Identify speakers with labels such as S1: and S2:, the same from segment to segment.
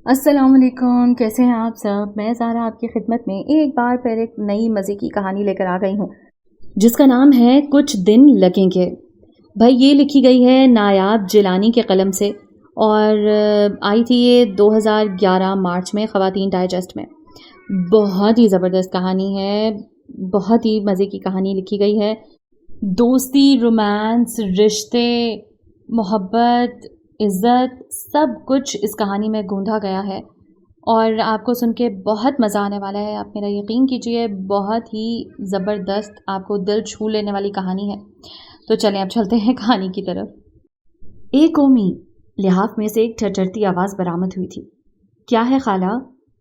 S1: السلام علیکم، کیسے ہیں آپ سب؟ میں زہرا آپ کی خدمت میں ایک بار پھر ایک نئی مزے کی کہانی لے کر آ گئی ہوں جس کا نام ہے کچھ دن لگیں گے۔ بھائی یہ لکھی گئی ہے نایاب جیلانی کے قلم سے اور آئی تھی یہ 2011 مارچ میں خواتین ڈائجسٹ میں۔ بہت ہی زبردست کہانی ہے، بہت ہی مزے کی کہانی لکھی گئی ہے۔ دوستی، رومانس، رشتے، محبت، عزت، سب کچھ اس کہانی میں گوندا گیا ہے اور آپ کو سن کے بہت مزہ آنے والا ہے۔ آپ میرا یقین کیجئے، بہت ہی زبردست، آپ کو دل چھو لینے والی کہانی ہے۔ تو چلیں اب چلتے ہیں کہانی کی طرف۔ ایک قومی لحاف میں سے ایک ٹھٹرتی آواز برآمد ہوئی تھی۔ کیا ہے خالہ؟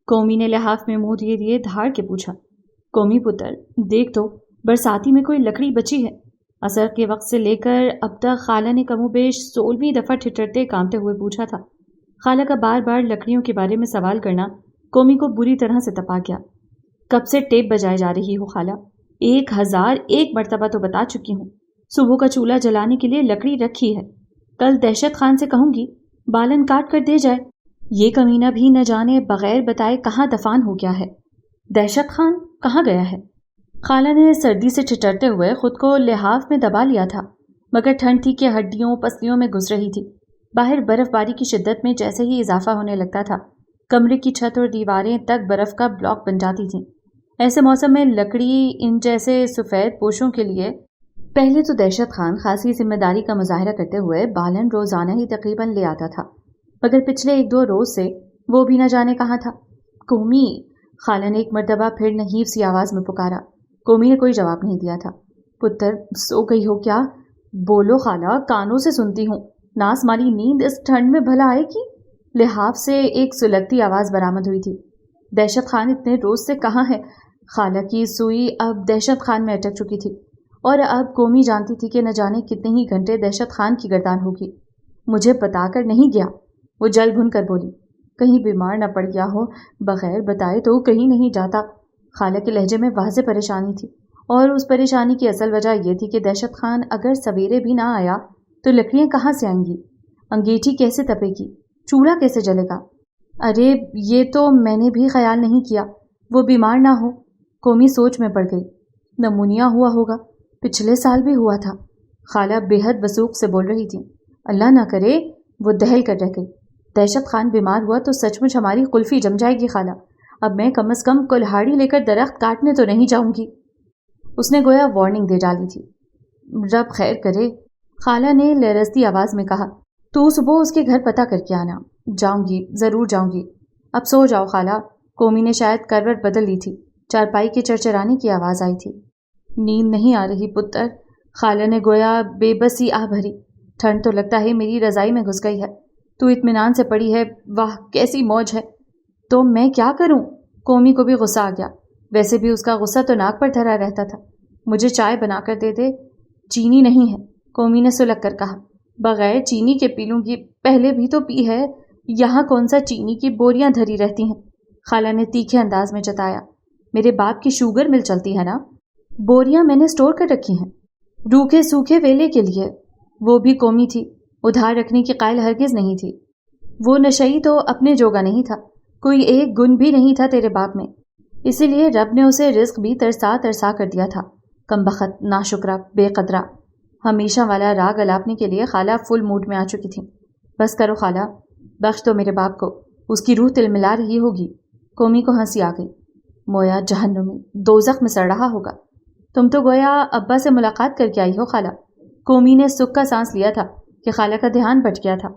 S1: قومی نے لحاف میں منہ دیے دیے دھاڑ کے پوچھا۔ قومی پتر دیکھ تو برساتی میں کوئی لکڑی بچی ہے۔ عصر کے وقت سے لے کر اب تک خالہ نے کم و بیش 16ویں دفعہ ٹھٹرتے کامتے ہوئے پوچھا تھا۔ خالہ کا بار بار لکڑیوں کے بارے میں سوال کرنا قومی کو بری طرح سے تپا گیا۔ کب سے ٹیپ بجائے جا رہی ہو خالہ؟ 1001 مرتبہ تو بتا چکی ہوں۔ صبح کا چولہا جلانے کے لیے لکڑی رکھی ہے، کل دہشت خان سے کہوں گی بالن کاٹ کر دے جائے۔ یہ کمینہ بھی نہ جانے بغیر بتائے کہاں دفان ہو گیا ہے۔ دہشت خان کہاں گیا ہے؟ خالہ نے سردی سے ٹھٹرتے ہوئے خود کو لحاف میں دبا لیا تھا، مگر ٹھنڈ تھی کہ ہڈیوں پسلیوں میں گھس رہی تھی۔ باہر برف باری کی شدت میں جیسے ہی اضافہ ہونے لگتا تھا، کمرے کی چھت اور دیواریں تک برف کا بلاک بن جاتی تھیں۔ ایسے موسم میں لکڑی ان جیسے سفید پوشوں کے لیے پہلے تو دہشت خان خاصی ذمہ داری کا مظاہرہ کرتے ہوئے بالن روزانہ ہی تقریباً لے آتا تھا، مگر پچھلے 1-2 روز سے وہ بھی نہ جانے کہاں تھا۔ قومی، خالہ نے ایک مرتبہ پھر نحیف سی آواز میں پکارا۔ قومی نے کوئی جواب نہیں دیا تھا۔ پتر سو گئی ہو کیا؟ بولو خالہ، کانوں سے سنتی ہوں۔ ناس مالی نیند اس ٹھنڈ میں بھلا آئے گی؟ لحاف سے ایک سلگتی آواز برآمد ہوئی تھی۔ دہشت خان اتنے روز سے کہاں ہے؟ خالہ کی سوئی اب دہشت خان میں اٹک چکی تھی اور اب قومی جانتی تھی کہ نہ جانے کتنے ہی گھنٹے دہشت خان کی گردان ہوگی۔ مجھے بتا کر نہیں گیا، وہ جل بھن کر بولی۔ کہیں بیمار نہ پڑ گیا ہو؟ بغیر بتائے تو کہیں نہیں جاتا۔ خالہ کے لہجے میں واضح پریشانی تھی اور اس پریشانی کی اصل وجہ یہ تھی کہ دہشت خان اگر سویرے بھی نہ آیا تو لکڑیاں کہاں سے آئیں گی؟ انگیٹھی کیسے تپے گی؟ چولہا کیسے جلے گا؟ ارے یہ تو میں نے بھی خیال نہیں کیا، وہ بیمار نہ ہو۔ قومی سوچ میں پڑ گئی۔ نمونیا ہوا ہوگا، پچھلے سال بھی ہوا تھا۔ خالہ بے حد وثوق سے بول رہی تھی۔ اللہ نہ کرے، وہ دہل کر رہ گئی۔ دہشت خان بیمار ہوا تو سچ مچ ہماری قلفی جم جائے گی خالہ۔ اب میں کم از کم کلہاڑی لے کر درخت کاٹنے تو نہیں جاؤں گی۔ اس نے گویا وارننگ دے ڈالی تھی۔ رب خیر کرے، خالہ نے لرزتی آواز میں کہا۔ تو صبح اس کے گھر پتہ کر کے آنا۔ جاؤں گی، ضرور جاؤں گی۔ اب سو جاؤ خالہ۔ قومی نے شاید کروٹ بدل لی تھی، چارپائی کے چرچرانے کی آواز آئی تھی۔ نیند نہیں آ رہی پتر، خالہ نے گویا بے بسی آہ بھری۔ ٹھنڈ تو لگتا ہے میری رضائی میں گھس گئی ہے۔ تو اطمینان سے پڑی ہے، واہ کیسی موج ہے۔ تو میں کیا کروں؟ قومی کو بھی غصہ آ گیا۔ ویسے بھی اس کا غصہ تو ناک پر دھرا رہتا تھا۔ مجھے چائے بنا کر دے دے۔ چینی نہیں ہے، قومی نے سلگ کر کہا۔ بغیر چینی کے پی لوں گی، پہلے بھی تو پی ہے۔ یہاں کون سا چینی کی بوریاں دھری رہتی ہیں؟ خالہ نے تیکھے انداز میں جتایا۔ میرے باپ کی شوگر مل چلتی ہے نا، بوریاں میں نے سٹور کر رکھی ہیں، روکھے سوکھے ویلے کے لیے۔ وہ بھی قومی تھی، ادھار رکھنے کی قائل ہرگز نہیں تھی۔ وہ نشئی تو اپنے جوگا نہیں تھا، کوئی ایک گن بھی نہیں تھا تیرے باپ میں، اسی لیے رب نے اسے رزق بھی ترسا ترسا کر دیا تھا۔ کمبخت، ناشکرا، بے قدرہ۔ ہمیشہ والا راگ الاپنے کے لیے خالہ فل موڈ میں آ چکی تھی۔ بس کرو خالہ، بخش دو میرے باپ کو، اس کی روح تل ملا رہی ہوگی۔ قومی کو ہنسی آ گئی۔ مویا جہنمی، دوزخ میں سڑ رہا ہوگا۔ تم تو گویا ابا سے ملاقات کر کے آئی ہو خالہ۔ قومی نے سکھ کا سانس لیا تھا کہ خالہ کا دھیان بٹ گیا تھا۔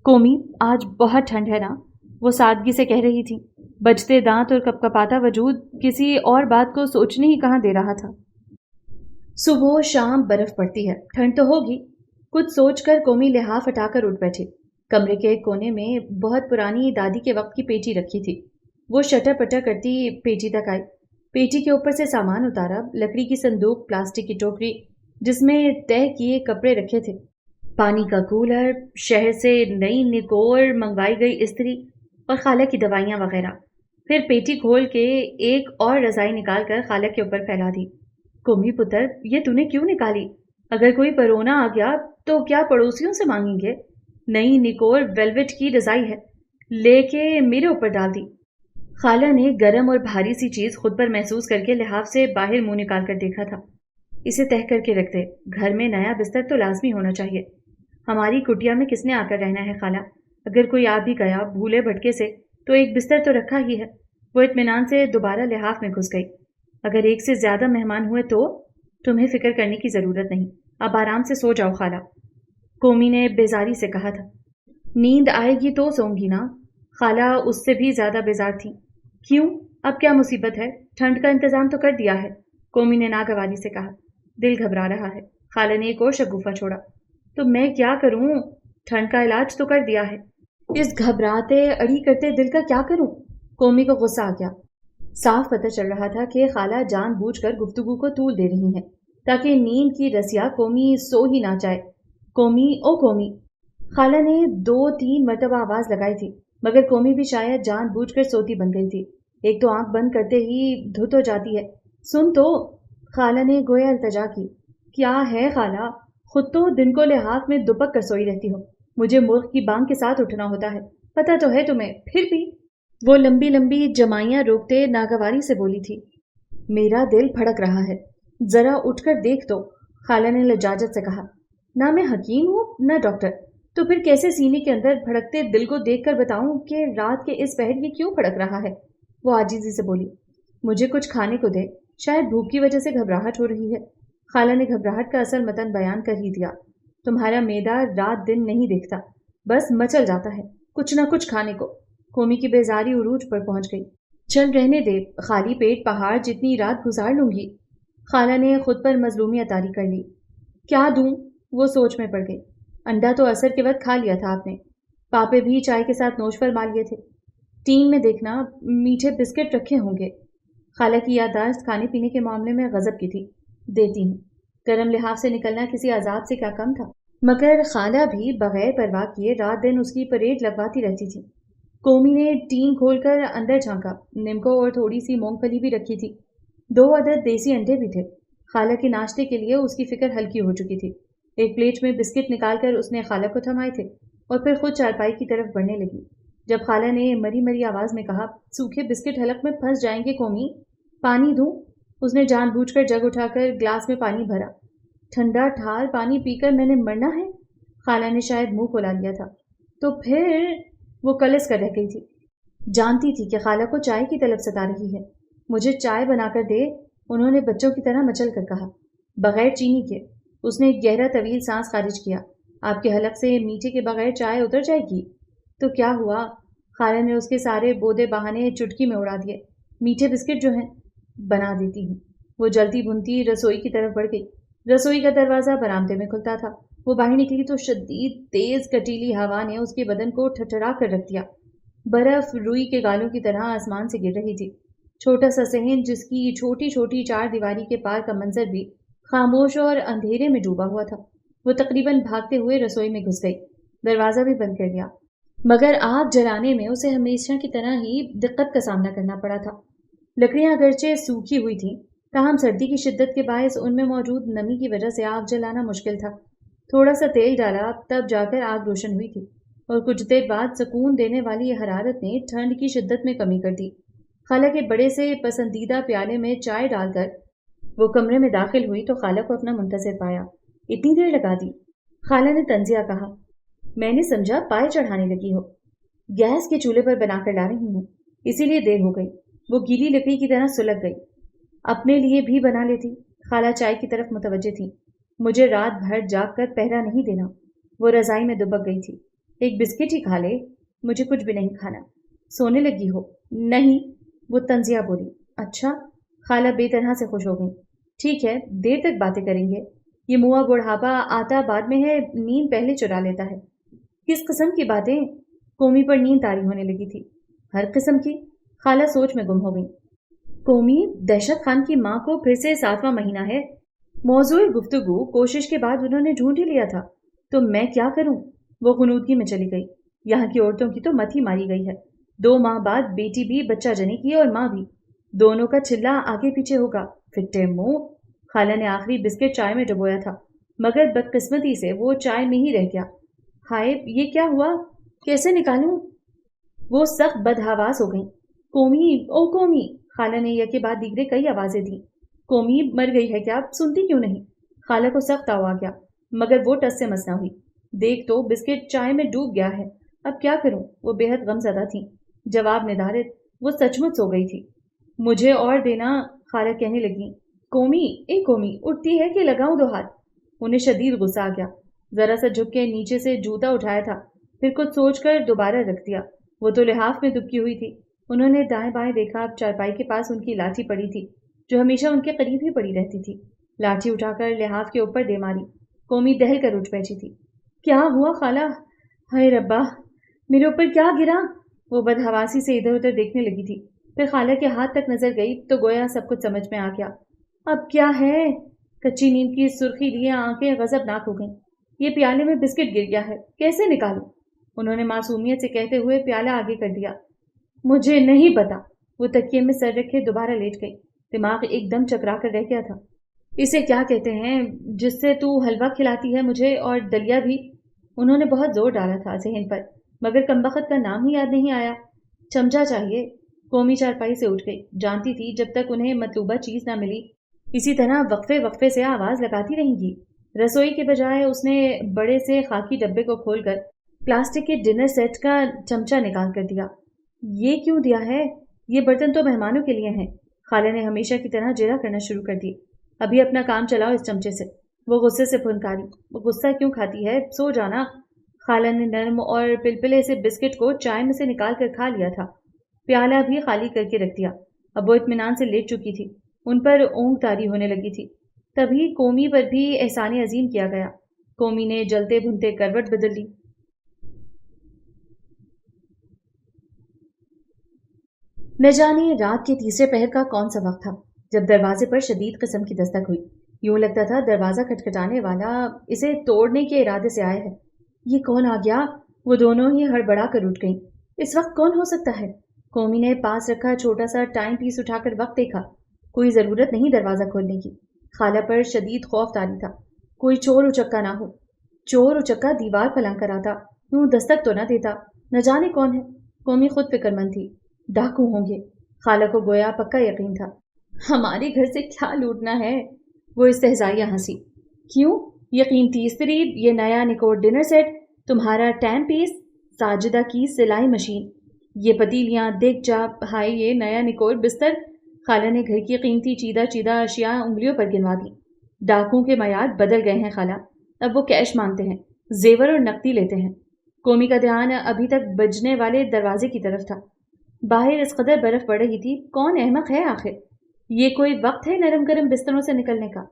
S1: قومی آج بہت ٹھنڈ ہے نا، وہ سادگی سے کہہ رہی تھی۔ بجتے دانت اور کپ کپاتا وجود کسی اور بات کو سوچنے ہی کہاں دے رہا تھا۔ صبح و شام برف پڑتی ہے، ٹھنڈ تو ہوگی۔ کچھ سوچ کر قومی لحاف ہٹا کر اٹھ بیٹھی۔ کمرے کے ایک کونے میں بہت پرانی دادی کے وقت کی پیٹی رکھی تھی۔ وہ شٹر پٹر کرتی پیٹی تک آئی، پیٹی کے اوپر سے سامان اتارا، لکڑی کی صندوق، پلاسٹک کی ٹوکری جس میں تہہ کیے کپڑے رکھے تھے، پانی کا کولر، شہر سے نئی نکور منگوائی گئی استری اور خالہ کی دوائیاں وغیرہ۔ پھر پیٹی کھول کے ایک اور رضائی نکال کر خالہ کے اوپر پھیلا دی۔ قومی پتر، یہ تو نے کیوں نکالی؟ اگر کوئی پرونا آ گیا تو کیا پڑوسیوں سے مانگیں گے؟ نئی نکور ویلویٹ کی رضائی ہے، لے کے میرے اوپر ڈال دی۔ خالہ نے گرم اور بھاری سی چیز خود پر محسوس کر کے لحاف سے باہر منہ نکال کر دیکھا تھا۔ اسے تہہ کر کے رکھ دے، گھر میں نیا بستر تو لازمی ہونا چاہیے۔ ہماری کٹیا میں کس نے آ کر رہنا ہے خالہ؟ اگر کوئی آ بھی گیا بھولے بھٹکے سے تو ایک بستر تو رکھا ہی ہے۔ وہ اطمینان سے دوبارہ لحاف میں گھس گئی۔ اگر ایک سے زیادہ مہمان ہوئے تو تمہیں فکر کرنے کی ضرورت نہیں، اب آرام سے سو جاؤ خالہ، کومی نے بیزاری سے کہا تھا۔ نیند آئے گی تو سوں گی نا؟ خالہ اس سے بھی زیادہ بیزار تھی۔ کیوں؟ اب کیا مصیبت ہے؟ ٹھنڈ کا انتظام تو کر دیا ہے، کومی نے ناگواری سے کہا۔ دل گھبرا رہا ہے، خالہ نے ایک اور شگوفہ چھوڑا۔ تو میں کیا کروں؟ ٹھنڈ کا علاج تو کر دیا ہے، اس گھبراتے اڑی کرتے دل کا کیا کروں؟ کومی کو غصہ آ گیا۔ صاف پتہ چل رہا تھا کہ خالہ جان بوجھ کر گفتگو کو طول دے رہی ہیں تاکہ نیند کی رسیا کومی سو ہی نہ جائے۔ کومی، او کومی! خالہ نے 2-3 مرتبہ آواز لگائی تھی مگر کومی بھی شاید جان بوجھ کر سوتی بن گئی تھی۔ ایک تو آنکھ بند کرتے ہی دھت ہو جاتی ہے۔ سن تو! خالہ نے گویا التجا کی۔ کیا ہے خالہ؟ خود تو دن کو لحاف میں دبک کر سوئی رہتی ہو، مجھے مرغ کی بانگ کے ساتھ اٹھنا ہوتا ہے، پتہ تو ہے تمہیں، پھر بھی۔ وہ لمبی لمبی جمائیاں روکتے ناگواری سے بولی تھی۔ میرا دل پھڑک رہا ہے، ذرا اٹھ کر دیکھ تو، خالہ نے لجاجت سے کہا۔ نہ میں حکیم ہوں نہ ڈاکٹر، تو پھر کیسے سینے کے اندر بھڑکتے دل کو دیکھ کر بتاؤں کہ رات کے اس پہر یہ کیوں بھڑک رہا ہے؟ وہ عاجزی سے بولی۔ مجھے کچھ کھانے کو دے، شاید بھوک کی وجہ سے گھبراہٹ ہو رہی ہے۔ خالہ نے گھبراہٹ کا اصل متن بیان کر ہی دیا۔ تمہارا معدہ رات دن نہیں دیکھتا، بس مچل جاتا ہے کچھ نہ کچھ کھانے کو۔ کومی کی بیزاری عروج پر پہنچ گئی۔ چل رہنے دے، خالی پیٹ پہاڑ جتنی رات گزار لوں گی۔ خالہ نے خود پر مظلومیت طاری کر لی۔ کیا دوں؟ وہ سوچ میں پڑ گئی۔ انڈا تو عصر کے وقت کھا لیا تھا آپ نے، پاپے بھی چائے کے ساتھ نوش فرما لیے تھے۔ ٹین میں دیکھنا میٹھے بسکٹ رکھے ہوں گے۔ خالہ کی یادداشت کھانے پینے کے معاملے میں غضب کی تھی۔ دیتی ہوں۔ گرم لحاف سے نکلنا کسی عذاب سے کیا کم تھا؟ مگر خالہ بھی بغیر پرواہ کیے رات دن اس کی پریڈ لگواتی رہتی تھی۔ کومی نے ٹین کھول کر اندر جھانکا، نمکو اور تھوڑی سی مونگ پھلی بھی رکھی تھی۔ 2 عدد دیسی انڈے بھی تھے۔ خالہ کے ناشتے کے لیے اس کی فکر ہلکی ہو چکی تھی۔ ایک پلیٹ میں بسکٹ نکال کر اس نے خالہ کو تھمائے تھے اور پھر خود چارپائی کی طرف بڑھنے لگی۔ جب خالہ نے مری مری آواز میں کہا، سوکھے بسکٹ حلق میں پھنس جائیں گے کومی، پانی دوں؟ اس نے جان بوجھ کر جگ اٹھا کر گلاس میں پانی بھرا۔ ٹھنڈا ٹھار پانی پی کر میں نے مرنا ہے؟ خالہ نے شاید منہ پھلا لیا تھا۔ تو پھر وہ کلس کر رہ گئی تھی۔ جانتی تھی کہ خالہ کو چائے کی طلب ستا رہی ہے۔ مجھے چائے بنا کر دے، انہوں نے بچوں کی طرح مچل کر کہا، بغیر چینی کے۔ اس نے ایک گہرا طویل سانس خارج کیا۔ آپ کے حلق سے میٹھے کے بغیر چائے اتر جائے گی؟ تو کیا ہوا؟ خالہ نے اس کے سارے بودے بہانے چٹکی میں اڑا دیے۔ میٹھے بسکٹ جو ہیں، بنا دیتی ہوں۔ وہ جلتی بھنتی رسوئی کی طرف بڑھ گئی۔ رسوئی کا دروازہ برآمدے میں کھلتا تھا۔ وہ باہر نکلی تو شدید تیز کٹیلی ہوا نے اس کے بدن کو ٹھٹھرا کر رکھ دیا۔ برف روئی کے گالوں کی طرح آسمان سے گر رہی تھی۔ چھوٹا سا صحن جس کی چھوٹی چھوٹی 4 دیواری کے پار کا منظر بھی خاموش اور اندھیرے میں ڈوبا ہوا تھا۔ وہ تقریباً بھاگتے ہوئے رسوئی میں گھس گئی، دروازہ بھی بند کر دیا۔ مگر آگ جلانے میں اسے ہمیشہ کی طرح ہی دقت کا سامنا کرنا پڑا تھا۔ لکڑیاں اگرچہ سوکھی ہوئی تھیں، تاہم سردی کی شدت کے باعث ان میں موجود نمی کی وجہ سے آگ جلانا مشکل تھا۔ تھوڑا سا تیل ڈالا تب جا کر آگ روشن ہوئی تھی، اور کچھ دیر بعد سکون دینے والی یہ حرارت نے ٹھنڈ کی شدت میں کمی کر دی۔ خالہ کے بڑے سے پسندیدہ پیالے میں چائے ڈال کر وہ کمرے میں داخل ہوئی تو خالہ کو اپنا منتظر پایا۔ اتنی دیر لگا دی؟ خالہ نے طنزیہ کہا۔ میں نے سمجھا پائے چڑھانے لگی ہو۔ گیس کے چولہے پر بنا کر لا رہی ہوں، اسی لیے دیر ہو گئی۔ وہ گیلی لکڑی کی طرح سلگ گئی۔ اپنے لیے بھی بنا لیتی۔ خالہ چائے کی طرف متوجہ تھی۔ مجھے رات بھر جاگ کر پہرا نہیں دینا۔ وہ رضائی میں دبک گئی تھی۔ ایک بسکٹ ہی کھا لے، مجھے کچھ بھی نہیں کھانا۔ سونے لگی ہو؟ نہیں، وہ طنزیہ بولی۔ اچھا؟ خالہ بے طرح سے خوش ہو گئی۔ ٹھیک ہے، دیر تک باتیں کریں گے۔ یہ موا بڑھاپا آتا بعد میں ہے، نیند پہلے چرا لیتا ہے۔ کس قسم کی باتیں؟ کومی پر نیند طاری ہونے لگی تھی۔ ہر قسم کی؟ خالہ سوچ میں گم ہو گئی۔ کومی، دہشت خان کی ماں کو پھر سے 7واں مہینہ ہے۔ موضوع گفتگو کوشش کے بعد انہوں نے ڈھونڈ ہی لیا تھا، تو میں کیا کروں؟ وہ غنودگی میں چلی گئی۔ یہاں کی عورتوں کی تو مت ہی ماری گئی ہے۔ 2 ماہ بعد بیٹی بھی بچہ جنے کی اور ماں بھی، دونوں کا چلا آگے پیچھے ہوگا۔ پھٹے منہ! خالہ نے آخری بسکٹ چائے میں ڈبویا تھا، مگر بدقسمتی سے وہ چائے میں ہی رہ گیا۔ ہائے، یہ کیا ہوا؟ کیسے نکالوں؟ وہ سخت بدحواس ہو گئیں۔ کومی، او کومی! خالہ نے یکے بعد دیگرے کئی آوازیں دیں۔ کومی مر گئی ہے کیا؟ سنتی کیوں نہیں؟ خالہ کو سخت تاؤ آ گیا، مگر وہ ٹس سے مس نہ ہوئی۔ دیکھ تو بسکٹ چائے میں ڈوب گیا ہے، اب کیا کروں؟ وہ بے حد غم زدہ تھیں۔ جواب ندارت، وہ سچ مچ سو گئی تھی۔ مجھے اور دینا، خالہ کہنے لگیں۔ کومی، اے کومی، اٹھتی ہے کہ لگاؤں دو ہاتھ؟ انہیں شدید غصہ آ گیا۔ ذرا سا جھک کے نیچے سے جوتا اٹھایا تھا، پھر کچھ سوچ کر دوبارہ رکھ دیا۔ وہ تو لحاف میں دبکی ہوئی تھی۔ انہوں نے دائیں بائیں دیکھا، چارپائی کے پاس ان کی لاٹھی پڑی تھی، جو ہمیشہ ان کے قریب ہی پڑی رہتی تھی۔ لاٹھی اٹھا کر لحاف کے اوپر دے ماری۔ کومی دہل کر اٹھ بیٹھی تھی۔ کیا ہوا خالہ؟ ہائے ربا، میرے اوپر کیا گرا؟ وہ بدحواسی سے ادھر ادھر دیکھنے لگی تھی، پھر خالہ کے ہاتھ تک نظر گئی تو گویا سب کچھ سمجھ میں آ گیا۔ اب کیا ہے؟ کچی نیند کی سرخی لیے آنکھیں غضبناک ہو گئیں۔ یہ پیالے میں بسکٹ گر گیا ہے، کیسے نکالوں؟ انہوں نے معصومیت سے کہتے ہوئے پیالہ آگے کر دیا۔ مجھے نہیں پتا۔ وہ تکیے میں سر رکھے دوبارہ لیٹ گئی۔ دماغ ایک دم چکرا کر رہ گیا تھا۔ اسے کیا کہتے ہیں جس سے تو حلوہ کھلاتی ہے مجھے، اور دلیا بھی؟ انہوں نے بہت زور ڈالا تھا ذہن پر، مگر کمبخت کا نام ہی یاد نہیں آیا۔ چمچا چاہیے۔ قومی چارپائی سے اٹھ گئی، جانتی تھی جب تک انہیں مطلوبہ چیز نہ ملی اسی طرح وقفے وقفے سے آواز لگاتی رہیں گی۔ رسوئی کے بجائے اس نے بڑے سے خاکی ڈبے کو کھول کر پلاسٹک کے ڈنر سیٹ کا چمچا نکال کر دیا۔ یہ کیوں دیا ہے؟ یہ برتن تو مہمانوں کے لیے ہیں۔ خالہ نے ہمیشہ کی طرح جیرا کرنا شروع کر دی۔ ابھی اپنا کام چلاؤ اس چمچے سے۔ وہ غصے سے پھنکاری۔ وہ غصہ کیوں کھاتی ہے؟ سو جانا۔ خالہ نے نرم اور پلپلے سے بسکٹ کو چائے میں سے نکال کر کھا لیا تھا، پیالہ بھی خالی کر کے رکھ دیا۔ اب وہ اطمینان سے لیٹ چکی تھی، ان پر اونگ طاری ہونے لگی تھی۔ تبھی کومی پر بھی احسان عظیم کیا گیا۔ کومی نے جلتے بھنتے کروٹ بدل لی۔ نہ جانے رات کے تیسرے پہر کا کون سا وقت تھا جب دروازے پر شدید قسم کی دستک ہوئی۔ یوں لگتا تھا دروازہ کھٹکھٹانے والا اسے توڑنے کے ارادے سے آیا ہے۔ یہ کون آ گیا؟ وہ دونوں ہی ہڑبڑا کر اٹھ گئیں۔ اس وقت کون ہو سکتا ہے؟ کومی نے پاس رکھا چھوٹا سا ٹائم پیس اٹھا کر وقت دیکھا۔ کوئی ضرورت نہیں دروازہ کھولنے کی۔ خالہ پر شدید خوف طاری تھا، کوئی چور اچکا نہ ہو۔ چور اچکا دیوار پلنگ کر آتا، یوں دستک تو نہ دیتا۔ نہ جانے کون ہے۔ کومی خود فکر مند تھی۔ ڈاکو ہوں گے۔ خالہ کو گویا پکا یقین تھا۔ ہمارے گھر سے کیا لوٹنا ہے؟ وہ استہزائیہ ہنسی۔ کیوں؟ یہ قیمتی استری، یہ نیا نکوٹ ڈنر سیٹ، تمہارا ٹائم پیس، ساجدہ کی سلائی مشین، یہ پتیلیاں، دیگچا، ہائے یہ نیا نکوٹ بستر۔ خالہ نے گھر کی قیمتی چیدہ چیدہ اشیاء انگلیوں پر گنوا دی۔ ڈاکوں کے معیار بدل گئے ہیں خالہ، اب وہ کیش مانگتے ہیں، زیور اور نقدی لیتے ہیں۔ کومی کا دھیان ابھی تک بجنے والے دروازے کی طرف تھا۔ باہر اس قدر برف پڑ رہی تھی، کون احمق ہے آخر؟ یہ کوئی وقت ہے نرم گرم بستروں سے نکلنے کا؟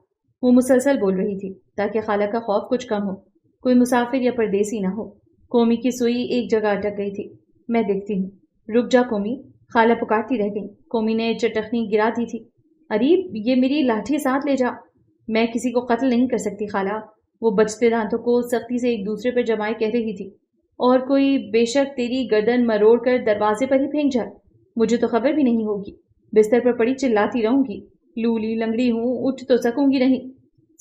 S1: وہ مسلسل بول رہی تھی تاکہ خالہ کا خوف کچھ کم ہو، کوئی مسافر یا پردیسی نہ ہو۔ کومی کی سوئی ایک جگہ اٹک گئی تھی۔ میں دیکھتی ہوں۔ رک جا کومی، خالہ پکارتی رہ گئی۔ کومی نے چٹخنی گرا دی تھی۔ اریب، یہ میری لاٹھی ساتھ لے جا۔ میں کسی کو قتل نہیں کر سکتی خالہ، وہ بچتے دانتوں کو سختی سے ایک دوسرے پر جمائے کہہ رہی تھی۔ اور کوئی بے شک تیری گردن مروڑ کر دروازے پر ہی پھینک جائے، مجھے تو خبر بھی نہیں ہوگی، بستر پر پڑی چلاتی رہوں گی، لولی لنگڑی ہوں، اٹھ تو سکوں گی نہیں،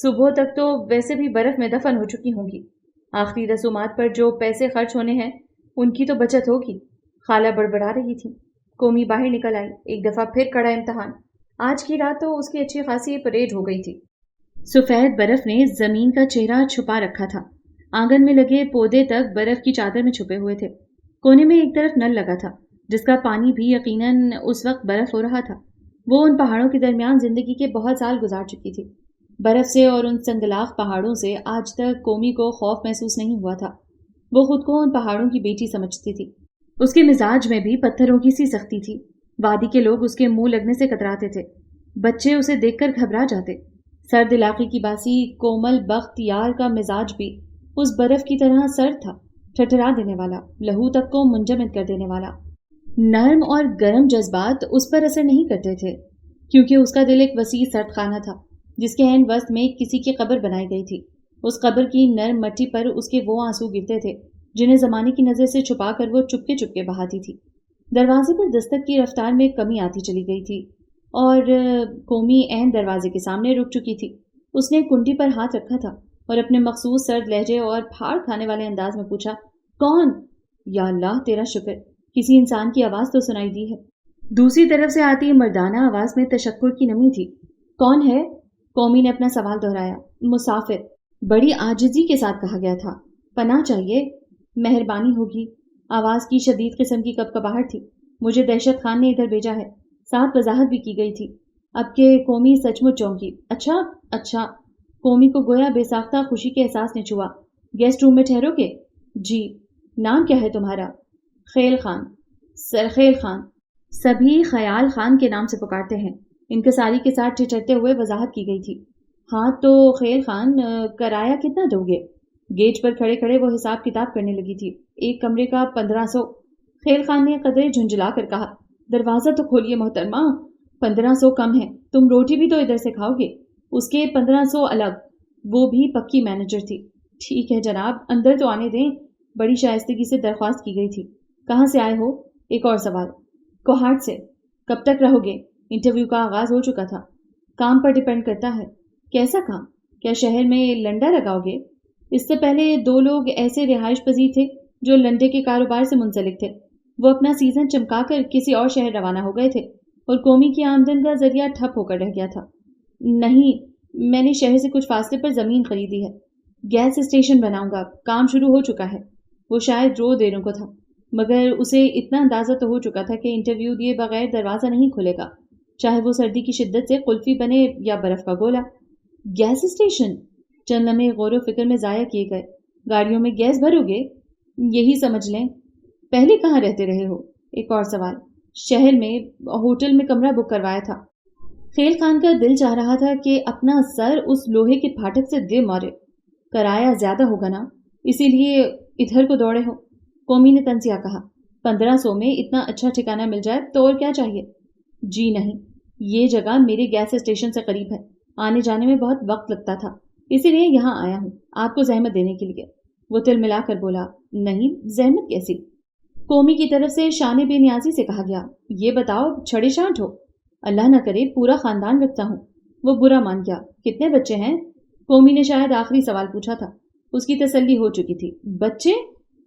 S1: صبح تک تو ویسے بھی برف میں دفن ہو چکی ہوں گی، آخری رسومات پر جو پیسے خرچ ہونے ہیں ان کی تو بچت ہوگی۔ خالہ بڑبڑا رہی تھی۔ کومی باہر نکل آئی، ایک دفعہ پھر کڑا امتحان۔ آج کی رات تو اس کی اچھی خاصی پریڈ ہو گئی تھی۔ سفید برف نے زمین کا چہرہ چھپا رکھا تھا، آنگن میں لگے پودے تک برف کی چادر میں چھپے ہوئے تھے۔ کونے میں ایک طرف نل لگا تھا جس کا پانی بھی یقیناً اس وقت برف ہو رہا تھا۔ وہ ان پہاڑوں کے درمیان زندگی کے بہت سال گزار چکی تھی۔ برف سے اور ان سنگلاخ پہاڑوں سے آج تک کومی کو خوف محسوس نہیں ہوا تھا۔ وہ خود کو ان پہاڑوں کی بیٹی سمجھتی تھی۔ اس کے مزاج میں بھی پتھروں کی سی سختی تھی۔ وادی کے لوگ اس کے منہ لگنے سے کتراتے تھے، بچے اسے دیکھ کر گھبرا جاتے۔ سرد علاقے کی باسی کومل بخت یار کا مزاج بھی اس برف کی طرح سرد تھا، ٹھٹھرا دینے والا، لہو تک کو منجمد کر دینے والا۔ نرم اور گرم جذبات اس پر اثر نہیں کرتے تھے، کیونکہ اس کا دل ایک وسیع سرد خانہ تھا جس کے عین وسط میں کسی کی قبر بنائی گئی تھی۔ اس قبر کی نرم مٹی پر اس کے وہ آنسو گرتے تھے جنہیں زمانے کی نظر سے چھپا کر وہ چپکے چپکے بہاتی تھی۔ دروازے پر دستک کی رفتار میں کمی آتی چلی گئی تھی اور کومی عین دروازے کے سامنے رک چکی تھی۔ اس نے کنڈی پر ہاتھ رکھا تھا اور اپنے مخصوص سرد لہجے اور پھاڑ کھانے والے انداز میں پوچھا، کون؟ یا اللہ تیرا شکر کسی انسان کی آواز تو سنائی دی ہے۔ دوسری طرف سے آتی مردانہ آواز میں تشکر کی نمی تھی۔ کون ہے؟ قومی نے اپنا سوال دہرایا۔ مسافر، بڑی عاجزی کے ساتھ کہا گیا تھا۔ پناہ چاہیے؟ مہربانی ہوگی۔ آواز کی شدید قسم کی کپکپاہٹ تھی۔ مجھے دہشت خان نے ادھر بھیجا ہے۔ ساتھ وضاحت بھی کی گئی تھی۔ اب کہ قومی سچ مچ چونکی۔ اچھا۔ قومی کو گویا بے ساختہ خوشی کے احساس نے چھوا۔ گیسٹ روم میں ٹھہرو گے؟ جی۔ نام کیا ہے تمہارا؟ خیل خان۔ سرخیل خان۔ سبھی خیال خان کے نام سے پکارتے ہیں۔ انکساری کے ساتھ ٹھٹھرتے ہوئے وضاحت کی گئی تھی۔ ہاں تو خیل خان، کرایہ کتنا دو گے؟ گیٹ پر کھڑے کھڑے وہ حساب کتاب کرنے لگی تھی۔ ایک کمرے کا 1500۔ خیل خان نے قدرے جھنجھلا کر کہا۔ دروازہ تو کھولیے محترمہ، 1500 کم ہے، تم روٹی بھی تو ادھر سے کھاؤ گے۔ اس کے 1500 الگ۔ وہ بھی پکی مینیجر تھی۔ ٹھیک ہے جناب، اندر تو آنے دیں، بڑی شائستگی سے درخواست کی گئی تھی۔ کہاں سے آئے ہو؟ ایک اور سوال۔ کوہاٹ سے۔ کب تک رہو گے؟ انٹرویو کا آغاز ہو چکا تھا۔ کام پر ڈیپینڈ کرتا ہے۔ کیسا کام؟ کیا شہر میں لنڈا لگاؤ گے؟ اس سے پہلے 2 لوگ ایسے رہائش پذیر تھے جو لنڈے کے کاروبار سے منسلک تھے۔ وہ اپنا سیزن چمکا کر کسی اور شہر روانہ ہو گئے تھے اور قومی کی آمدن کا ذریعہ ٹھپ ہو کر رہ گیا تھا۔ نہیں، میں نے شہر سے کچھ فاصلے پر زمین خریدی ہے۔ گیس اسٹیشن بناؤں گا، کام شروع ہو چکا ہے۔ وہ شاید رو دینے کو تھا، مگر اسے اتنا اندازہ تو ہو چکا تھا کہ انٹرویو دیے بغیر دروازہ نہیں کھلے گا، چاہے وہ سردی کی شدت سے قلفی بنے یا برف کا گولا۔ Gas station? چند لمحے غور و فکر میں ضائع کیے گئے۔ گاڑیوں میں گیس بھرو گے؟ یہی سمجھ لیں۔ پہلے کہاں رہتے رہے ہو؟ ایک اور سوال۔ شہر میں، ہوٹل میں کمرہ بک کروایا تھا۔ خیل خان کا دل چاہ رہا تھا کہ اپنا سر اس لوہے کے پھاٹک سے دے مارے۔ کرایہ زیادہ ہوگا نا، اسی لیے ادھر کو دوڑے ہو؟ قومی نے تنزیہ کہا۔ 1500 میں اتنا اچھا ٹھکانہ مل جائے تو اور کیا چاہیے؟ جی نہیں، یہ جگہ میرے گیس اسٹیشن سے قریب ہے، آنے جانے میں بہت وقت لگتا تھا، اسی لیے یہاں آیا ہوں، آپ کو زحمت دینے کے لیے۔ وہ تل ملا کر بولا۔ نہیں، زحمت کیسی؟ قومی کی طرف سے شان بے نیازی سے کہا گیا۔ یہ بتاؤ، چھڑے شانٹ ہو؟ اللہ نہ کرے، پورا خاندان رکھتا ہوں۔ وہ برا مان گیا۔ کتنے بچے ہیں؟ قومی نے شاید آخری سوال پوچھا تھا۔ اس کی تسلی ہو چکی تھی۔ بچے؟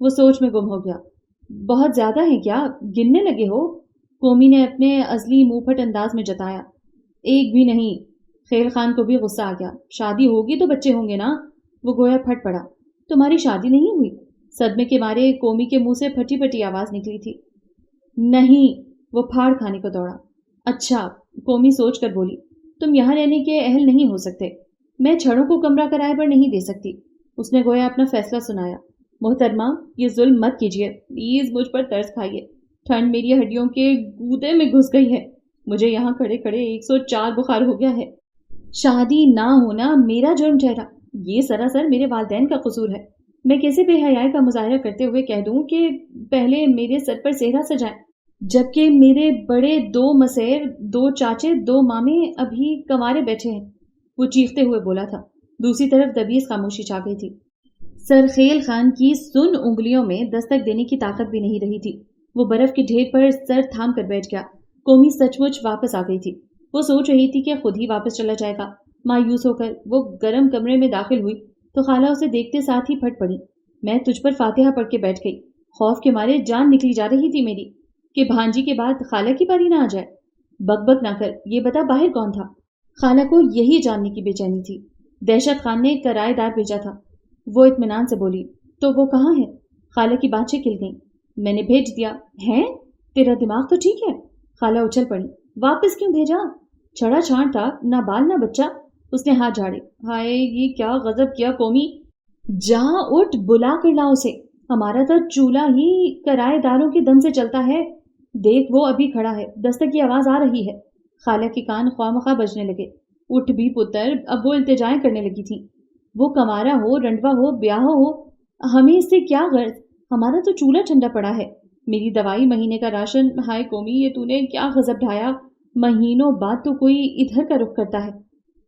S1: وہ سوچ میں گم ہو گیا۔ بہت زیادہ ہیں کیا؟ گننے لگے ہو؟ قومی نے اپنے ازلی منہ پھٹ انداز میں جتایا۔ ایک بھی نہیں۔ خیل خان کو بھی غصہ آ گیا۔ شادی ہوگی تو بچے ہوں گے نا؟ وہ گویا پھٹ پڑا۔ تمہاری شادی نہیں ہوئی؟ صدمے کے مارے قومی کے منہ سے پھٹی پھٹی آواز نکلی تھی۔ نہیں۔ وہ پھاڑ کھانے کو دوڑا۔ اچھا، قومی سوچ کر بولی، تم یہاں رہنے کے اہل نہیں ہو سکتے، میں چھڑوں کو کمرہ کرائے پر نہیں دے سکتی۔ اس نے گویا اپنا فیصلہ سنایا۔ محترمہ، یہ ظلم مت کیجیے، پلیز مجھ پر ترس کھائیے، ٹھنڈ میری ہڈیوں کے گودے میں گھس گئی ہے، مجھے یہاں کھڑے کھڑے 104 بخار ہو گیا ہے۔ شادی نہ ہونا میرا جرم ٹھہرا، یہ سراسر میرے والدین کا قصور ہے۔ میں کیسے بے حیائی کا مظاہرہ کرتے ہوئے کہہ دوں کہ پہلے میرے سر پر سہرا سجائیں، جبکہ میرے بڑے 2 مسیر، 2 چاچے، 2 مامے ابھی کنوارے بیٹھے ہیں؟ وہ چیختے ہوئے بولا تھا۔ دوسری طرف دبیز خاموشی چھا گئی تھی۔ سرخیل خان کی سن انگلیوں میں دستک دینے کی طاقت بھی نہیں رہی تھی۔ وہ برف کے ڈھیر پر سر تھام کر بیٹھ گیا۔ قومی سچ مچ واپس آ گئی تھی۔ وہ سوچ رہی تھی کہ خود ہی واپس چلا جائے گا۔ مایوس ہو کر وہ گرم کمرے میں داخل ہوئی تو خالہ اسے دیکھتے ساتھ ہی پھٹ پڑی۔ میں تجھ پر فاتحہ پڑھ کے بیٹھ گئی، خوف کے مارے جان نکلی جا رہی تھی میری کہ بھانجی کے بعد خالہ کی باری نہ آ جائے۔ بک بک نہ کر، یہ بتا باہر کون تھا؟ خالہ کو یہی جاننے کی بے چینی تھی۔ دہشت خان نے کرائے دار بھیجا تھا۔ وہ اطمینان سے بولی۔ تو وہ کہاں ہے؟ خالہ کی باتیں کھل گئیں۔ میں نے بھیج دیا ہے، تیرا دماغ تو ٹھیک ہے؟ خالہ اچھل پڑی۔ واپس کیوں بھیجا؟ چھڑا چھانٹ تھا، نہ بال نہ بچہ۔ اس نے ہاتھ جھاڑے۔ ہائے، یہ کیا غضب کیا قومی! جا اٹھ، بلا کر لا اسے، ہمارا تو چولہا ہی کرائے داروں کے دم سے چلتا ہے۔ دیکھ وہ ابھی کھڑا ہے، دستک کی آواز آ رہی ہے۔ خالہ کے کان خواہ مخواہ بجنے لگے۔ اٹھ بھی پتر، اب وہ التجائیں کرنے لگی تھیں۔ وہ کنوارا ہو، رنڈوا ہو، بیاہ ہو، ہمیں اس سے کیا غرض؟ ہمارا تو چولہا ٹھنڈا پڑا ہے، میری دوائی، مہینے کا راشن۔ ہائے قومی، یہ تو نے کیا غضب ڈھایا، مہینوں بعد تو کوئی ادھر کا رخ کرتا ہے۔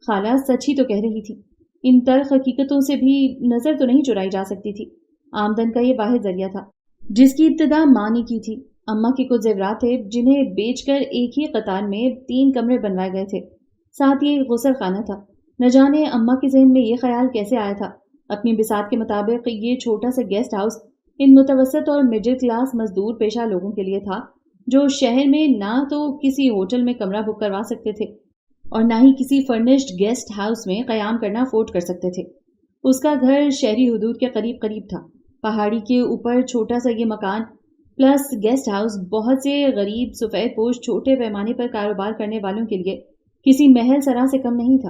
S1: خالہ سچ ہی تو کہہ رہی تھی، ان تلخ حقیقتوں سے بھی نظر تو نہیں چرائی جا سکتی تھی۔ آمدن کا یہ واحد ذریعہ تھا جس کی ابتدا ماں نے کی تھی۔ اماں کے کچھ زیورات تھے جنہیں بیچ کر ایک ہی قطار میں 3 کمرے بنوائے گئے تھے، ساتھ یہ غسل خانہ تھا۔ نہ جانے اماں کے ذہن میں یہ خیال کیسے آیا تھا، اپنی بساط کے مطابق یہ چھوٹا سا گیسٹ ہاؤس ان متوسط اور مڈل کلاس مزدور پیشہ لوگوں کے لیے تھا جو شہر میں نہ تو کسی ہوٹل میں کمرہ بک کروا سکتے تھے اور نہ ہی کسی فرنشڈ گیسٹ ہاؤس میں قیام کرنا افورڈ کر سکتے تھے۔ اس کا گھر شہری حدود کے قریب قریب تھا۔ پہاڑی کے اوپر چھوٹا سا یہ مکان پلس گیسٹ ہاؤس بہت سے غریب سفید پوش چھوٹے پیمانے پر کاروبار کرنے والوں کے لیے کسی محل سرا سے کم نہیں تھا،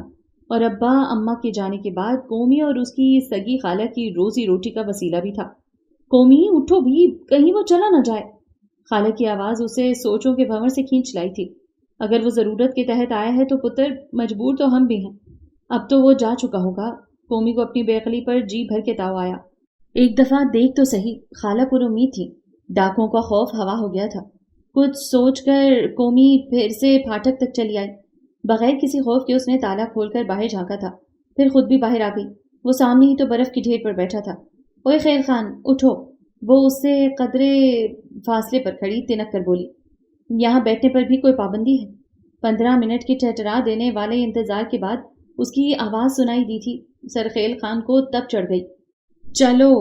S1: اور ابا اماں کے جانے کے بعد قومی اور اس کی سگی خالہ کی روزی روٹی کا وسیلہ بھی تھا۔ قومی اٹھو بھی، کہیں وہ چلا نہ جائے۔ خالہ کی آواز اسے سوچوں کے بھنور سے کھینچ لائی تھی۔ اگر وہ ضرورت کے تحت آیا ہے تو پتر مجبور تو ہم بھی ہیں۔ اب تو وہ جا چکا ہوگا۔ قومی کو اپنی بے عقلی پر جی بھر کے تاؤ آیا۔ ایک دفعہ دیکھ تو صحیح۔ خالہ پر امید تھی۔ ڈاکوں کا خوف ہوا ہو گیا تھا۔ کچھ سوچ کر قومی پھر سے پھاٹک تک چلی آئی۔ بغیر کسی خوف کے اس نے تالا کھول کر باہر جھانکا تھا، پھر خود بھی باہر آ گئی۔ وہ سامنے ہی تو برف کی ڈھیر پر بیٹھا تھا۔ اوئے خیر خان اٹھو، وہ اس سے قدرے فاصلے پر کھڑی تنک کر بولی۔ یہاں بیٹھنے پر بھی کوئی پابندی ہے؟ 15 منٹ کی ٹھٹرا دینے والے انتظار کے بعد اس کی آواز سنائی دی تھی۔ سرخیل خان کو تب چڑھ گئی۔ چلو۔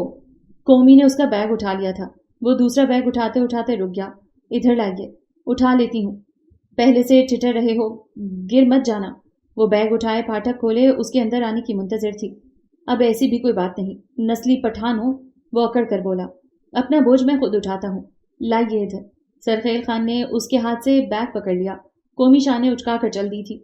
S1: قومی نے اس کا بیگ اٹھا لیا تھا۔ وہ دوسرا بیگ اٹھاتے اٹھاتے رک گیا۔ ادھر لائیے، اٹھا لیتی ہوں۔ پہلے سے ٹھٹر رہے ہو، گر مت جانا۔ وہ بیگ اٹھائے، پھاٹک کھولے، اس کے اندر آنے کی منتظر تھی۔ اب ایسی بھی کوئی بات نہیں، نسلی پٹھان ہو، وہ اکڑ کر بولا۔ اپنا بوجھ میں خود اٹھاتا ہوں، لائیے ادھر۔ سرخیل خان نے اس کے ہاتھ سے بیگ پکڑ لیا۔ قومی شانے اچکا کر چل دی تھی۔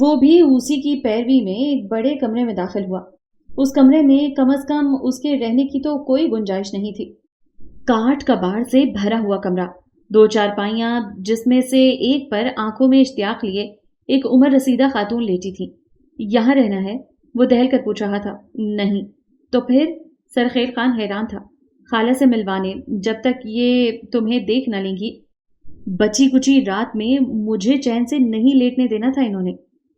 S1: وہ بھی اسی کی پیروی میں ایک بڑے کمرے میں داخل ہوا۔ اس کمرے میں کم از کم اس کے رہنے کی تو کوئی گنجائش نہیں تھی۔ کاٹ کباڑ سے بھرا ہوا کمرہ، 2 چارپائیاں جس میں سے ایک پر آنکھوں میں اشتیاق لیے ایک عمر رسیدہ خاتون لیٹی تھی۔ یہاں رہنا ہے؟ وہ دہل کر پوچھ رہا تھا۔ نہیں تو پھر؟ سرخیل خان حیران تھا۔ خالہ سے ملوانے، جب تک یہ تمہیں دیکھ نہ لیں گی۔ بچی کچی رات میں مجھے چین سے نہیں لیٹنے دینا تھا انہوں نے،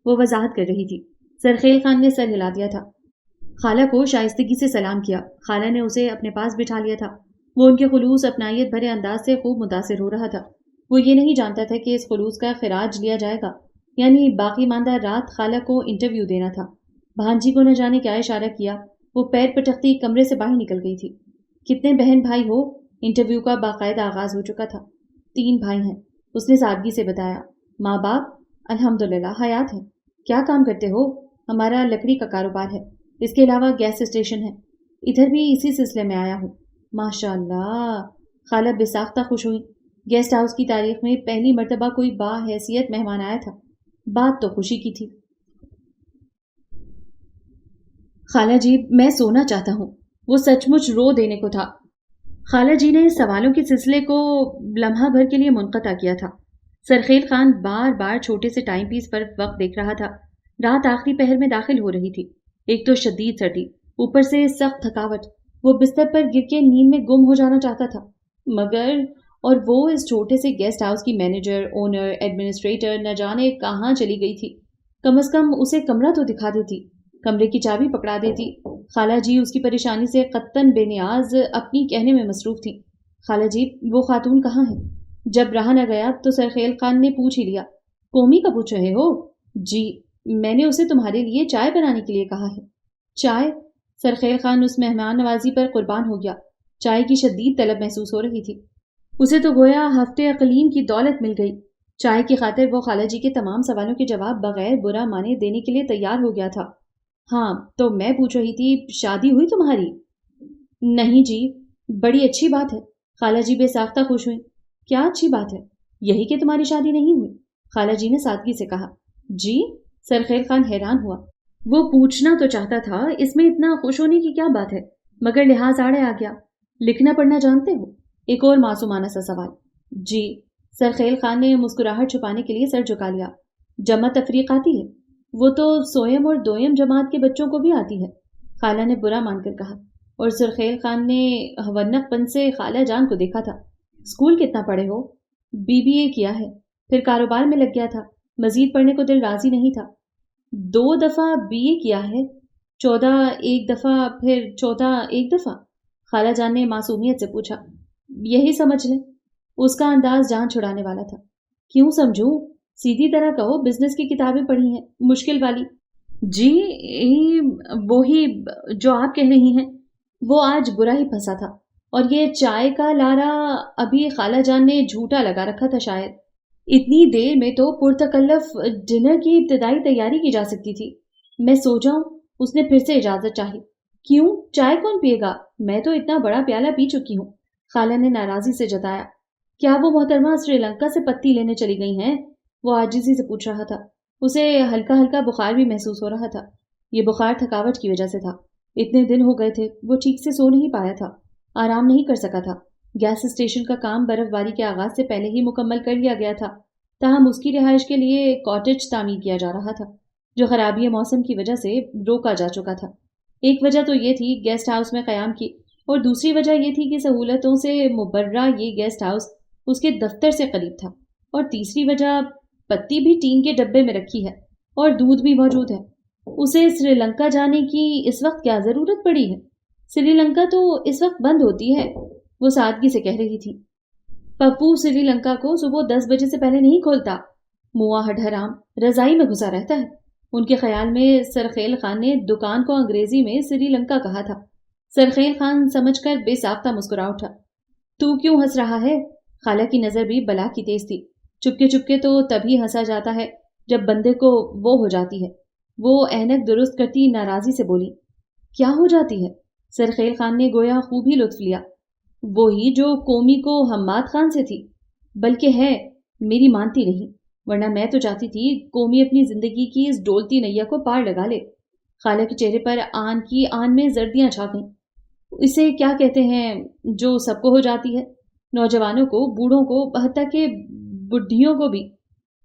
S1: وہ وضاحت کر رہی تھی۔ سرخیل خان نے سر ہلا دیا تھا۔ خالہ کو شائستگی سے سلام کیا۔ خالہ نے اسے اپنے پاس بٹھا لیا تھا۔ وہ ان کے خلوص اپنائیت بھرے انداز سے خوب متاثر ہو رہا تھا۔ وہ یہ نہیں جانتا تھا کہ اس خلوص کا خراج لیا جائے گا، یعنی باقی ماندہ رات خالہ کو انٹرویو دینا تھا۔ بھانجی کو نہ جانے کیا اشارہ کیا، وہ پیر پٹکتی کمرے سے باہر نکل گئی تھی۔ کتنے بہن بھائی ہو؟ انٹرویو کا باقاعدہ آغاز ہو چکا تھا۔ 3 بھائی ہیں، اس نے سادگی سے بتایا۔ ماں باپ؟ الحمدللہ حیات ہیں۔ کیا کام کرتے ہو؟ ہمارا لکڑی کا کاروبار ہے، اس کے علاوہ گیس اسٹیشن ہے۔ ادھر بھی اسی سلسلے میں آیا ہوں۔ ماشاء اللہ، خالہ بے ساختہ خوش ہوئی۔ گیسٹ ہاؤس کی تاریخ میں پہلی مرتبہ کوئی با حیثیت مہمان آیا تھا۔ بات تو خوشی کی تھی۔ خالہ جی میں سونا چاہتا ہوں۔ وہ سچ مچ رو دینے کو تھا۔ خالہ جی نے سوالوں کے سلسلے کو لمحہ بھر کے لیے منقطع کیا تھا۔ سرخیل خان بار بار چھوٹے سے ٹائم پیس پر وقت دیکھ رہا تھا۔ رات آخری پہر میں داخل ہو رہی تھی۔ ایک تو شدید سردی، اوپر سے سخت تھکاوٹ۔ وہ بستر پر گر کے نیند میں گم ہو جانا چاہتا تھا، مگر اور وہ اس چھوٹے سے گیسٹ ہاؤس کی مینیجر، اونر، ایڈمنسٹریٹر نہ جانے کہاں چلی گئی تھی۔ کم از کم اسے کمرہ تو دکھا دیتی، کمرے کی چابی پکڑا دیتی۔ خالہ جی اس کی پریشانی سے قطعاً بے نیاز اپنی کہنے میں مصروف تھیں۔ خالہ جی وہ خاتون کہاں ہے؟ جب رہا نہ گیا تو سرخیل خان نے پوچھ ہی لیا۔ قومی کا پوچھ رہے ہو؟ جی، میں نے اسے تمہارے لیے چائے بنانے کے لیے کہا ہے۔ چائے؟ سرخیل خان اس مہمان نوازی پر قربان ہو گیا۔ چائے کی شدید طلب محسوس ہو رہی تھی۔ اسے تو گویا ہفتے اقلیم کی دولت مل گئی۔ چائے کی خاطر وہ خالہ جی کے تمام سوالوں کے جواب بغیر برا مانے دینے کے لیے تیار ہو گیا تھا۔ ہاں تو میں پوچھ رہی تھی، شادی ہوئی تمہاری؟ نہیں جی۔ بڑی اچھی بات ہے۔ خالہ جی بے ساختہ خوش ہوئی۔ کیا اچھی بات ہے؟ یہی کہ تمہاری شادی نہیں ہوئی، خالہ جی نے سادگی سے کہا۔ جی؟ سرخیل خان حیران ہوا۔ وہ پوچھنا تو چاہتا تھا اس میں اتنا خوش ہونے کی کیا بات ہے، مگر لحاظ آڑے آ گیا۔ لکھنا پڑھنا جانتے ہو؟ ایک اور معصومانہ سا سوال۔ جی۔ سرخیل خان نے مسکراہٹ چھپانے کے لیے سر جھکا لیا۔ جمع تفریق آتی ہے؟ وہ تو سوئم اور دوئم جماعت کے بچوں کو بھی آتی ہے، خالہ نے برا مان کر کہا، اور سرخیل خان نے ونق پن سے خالہ جان کو دیکھا تھا۔ اسکول کتنا پڑھے ہو؟ BBA کیا ہے، پھر کاروبار میں لگ گیا تھا، مزید پڑھنے کو دل راضی نہیں تھا۔ 2 دفعہ BA کیا ہے، 14 ایک دفعہ، پھر 14 ایک دفعہ؟ خالہ جان نے معصومیت سے پوچھا۔ یہی سمجھ لیں۔ اس کا انداز جان چھڑانے والا تھا۔ کیوں سمجھوں؟ سیدھی طرح کہو، بزنس کی کتابیں پڑھی ہیں، مشکل والی۔ جی وہی جو آپ کہہ رہی ہیں۔ وہ آج برا ہی پھنسا تھا۔ اور یہ چائے کا لارا ابھی خالہ جان نے جھوٹا لگا رکھا تھا شاید. اتنی دیر میں تو پرتکلف ڈنر کی ابتدائی تیاری کی جا سکتی تھی. میں سو جاؤں؟ اس نے پھر سے اجازت چاہی. کیوں؟ چائے کون پیے گا؟ میں تو اتنا بڑا پیالہ پی چکی ہوں. خالہ نے ناراضی سے جتایا. کیا وہ محترمہ سری لنکا سے پتی لینے چلی گئی ہیں؟ وہ عاجزی سے پوچھ رہا تھا. اسے ہلکا ہلکا بخار بھی محسوس ہو رہا تھا. یہ بخار تھکاوٹ کی وجہ سے تھا. اتنے دن ہو گئے تھے وہ ٹھیک سے سو نہیں پایا تھا، آرام نہیں کر سکا تھا. گیس اسٹیشن کا کام برف باری کے آغاز سے پہلے ہی مکمل کر لیا گیا تھا. تاہم اس کی رہائش کے لیے کاٹیج تعمیر کیا جا رہا تھا جو خرابی موسم کی وجہ سے روکا جا چکا تھا. ایک وجہ تو یہ تھی گیسٹ ہاؤس میں قیام کی، اور دوسری وجہ یہ تھی کہ سہولتوں سے مبرہ یہ گیسٹ ہاؤس اس کے دفتر سے قریب تھا، اور تیسری وجہ پتی بھی ٹین کے ڈبے میں رکھی ہے اور دودھ بھی موجود ہے. اسے سری لنکا جانے کی اس وقت کیا ضرورت پڑی ہے؟ سری لنکا تو اس وقت بند ہوتی ہے، وہ سادگی سے کہہ رہی تھی. پپو سری لنکا کو صبح 10 بجے سے پہلے نہیں کھولتا. موا ہڈ حرام رضائی میں گھسا رہتا ہے. ان کے خیال میں سرخیل خان نے دکان کو انگریزی میں سری لنکا کہا تھا. سرخیل خان سمجھ کر بے ساختہ مسکرا اٹھا. تو کیوں ہنس رہا ہے؟ خالہ کی نظر بھی بلا کی تیز تھی. چپکے چپکے تو تبھی ہنسا جاتا ہے جب بندے کو وہ ہو جاتی ہے. وہ اینک درست کرتی ناراضی سے بولی. کیا ہو جاتی ہے؟ سرخیل خان نے گویا خوب ہی لطف لیا. وہی جو قومی کو حماد خان سے تھی، بلکہ ہے میری مانتی نہیں، ورنہ میں تو چاہتی تھی قومی اپنی زندگی کی اس ڈولتی نیا کو پار لگا لے. خالہ کے چہرے پر آن کی آن میں زردیاں چھا گئیں. اسے کیا کہتے ہیں جو سب کو ہو جاتی ہے؟ نوجوانوں کو، بوڑھوں کو، حتیٰ کہ بڈھیوں کو بھی.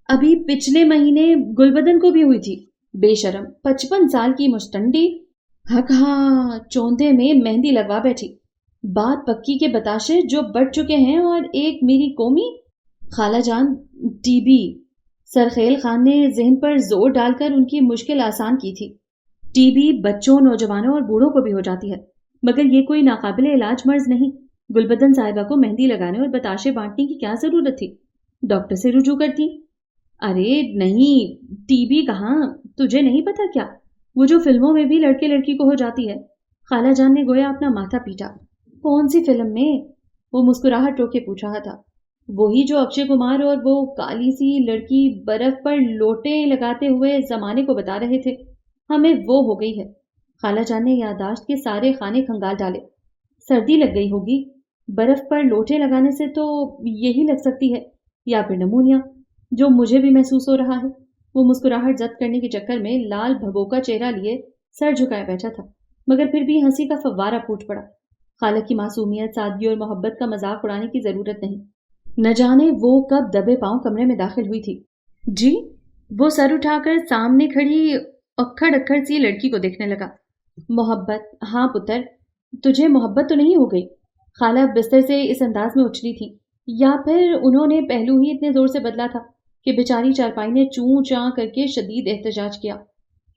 S1: ابھی پچھلے مہینے گلبدن کو بھی ہوئی تھی. بے شرم 55 سال کی مشتنڈی. حق ہاں، چوندے میں مہندی لگوا بیٹھی. بات پکی کے بتاشے جو بڑھ چکے ہیں، اور ایک میری قومی. خالہ جان ٹی بی. سرخیل خان نے ذہن پر زور ڈال کر ان کی مشکل آسان کی تھی. ٹی بی بچوں، نوجوانوں اور بوڑھوں کو بھی ہو جاتی ہے، مگر یہ کوئی ناقابل علاج مرض نہیں. گلبدن صاحبہ کو مہندی لگانے اور بتاشے بانٹنے کی کیا ضرورت تھی؟ ڈاکٹر سے رجوع کرتی. ارے نہیں، ٹی بی کہاں، تجھے نہیں پتا کیا؟ وہ جو فلموں میں بھی لڑکے لڑکی کو ہو جاتی ہے. خالہ جان نے گویا اپنا ماتھا پیٹا. کون سی فلم میں؟ وہ مسکراہٹ روکے پوچھ رہا تھا. وہی جو اکشے کمار اور وہ کالی سی لڑکی برف پر لوٹے لگاتے ہوئے زمانے کو بتا رہے تھے. ہمیں وہ ہو گئی ہے. خالہ جان نے یادداشت کے سارے خانے کھنگال ڈالے. سردی لگ گئی ہوگی. برف پر لوٹے لگانے سے تو یہی لگ سکتی ہے، یا پھر نمونیا، جو مجھے بھی محسوس ہو رہا ہے. وہ مسکراہٹ ضبط کرنے کے چکر میں لال بھگوکا چہرہ لیے سر جھکائے بیٹھا تھا، مگر پھر بھی ہنسی کا فوارہ پھوٹ پڑا. خالہ کی معصومیت، سادگی اور محبت کا مذاق اڑانے کی ضرورت نہیں. نہ جانے وہ کب دبے پاؤں کمرے میں داخل ہوئی تھی. جی؟ وہ سر اٹھا کر سامنے کھڑی اکھڑ اکھڑ سی لڑکی کو دیکھنے لگا. محبت؟ ہاں پتر، تجھے محبت تو نہیں ہو گئی؟ خالہ بستر سے اس انداز میں اچھلی تھی، یا پھر انہوں نے پہلو ہی اتنے زور سے بدلا تھا کہ بیچاری چارپائی نے چوں چاں کر کے شدید احتجاج کیا.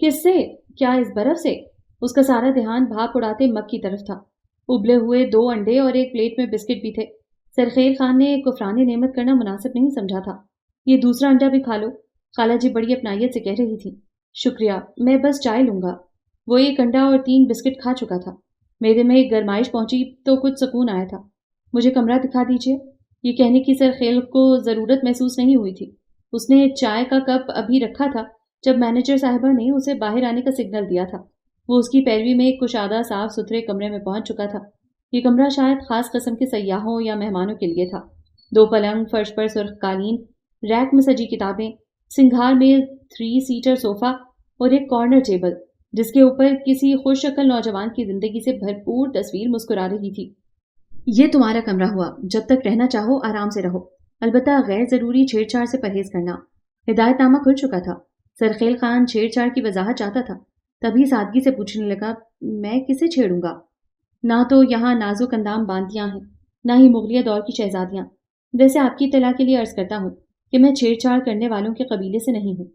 S1: کس سے؟ کیا اس برف سے؟ اس کا سارا دھیان بھاپ اڑاتے مگ کی طرف تھا. ابلے ہوئے 2 انڈے اور ایک پلیٹ میں بسکٹ بھی تھے. سرخیل خان نے کفران نعمت کرنا مناسب نہیں سمجھا تھا. یہ دوسرا انڈا بھی کھا لو. خالہ جی بڑی اپنائیت سے کہہ رہی تھی. شکریہ، میں بس چائے لوں گا. وہ 1 انڈا اور 3 بسکٹ کھا چکا تھا. میرے میں گرمائش پہنچی تو کچھ سکون آیا تھا. مجھے کمرہ دکھا دیجیے. یہ کہنے کی سرخیل کو ضرورت محسوس نہیں ہوئی تھی. اس نے چائے کا کپ ابھی رکھا تھا جب مینیجر صاحبہ نے اسے باہر آنے کا سگنل دیا تھا. وہ اس کی پیروی میں ایک کشادہ صاف ستھرے کمرے میں پہنچ چکا تھا. یہ کمرہ شاید خاص قسم کے سیاحوں یا مہمانوں کے لیے تھا. 2 پلنگ، فرش پر سرخ قالین، ریک میں سجی کتابیں، سنگھار میں 3 سیٹر صوفہ اور ایک کارنر ٹیبل جس کے اوپر کسی خوش شکل نوجوان کی زندگی سے بھرپور تصویر مسکرا رہی تھی. یہ تمہارا کمرہ ہوا. جب تک رہنا چاہو آرام سے رہو، البتہ غیر ضروری چھیڑ چھاڑ سے پرہیز کرنا. ہدایت نامہ کھل چکا تھا. سرخیل خان چھیڑ چھاڑ کی وضاحت چاہتا تھا، تبھی سادگی سے پوچھنے لگا. میں کسے چھیڑوں گا؟ نہ تو یہاں نازک اندام باندیاں ہیں، نہ ہی مغلیہ دور کی شہزادیاں. ویسے آپ کی اطلاع کے لیے عرض کرتا ہوں کہ میں چھیڑ چھاڑ کرنے والوں کے قبیلے سے نہیں ہوں.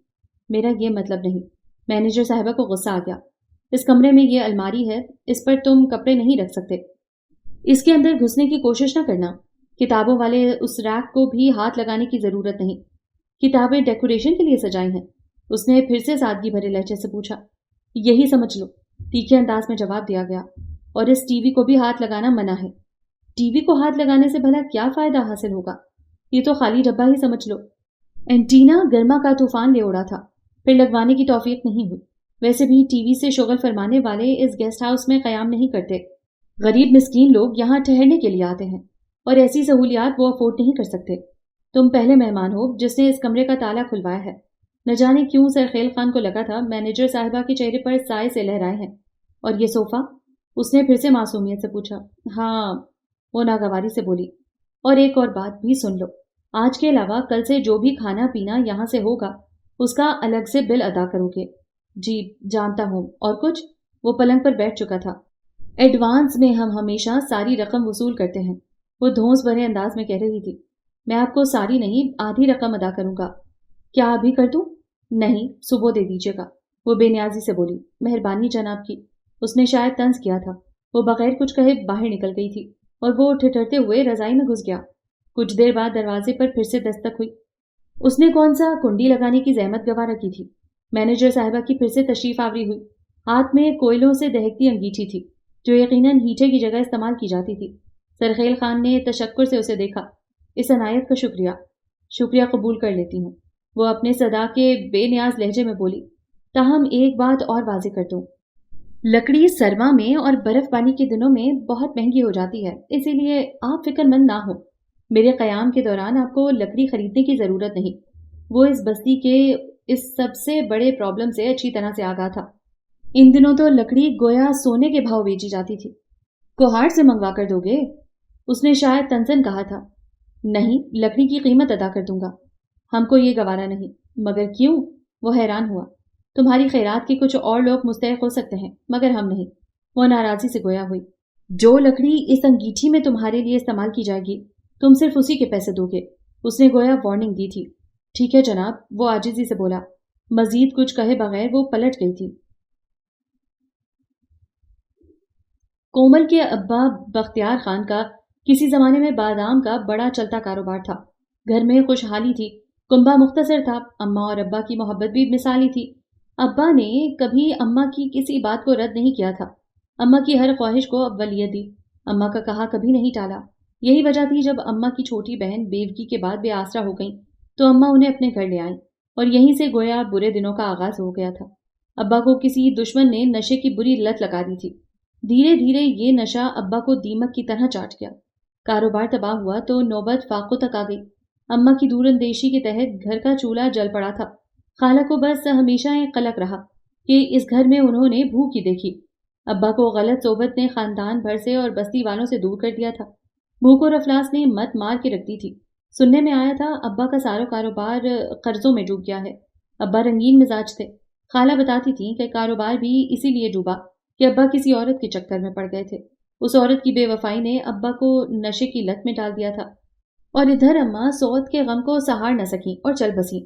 S1: میرا یہ مطلب نہیں. مینیجر صاحبہ کو غصہ آ گیا. اس کمرے میں یہ الماری ہے، اس پر تم کپڑے نہیں رکھ سکتے. اس کے اندر گھسنے کی کوشش نہ کرنا. کتابوں والے اس ریک کو بھی ہاتھ لگانے کی ضرورت نہیں. کتابیں ڈیکوریشن کے لیے سجائی ہیں. اس نے پھر سے سادگی بھرے لہجے سے پوچھا. یہی سمجھ لو، تیکھے انداز میں جواب دیا گیا. اور اس ٹی وی کو بھی ہاتھ لگانا منع ہے. ٹی وی کو ہاتھ لگانے سے بھلا کیا فائدہ حاصل ہوگا؟ یہ تو خالی ڈبہ ہی سمجھ لو۔ اینٹینا گرما کا طوفان لے اڑا تھا، پھر لگوانے کی توفیق نہیں ہوئی۔ ویسے بھی ٹی وی سے شغل فرمانے والے اس گیسٹ ہاؤس میں قیام نہیں کرتے۔ غریب مسکین لوگ یہاں ٹھہرنے کے لیے آتے ہیں اور ایسی سہولیات وہ افورڈ نہیں کر سکتے۔ تم پہلے مہمان ہو جس نے اس کمرے کا تالا کھلوایا ہے۔ نہ جانے کیوں سرخیل خان کو لگا تھا مینیجر صاحبہ کے چہرے پر سائے سے لہرائے ہیں۔ اور یہ صوفہ؟ اس نے پھر سے معصومیت سے پوچھا۔ ہاں، وہ ناگواری سے بولی۔ اور ایک اور بات بھی سن لو، آج کے علاوہ کل سے جو بھی کھانا پینا یہاں سے ہوگا اس کا الگ سے بل ادا کرو گے۔ جی جانتا ہوں، اور کچھ؟ وہ پلنگ پر بیٹھ چکا تھا۔ ایڈوانس میں ہم ہمیشہ ساری رقم وصول کرتے ہیں، وہ دھونس بھرے انداز میں کہہ رہی تھی۔ میں آپ کو ساری نہیں، آدھی رقم ادا کروں گا۔ کیا ابھی کر دوں؟ نہیں، صبح دے دیجیے گا، وہ بے نیازی سے بولی۔ مہربانی جناب کی۔ اس نے شاید طنز کیا تھا۔ وہ بغیر کچھ کہے باہر نکل گئی تھی اور وہ ٹھٹھرتے ہوئے رضائی میں گھس گیا۔ کچھ دیر بعد دروازے پر پھر سے دستک ہوئی۔ اس نے کون سا کنڈی لگانے کی زحمت گوارا کی تھی۔ مینیجر صاحبہ کی پھر سے تشریف آوری ہوئی۔ ہاتھ میں کوئلوں سے دہکتی انگیٹھی تھی جو یقیناً ہیٹے کی جگہ استعمال کی جاتی تھی۔ سرخیل خان نے تشکر سے اسے دیکھا۔ اس عنایت کا شکریہ۔ شکریہ قبول کر لیتی ہوں، وہ اپنے صدا کے بے نیاز لہجے میں بولی۔ تاہم ایک بات اور واضح کر دوں، لکڑی سرما میں اور برف پانی کے دنوں میں بہت مہنگی ہو جاتی ہے، اسی لیے آپ فکر مند نہ ہو۔ میرے قیام کے دوران آپ کو لکڑی خریدنے کی ضرورت نہیں۔ وہ اس بستی کے اس سب سے بڑے پرابلم سے اچھی طرح سے آگاہ تھا۔ ان دنوں تو لکڑی گویا سونے کے بھاؤ بیچی جاتی تھی۔ کوہاٹ سے منگوا کر دو گے؟ اس نے شاید تنزن کہا تھا۔ نہیں، لکڑی کی قیمت ادا کر دوں گا۔ ہم کو یہ گوارا نہیں۔ مگر کیوں؟ وہ حیران ہوا۔ تمہاری خیرات کے کچھ اور لوگ مستحق ہو سکتے ہیں مگر ہم نہیں، وہ ناراضی سے گویا ہوئی۔ جو لکڑی اس انگیٹھی میں تمہارے لیے استعمال کی جائے گی تم صرف اسی کے پیسے دو گے، اس نے گویا وارننگ دی تھی۔ ٹھیک ہے جناب، وہ عاجزی سے بولا۔ مزید کچھ کہے بغیر وہ پلٹ گئی تھی۔ کومل کے ابا بختیار خان کا کسی زمانے میں بادام کا بڑا چلتا کاروبار تھا۔ گھر میں خوشحالی تھی، کنبہ مختصر تھا، اماں اور ابا کی محبت بھی مثالی تھی۔ ابا نے کبھی اماں کی کسی بات کو رد نہیں کیا تھا، اماں کی ہر خواہش کو اولویت دی، اماں کا کہا کبھی نہیں ٹالا۔ یہی وجہ تھی جب اماں کی چھوٹی بہن بیوگی کے بعد بے آسرا ہو گئیں تو اماں انہیں اپنے گھر لے آئیں، اور یہیں سے گویا برے دنوں کا آغاز ہو گیا تھا۔ ابا کو کسی دشمن نے نشے کی بری لت لگا دی تھی۔ دھیرے دھیرے یہ نشہ ابا کو دیمک کی طرح چاٹ گیا۔ کاروبار تباہ ہوا تو نوبت فاقوں تک آ گئی۔ اماں کی دور اندیشی کے تحت گھر کا چولہا جل پڑا تھا۔ خالہ کو بس ہمیشہ ایک قلق رہا کہ اس گھر میں انہوں نے بھوک ہی دیکھی۔ ابا کو غلط صحبت نے خاندان بھر سے اور بستی والوں سے دور کر دیا تھا۔ بھوک اور افلاس نے مت مار کے رکھ دی تھی۔ سننے میں آیا تھا ابا کا سارا کاروبار قرضوں میں ڈوب گیا ہے۔ ابا رنگین مزاج تھے۔ خالہ بتاتی تھیں کہ کاروبار بھی اسی لیے ڈوبا کہ ابا کسی عورت کے چکر میں پڑ گئے تھے۔ اس عورت کی بے وفائی نے ابا کو نشے کی لت میں ڈال دیا تھا، اور ادھر اماں سوت کے غم کو سہار نہ سکیں اور چل بسیں۔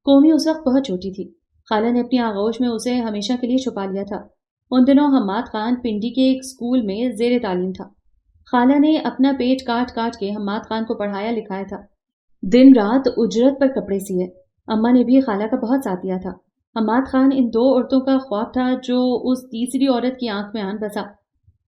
S1: قومی اس وقت بہت چھوٹی تھی۔ خالہ نے اپنی آغوش میں اسے ہمیشہ کے لیے چھپا لیا تھا۔ ان دنوں حماد خان پنڈی کے ایک اسکول میں زیر تعلیم تھا۔ خالہ نے اپنا پیٹ کاٹ کاٹ کے حماد خان کو پڑھایا لکھایا تھا، دن رات اجرت پر کپڑے سیے۔ اماں نے بھی خالہ کا بہت ساتھ دیا تھا۔ حماد خان ان دو عورتوں کا خواب تھا جو اس تیسری عورت کی آنکھ میں آن بسا۔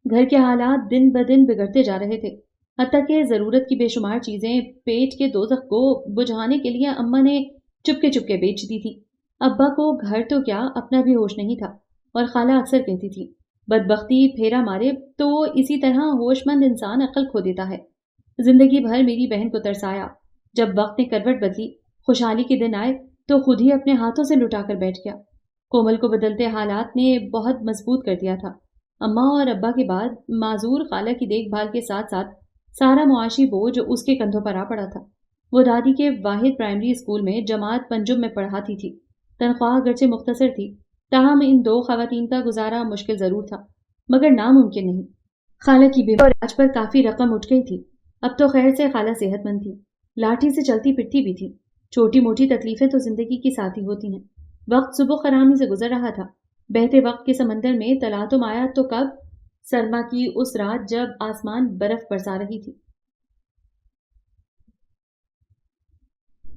S1: گھر کے حالات دن بدن بگڑتے جا رہے تھے، حتیٰ کہ ضرورت کی بے شمار چیزیں پیٹ کے دوزخ کو بجھانے کے لیے اماں نے چپکے چپکے بیچ دی تھی۔ ابا کو گھر تو کیا اپنا بھی ہوش نہیں تھا، اور خالہ اکثر کہتی تھی بدبختی پھیرا مارے تو اسی طرح ہوش مند انسان عقل کھو دیتا ہے۔ زندگی بھر میری بہن کو ترسایا، جب وقت نے کروٹ بدلی، خوشحالی کے دن آئے تو خود ہی اپنے ہاتھوں سے لٹا کر بیٹھ گیا۔ کومل کو بدلتے حالات نے بہت مضبوط کر دیا تھا۔ اماں اور ابا کے بعد معذور خالہ کی دیکھ بھال کے ساتھ ساتھ سارا معاشی بوجھ اس کے کندھوں پر آ پڑا تھا۔ وہ دادی کے واحد پرائمری اسکول میں جماعت پنجم میں پڑھاتی تھی۔ تنخواہ اگرچہ مختصر تھی، تاہم ان دو خواتین کا گزارا مشکل ضرور تھا مگر ناممکن نہیں۔ خالہ کی بیوی پر کافی رقم اٹھ گئی تھی۔ اب تو خیر سے خالہ صحت مند تھی، لاٹھی سے چلتی پھرتی بھی تھی۔ چھوٹی موٹی تکلیفیں تو زندگی کی ساتھی ہوتی ہیں۔ وقت صبح خرامی سے گزر رہا تھا۔ بہتے وقت کے سمندر میں تلاطم آیا تو کب؟ سرما کی اس رات جب آسمان برف برسا رہی تھی۔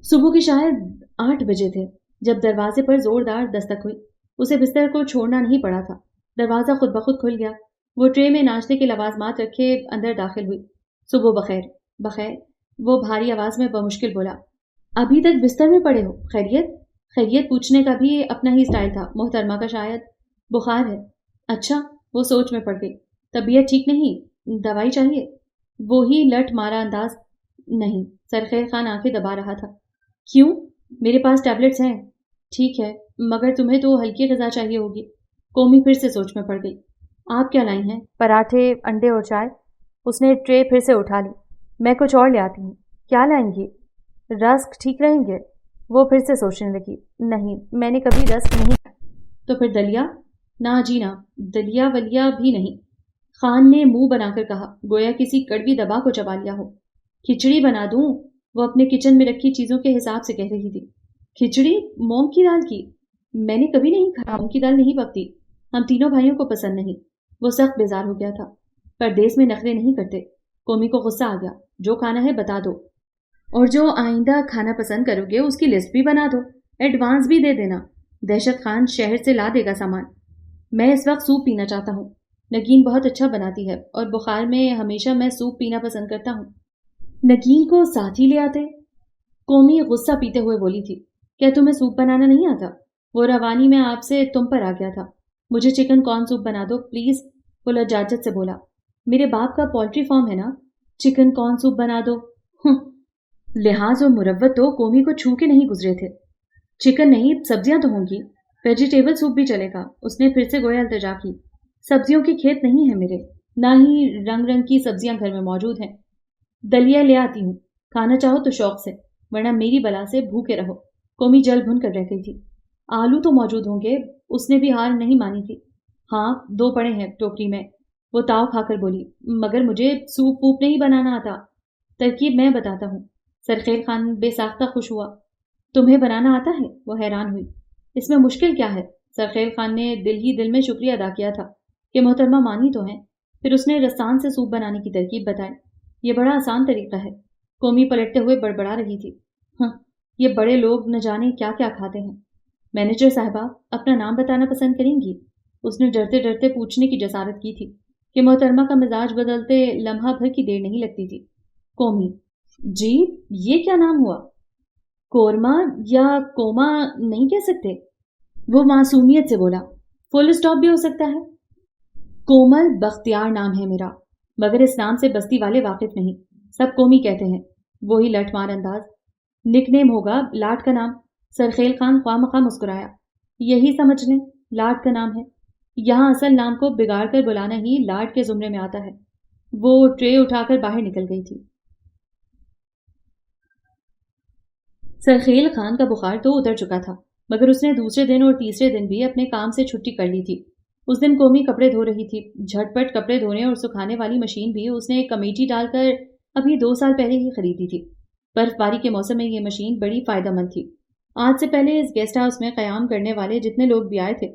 S1: صبح کے شاید 8 بجے تھے جب دروازے پر زوردار دستک ہوئی۔ اسے بستر کو چھوڑنا نہیں پڑا تھا۔ دروازہ خود بخود کھل گیا۔ وہ ٹرے میں ناشتے کے لوازمات رکھے اندر داخل ہوئی۔ صبح بخیر. بخیر. وہ بھاری آواز میں بمشکل بولا. ابھی تک بستر میں پڑے ہو؟ خیریت؟ خیریت پوچھنے کا بھی اپنا ہی اسٹائل تھا. محترمہ کا شاید بخار ہے. اچھا. وہ سوچ میں پڑ گئی. طبیعت ٹھیک نہیں؟ دوائی چاہیے؟ وہی لٹ مارا انداز. نہیں. سرخیل خان آنکھیں دبا رہا تھا. کیوں؟ میرے پاس ٹیبلٹس ہیں. ٹھیک ہے مگر تمہیں تو ہلکی غذا چاہیے ہوگی. قومی پھر سے سوچ میں پڑ گئی. آپ کیا لائی ہیں؟ پراٹھے، انڈے اور چائے. اس نے ٹرے پھر سے اٹھا لی. میں کچھ اور لے آتی ہوں. کیا لائیں گی؟ رسک ٹھیک رہیں گے؟ وہ پھر سے سوچنے لگی. نہیں میں نے کبھی رسک نہیں کھایا. تو پھر دلیا؟ نہ جی نہ، دلیا ولیا بھی نہیں. خان نے منہ بنا کر کہا گویا کسی کڑوی دبا کو چبا لیا ہو. کھچڑی بنا دوں؟ وہ اپنے کچن میں رکھی چیزوں کے حساب سے کہہ رہی تھی. کھچڑی؟ مونگ کی دال کی؟ میں نے کبھی نہیں کھایا. مونگ کی دال نہیں پکتی. ہم تینوں بھائیوں کو پسند نہیں. وہ سخت بیزار ہو گیا تھا. پردیس میں نخرے نہیں کرتے. قومی کو غصہ آ گیا. جو کھانا ہے بتا دو، اور جو آئندہ کھانا پسند کرو گے اس کی لسٹ بھی بنا دو. ایڈوانس بھی دے دینا. دہشت خان شہر سے لا دے گا سامان. میں اس وقت سوپ پینا چاہتا ہوں. نگین بہت اچھا بناتی ہے اور بخار میں ہمیشہ میں سوپ پینا پسند کرتا ہوں. نگین کو ساتھ ہی لے آتے. قومی غصہ پیتے ہوئے بولی تھی. کیا تمہیں سوپ بنانا نہیں آتا؟ وہ روانی میں آپ سے تم پر آ گیا تھا. مجھے چکن کارن سوپ بنا دو پلیز. وہ لجاجت سے بولا. میرے باپ کا پولٹری فارم ہے نا. چکن کارن سوپ بنا دو. لحاظ اور مروت تو قومی کو چھو کے نہیں گزرے تھے. چکن نہیں سبزیاں تو ہوں گی. ویجیٹیبل سوپ بھی چلے گا. اس نے پھر سے گویا التجا کی. سبزیوں کے کھیت نہیں ہیں میرے، نہ ہی رنگ رنگ کی سبزیاں گھر میں موجود ہیں. دلیا لے آتی ہوں. کھانا چاہو تو شوق سے، ورنہ میری بلا سے بھوکے رہو. قومی جل بھن کر رہ گئی تھی. آلو تو موجود ہوں گے. اس نے بھی ہار نہیں مانی تھی. ہاں 2 پڑے ہیں ٹوکری میں. وہ تاؤ کھا کر بولی. مگر مجھے سوپ پوپ نہیں بنانا آتا. ترکیب میں بتاتا ہوں. سرخیل خان بے ساختہ خوش ہوا. تمہیں بنانا آتا ہے؟ وہ حیران ہوئی. اس میں مشکل کیا ہے؟ سرخیل خان نے دل ہی دل میں شکریہ ادا کیا تھا کہ محترمہ مانی تو ہیں. پھر اس نے رسان سے سوپ بنانے کی ترکیب بتائی. یہ بڑا آسان طریقہ ہے. قومی پلٹتے ہوئے بڑبڑا رہی تھی. ہاں یہ بڑے لوگ نہ جانے کیا کیا کھاتے ہیں. مینیجر صاحبہ اپنا نام بتانا پسند کریں گی؟ اس نے ڈرتے ڈرتے پوچھنے کی جسارت کی تھی کہ محترمہ کا مزاج بدلتے لمحہ بھر کی دیر نہیں لگتی تھی. قومی. جی یہ کیا نام ہوا؟ کورما یا کوما نہیں کہہ سکتے؟ وہ معصومیت سے بولا. فل اسٹاپ بھی ہو سکتا ہے. کومل بختیار نام ہے میرا، مگر اس نام سے بستی والے واقف نہیں. سب قومی کہتے ہیں. وہی لٹ مار انداز. نک نیم ہوگا لاٹ کا نام. سرخیل خان خواہ مخواہ مسکرایا. یہی سمجھ لیں لاٹ کا نام ہے. یہاں اصل نام کو بگاڑ کر بلانا ہی لاٹ کے زمرے میں آتا ہے. وہ ٹرے اٹھا کر باہر نکل گئی تھی. سرخیل خان کا بخار تو اتر چکا تھا، مگر اس نے دوسرے دن اور تیسرے دن بھی اپنے کام سے چھٹی کر لی تھی. اس دن قومی کپڑے دھو رہی تھی. جھٹ پٹ کپڑے دھونے اور سکھانے والی مشین بھی اس نے ایک کمیٹی ڈال کر ابھی 2 سال پہلے ہی خریدی تھی. برف باری کے موسم میں یہ مشین بڑی فائدہ مند تھی. آج سے پہلے اس گیسٹ ہاؤس میں قیام کرنے والے جتنے لوگ بھی آئے تھے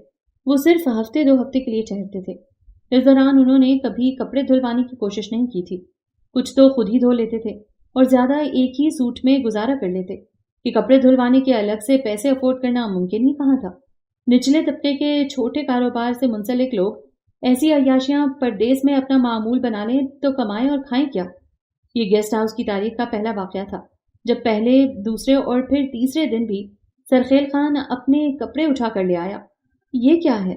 S1: وہ صرف ہفتے 2 ہفتے کے لیے ٹھہرتے تھے. اس دوران انہوں نے کبھی کپڑے دھلوانے کی کوشش نہیں کی تھی. کچھ تو خود ہی دھو لیتے تھے اور زیادہ ایک ہی سوٹ میں گزارا کر لیتے کہ کپڑے دھلوانے کے الگ سے پیسے افورڈ کرنا ممکن ہی کہاں تھا. نچلے طبقے کے چھوٹے کاروبار سے منسلک لوگ ایسی عیاشیاں پردیس میں اپنا معمول بنا لیں تو کمائیں اور کھائیں کیا. یہ گیسٹ ہاؤس کی تاریخ کا پہلا واقعہ تھا جب پہلے، دوسرے اور پھر تیسرے دن بھی سرخیل خان اپنے کپڑے اٹھا کر لے آیا. یہ کیا ہے؟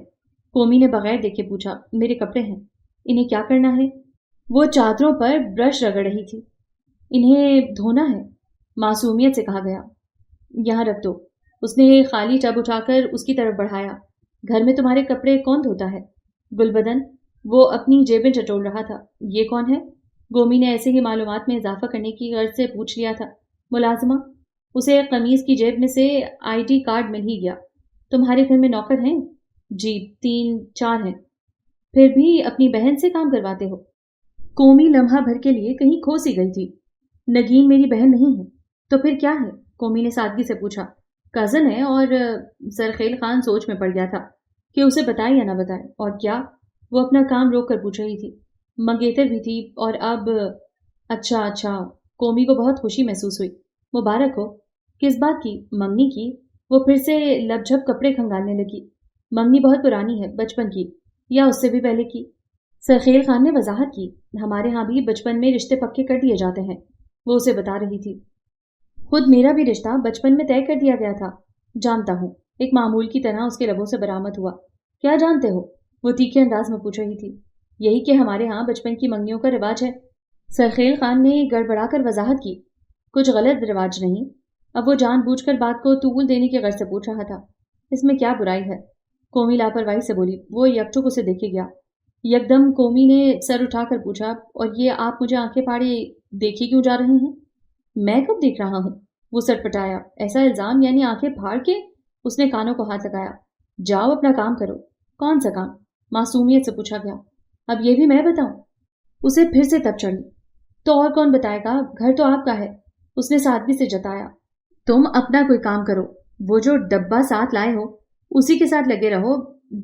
S1: قومی نے بغیر دیکھے پوچھا. میرے کپڑے ہیں. انہیں کیا کرنا ہے؟ وہ چادروں پر برش رگڑ رہی تھی. انہیں دھونا ہے، معصومیت سے کہا گیا. یہاں رکھ دو. اس نے خالی ٹب اٹھا کر اس کی طرف بڑھایا. گھر میں تمہارے کپڑے کون دھوتا ہے؟ گلبدن. وہ اپنی جیبیں ٹٹول رہا تھا. یہ کون ہے؟ قومی نے ایسے ہی معلومات میں اضافہ کرنے کی غرض سے پوچھ لیا تھا. ملازمہ. اسے قمیض کی جیب میں سے ID کارڈ مل ہی گیا. تمہارے گھر میں نوکر ہیں؟ جی 3-4 ہیں. پھر بھی اپنی بہن سے کام کرواتے ہو؟ قومی لمحہ بھر کے لیے کہیں کھو سی گئی تھی. نگین میری بہن نہیں ہے. تو پھر کیا ہے؟ قومی نے سادگی سے پوچھا. کزن ہے. اور سرخیل خان سوچ میں پڑ گیا تھا کہ اسے بتائے یا نہ بتائے. اور کیا؟ وہ اپنا کام روک کر پوچھ رہی تھی. منگیتر بھی تھی اور اب. اچھا. قومی کو بہت خوشی محسوس ہوئی. مبارک ہو. کس بات کی؟ منگنی کی. وہ پھر سے لب جھپ کپڑے کھنگالنے لگی. منگنی بہت پرانی ہے، بچپن کی، یا اس سے بھی پہلے کی. سرخیل خان نے وضاحت کی، ہمارے ہاں بھی بچپن میں رشتے پکے کر دیے جاتے ہیں۔ وہ اسے بتا رہی تھی، خود میرا بھی رشتہ بچپن میں طے کر دیا گیا تھا۔ جانتا ہوں، ایک معمول کی طرح اس کے لبوں سے برآمد ہوا۔ کیا جانتے ہو؟ وہ تیکھے انداز میں پوچھ رہی تھی۔ یہی کہ ہمارے ہاں بچپن کی منگنیوں کا رواج ہے۔ سرخیل خان نے گڑبڑا کر وضاحت کی، کچھ غلط رواج نہیں۔ اب وہ جان بوجھ کر بات کو طول دینے کی غرض سے پوچھ رہا تھا۔ اس میں کیا برائی ہے؟ قومی لاپرواہی سے بولی۔ وہ یکٹک اسے دیکھے گیا۔ یکدم قومی نے سر اٹھا کر پوچھا، اور یہ آپ مجھے آنکھیں پھاڑے دیکھے کیوں جا رہے ہیں؟ میں کب دیکھ رہا ہوں؟ وہ سر پٹایا۔ ایسا الزام یعنی آنکھیں پھاڑ کے؟ اس نے کانوں کو ہاتھ لگایا۔ جاؤ اپنا کام کرو۔ کون سا کام؟ معصومیت سے پوچھا گیا۔ اب یہ بھی میں بتاؤں؟ اسے پھر سے تب چڑھی۔ تو اور کون بتائے گا؟ گھر تو آپ کا ہے، اس نے سادگی سے جتایا۔ تم اپنا کوئی کام کرو، وہ جو ڈبہ ساتھ لائے ہو اسی کے ساتھ لگے رہو۔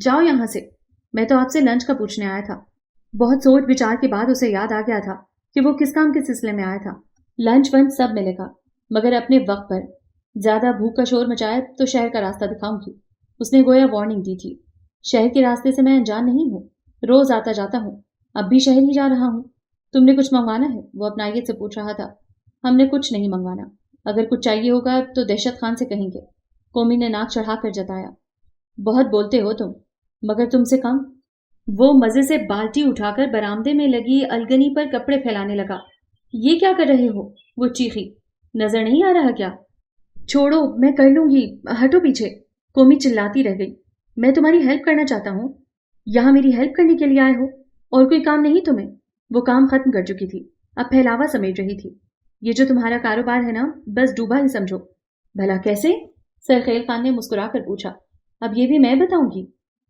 S1: جاؤ یہاں سے۔ میں تو آپ سے لنچ کا پوچھنے آیا تھا۔ بہت سوچ بچار کے بعد اسے یاد آ گیا تھا کہ وہ کس کام کے سلسلے میں آیا تھا۔ لنچ ونچ سب ملے گا، مگر اپنے وقت پر۔ زیادہ بھوک کا شور مچایا تو شہر کا راستہ دکھاؤں گی۔ اس نے گویا وارننگ دی تھی۔ شہر کے راستے سے میں انجان نہیں ہوں، روز آتا جاتا ہوں، اب بھی شہر ہی جا رہا ہوں۔ تم نے کچھ منگوانا ہے؟ وہ اپنائیت سے پوچھ رہا تھا۔ ہم نے کچھ نہیں منگوانا، اگر کچھ چاہیے ہوگا تو دہشت خان سے کہیں گے، قومی نے ناک چڑھا کر جتایا۔ بہت بولتے ہو تم، مگر تم سے کم۔ وہ مزے سے بالٹی اٹھا کر برآمدے میں لگی الگنی پر کپڑے پھیلانے لگا۔ یہ کیا کر رہے ہو؟ وہ چیخی۔ نظر نہیں آ رہا کیا؟ چھوڑو، میں کر لوں گی، ہٹو پیچھے۔ قومی چلاتی رہ گئی۔ میں تمہاری ہیلپ کرنا چاہتا ہوں، یہاں میری ہیلپ کرنے کے لیے آئے ہو؟ اور کوئی کام نہیں تمہیں؟ وہ کام ختم کر چکی تھی، اب پھیلاوا سمیٹ رہی تھی۔ یہ جو تمہارا کاروبار ہے نا، بس ڈوبا ہی سمجھو۔ بھلا کیسے؟ سرخیل خان نے مسکرا کر پوچھا۔ اب یہ بھی میں بتاؤں گی؟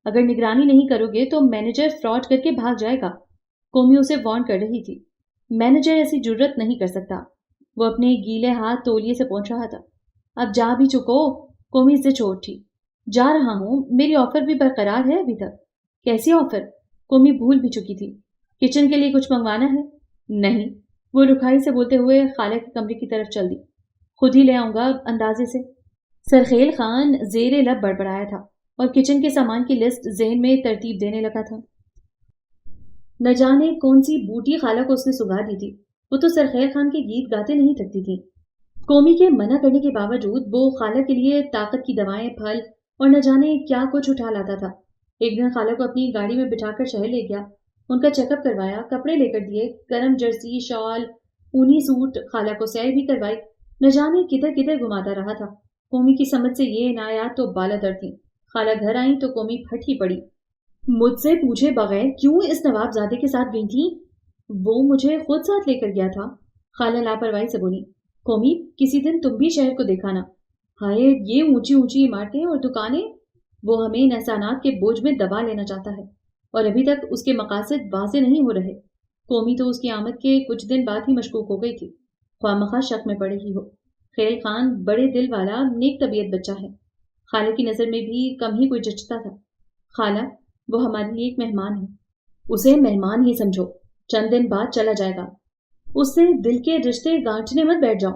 S1: اگر نگرانی نہیں کرو گے تو مینیجر فراڈ کر کے بھاگ جائے گا۔ قومی اسے وارن کر رہی تھی۔ مینیجر ایسی جرت نہیں کر سکتا۔ وہ اپنے گیلے ہاتھ تولیے سے پہنچ رہا تھا۔ اب جا بھی چکو، قومی سے چھوڑ اٹھی۔ جا رہا ہوں، میری آفر بھی برقرار ہے ابھی تک۔ کیسی آفر؟ قومی بھول بھی چکی تھی۔ کچن کے لیے کچھ منگوانا ہے؟ نہیں، وہ رکھائی سے بولتے ہوئے خالہ کے کمرے کی طرف چل دی۔ خود ہی لے آؤں گا اندازے سے۔ سرخیل خان زیر لب بڑبڑایا تھا اور کچن کے سامان کی لسٹ ذہن میں ترتیب دینے لگا تھا۔ نہ جانے کون سی بوٹی خالہ کو اس نے سگا دی تھی، وہ تو سرخیل خان کے گیت گاتے نہیں تھکتی تھی۔ قومی کے منع کرنے کے باوجود وہ خالہ کے لیے طاقت کی دوائیں، پھل اور نہ جانے کیا کچھ اٹھا لاتا تھا۔ ایک دن خالہ کو اپنی گاڑی میں بٹھا کر شہر لے گیا، ان کا چیک اپ کروایا، کپڑے لے کر دیے، گرم جرسی، شال، اونی سوٹ، خالہ کو سیر بھی کروائی۔ نہ جانے کدھر کدھر گھماتا رہا تھا۔ قومی کی سمجھ سے یہ عنایات تو بالاتر تھیں۔ خالہ گھر آئیں تو قومی پھٹ ہی پڑی۔ مجھ سے پوچھے بغیر کیوں اس نواب زادے کے ساتھ گئی تھی؟ وہ مجھے خود ساتھ لے کر گیا تھا، خالہ لاپرواہی سے بولی۔ قومی، کسی دن تم بھی شہر کو دیکھانا۔ ہائے، یہ اونچی اونچی عمارتیں اور دکانیں! وہ ہمیں ان احسانات کے بوجھ میں دبا لینا چاہتا ہے، اور ابھی تک اس کے مقاصد واضح نہیں ہو رہے۔ قومی تو اس کی آمد کے کچھ دن بعد ہی مشکوک ہو گئی تھی، خواہ مخواہ شک میں پڑ رہی ہو۔ خیل خان بڑے دل والا، نیک طبیعت بچہ ہے، خالہ کی نظر میں بھی کم ہی کوئی جچتا تھا۔ خالہ، وہ ہمارے لیے ایک مہمان ہے، اسے مہمان ہی سمجھو، چند دن بعد چلا جائے گا۔ اس سے دل کے رشتے گانٹنے مت بیٹھ جاؤ۔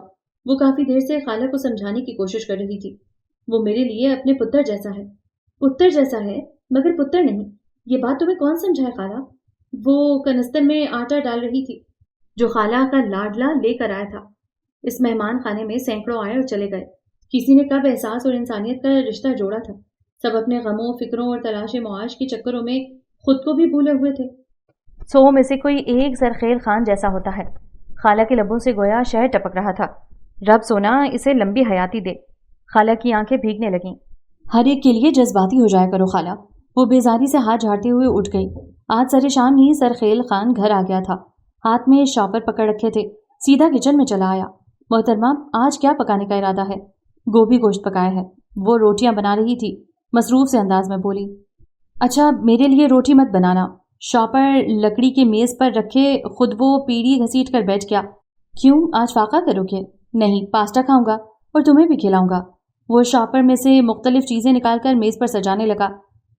S1: وہ کافی دیر سے خالہ کو سمجھانے کی کوشش کر رہی تھی۔ وہ میرے لیے اپنے پتر جیسا ہے۔ پتر جیسا ہے مگر پتر نہیں، یہ بات تمہیں کون سمجھائے خالہ؟ وہ کنستر میں آٹا ڈال رہی تھی جو خالہ کا لاڈلا لے کر آیا تھا۔ اس مہمان خانے میں سینکڑوں آئے اور چلے گئے، کسی نے کب احساس اور انسانیت کا رشتہ جوڑا تھا؟ سب اپنے غموں، فکروں اور تلاش معاش کے چکروں میں خود کو بھی بھولے ہوئے تھے۔ سو میں سے کوئی ایک سرخیل خان جیسا ہوتا ہے۔ خالہ کے لبوں سے گویا شہد ٹپک رہا تھا۔ رب سونا اسے لمبی حیاتی دے۔ خالہ کی آنکھیں بھیگنے لگیں۔ ہر ایک کے لیے جذباتی ہو جایا کرو خالہ۔ وہ بیزاری سے ہاتھ جھاڑتے ہوئے اٹھ گئی۔ آج سر شام ہی سرخیل خان گھر آ گیا تھا، ہاتھ میں شاپر پکڑ رکھے تھے، سیدھا کچن میں چلا آیا۔ محترمہ، آج کیا پکانے کا ارادہ ہے؟ گوبھی گوشت پکایا ہے، وہ روٹیاں بنا رہی تھی، مصروف سے انداز میں بولی۔ اچھا، میرے لیے روٹی مت بنانا۔ شاپر لکڑی کے میز پر رکھے خود وہ پیڑھی گھسیٹ کر بیٹھ گیا۔ کیوں، آج فاقہ کرو گے؟ نہیں، پاستا کھاؤں گا اور تمہیں بھی کھلاؤں گا۔ وہ شاپر میں سے مختلف چیزیں نکال کر میز پر سجانے لگا۔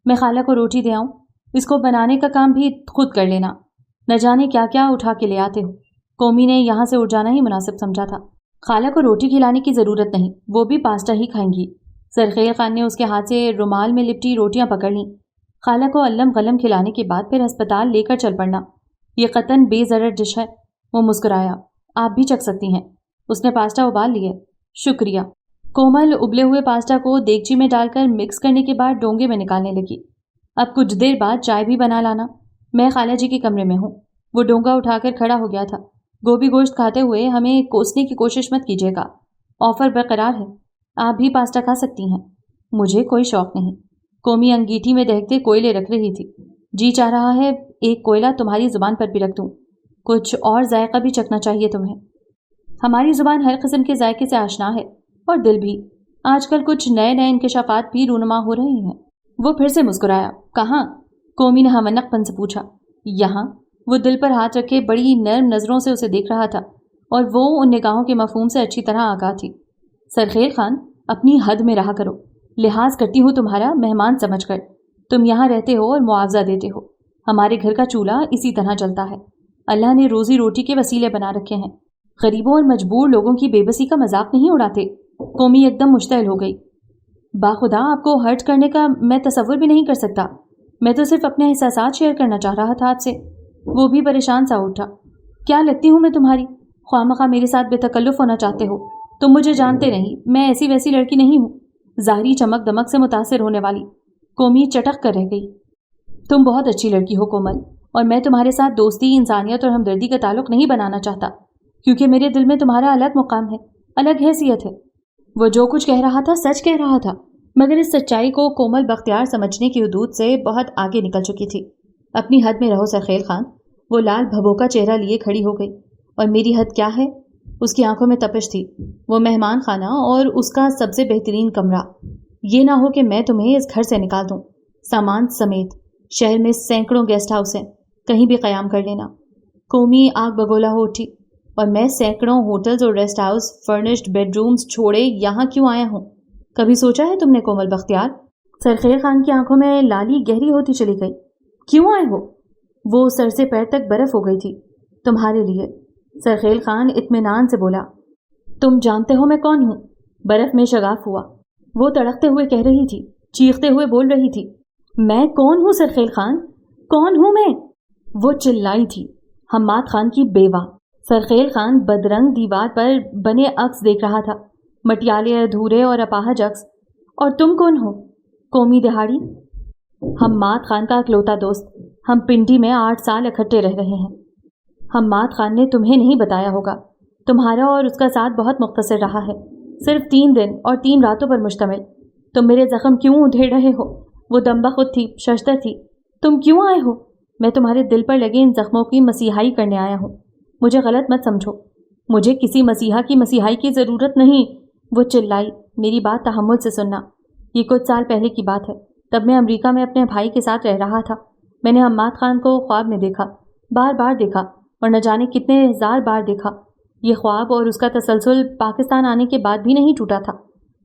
S1: میں خالہ کو روٹی دے آؤں؟ اس کو بنانے کا کام بھی خود کر لینا، نہ جانے کیا کیا اٹھا کے لے آتے ہو۔ قومی نے یہاں سے اٹھ جانا ہی مناسب سمجھا تھا۔ خالہ کو روٹی کھلانے کی ضرورت نہیں، وہ بھی پاستا ہی کھائیں گی۔ سرخیل خان نے اس کے ہاتھ سے رومال میں لپٹی روٹیاں پکڑ لیں۔ خالہ کو علم غلم کھلانے کے بعد پھر ہسپتال لے کر چل پڑنا، یہ قطن بے ضرر ڈش ہے۔ وہ مسکرایا۔ آپ بھی چکھ سکتی ہیں۔ اس نے پاستا ابال لیے۔ شکریہ۔ کومل ابلے ہوئے پاستا کو دیگچی میں ڈال کر مکس کرنے کے بعد ڈونگے میں نکالنے لگی۔ اب کچھ دیر بعد چائے بھی بنا لانا، میں خالہ جی کے کمرے میں ہوں۔ وہ ڈونگا اٹھا کر کھڑا ہو گیا تھا۔ گوبھی گوشت کھاتے ہوئے ہمیں کوسنے کی کوشش مت کیجیے گا، آفر برقرار ہے، آپ بھی پاستا کھا سکتی ہیں۔ مجھے کوئی شوق نہیں۔ کومی انگیٹھی میں دہکتے کوئلے رکھ رہی تھی۔ جی چاہ رہا ہے ایک کوئلہ تمہاری زبان پر بھی رکھ دوں، کچھ اور ذائقہ بھی چکھنا چاہیے تمہیں۔ ہماری زبان ہر قسم کے ذائقے سے آشنا ہے، اور دل بھی۔ آج کل کچھ نئے انکشافات بھی رونما ہو رہے ہیں۔ وہ پھر سے مسکرایا۔ کہاں؟ کومی نے ہمنق پن سے پوچھا۔ یہاں۔ وہ دل پر ہاتھ رکھے بڑی نرم نظروں سے اسے دیکھ رہا تھا، اور وہ ان نگاہوں کے مفہوم سے اچھی طرح آگاہ تھی۔ سرخیل خان، اپنی حد میں رہا کرو۔ لحاظ کرتی ہوں تمہارا، مہمان سمجھ کر۔ تم یہاں رہتے ہو اور معاوضہ دیتے ہو۔ ہمارے گھر کا چولہا اسی طرح چلتا ہے۔ اللہ نے روزی روٹی کے وسیلے بنا رکھے ہیں، غریبوں اور مجبور لوگوں کی بے بسی کا مذاق نہیں اڑاتے۔ قومی ایک دم مشتعل ہو گئی۔ باخدا آپ کو ہرٹ کرنے کا میں تصور بھی نہیں کر سکتا، میں تو صرف اپنے احساسات شیئر کرنا چاہ رہا تھا آپ سے۔ وہ بھی پریشان سا اٹھا۔ کیا لگتی ہوں میں تمہاری؟ خواہ مخواہ میرے ساتھ بے تکلف ہونا چاہتے ہو۔ تم مجھے جانتے نہیں، میں ایسی ویسی لڑکی نہیں ہوں، ظاہری چمک دمک سے متاثر ہونے والی۔ قومی چٹک کر رہ گئی۔ تم بہت اچھی لڑکی ہو کومل، اور میں تمہارے ساتھ دوستی، انسانیت اور ہمدردی کا تعلق نہیں بنانا چاہتا، کیونکہ میرے دل میں تمہارا الگ مقام ہے، الگ حیثیت ہے۔ وہ جو کچھ کہہ رہا تھا سچ کہہ رہا تھا، مگر اس سچائی کو کومل بختیار سمجھنے کی حدود سے بہت آگے نکل چکی تھی۔ اپنی حد میں رہو سرخیل خان۔ وہ لال بھبوکا چہرہ لیے کھڑی ہو گئی۔ اور میری حد کیا ہے؟ اس کی آنکھوں میں تپش تھی۔ وہ مہمان خانہ اور اس کا سب سے بہترین کمرہ، یہ نہ ہو کہ میں تمہیں اس گھر سے نکال دوں، سامان سمیت۔ شہر میں سینکڑوں گیسٹ ہاؤس ہیں، کہیں بھی قیام کر لینا۔ قومی آگ بگولا ہو اٹھی۔ اور میں سینکڑوں ہوٹلز اور rest house, furnished bedrooms چھوڑے یہاں کیوں آیا ہوں؟ کبھی سوچا ہے تم نے کومل بختیار؟ سرخیل خان کی آنکھوں میں لالی گہری ہوتی چلی گئی۔ کیوں آئے ہو؟ وہ سر سے پیر تک برف ہو گئی تھی۔ تمہارے لیے۔ سرخیل خان اطمینان سے بولا۔ تم جانتے ہو میں کون ہوں؟ برف میں شگاف ہوا۔ وہ تڑکتے ہوئے کہہ رہی تھی، چیختے ہوئے بول رہی تھی، میں کون ہوں سرخیل خان؟ کون ہوں میں؟ وہ چلائی تھی، حماد خان کی بیوہ۔ سرخیل خان بدرنگ دیوار پر بنے عکس دیکھ رہا تھا، مٹیالے ادھورے اور اپاہج عکس۔ اور تم کون ہو؟ قومی دہاڑی۔ حماد خان کا اکلوتا دوست۔ ہم پنڈی میں 8 سال اکٹھے رہ رہے ہیں۔ حماد خان نے تمہیں نہیں بتایا ہوگا، تمہارا اور اس کا ساتھ بہت مختصر رہا ہے، صرف 3 دن اور 3 راتوں پر مشتمل۔ تم میرے زخم کیوں ادھیڑ رہے ہو؟ وہ دمبا خود تھی، ششتر تھی۔ تم کیوں آئے ہو؟ میں تمہارے دل پر لگے ان زخموں کی مسیحائی کرنے آیا ہوں۔ مجھے غلط مت سمجھو، مجھے کسی مسیحا کی مسیحائی کی ضرورت نہیں۔ وہ چلائی۔ میری بات تحمل سے سننا۔ یہ کچھ سال پہلے کی بات ہے، تب میں امریکہ میں اپنے بھائی کے ساتھ رہ رہا تھا۔ میں نے حماد خان کو خواب میں دیکھا، بار بار دیکھا، اور نہ جانے کتنے ہزار بار دیکھا۔ یہ خواب اور اس کا تسلسل پاکستان آنے کے بعد بھی نہیں ٹوٹا تھا۔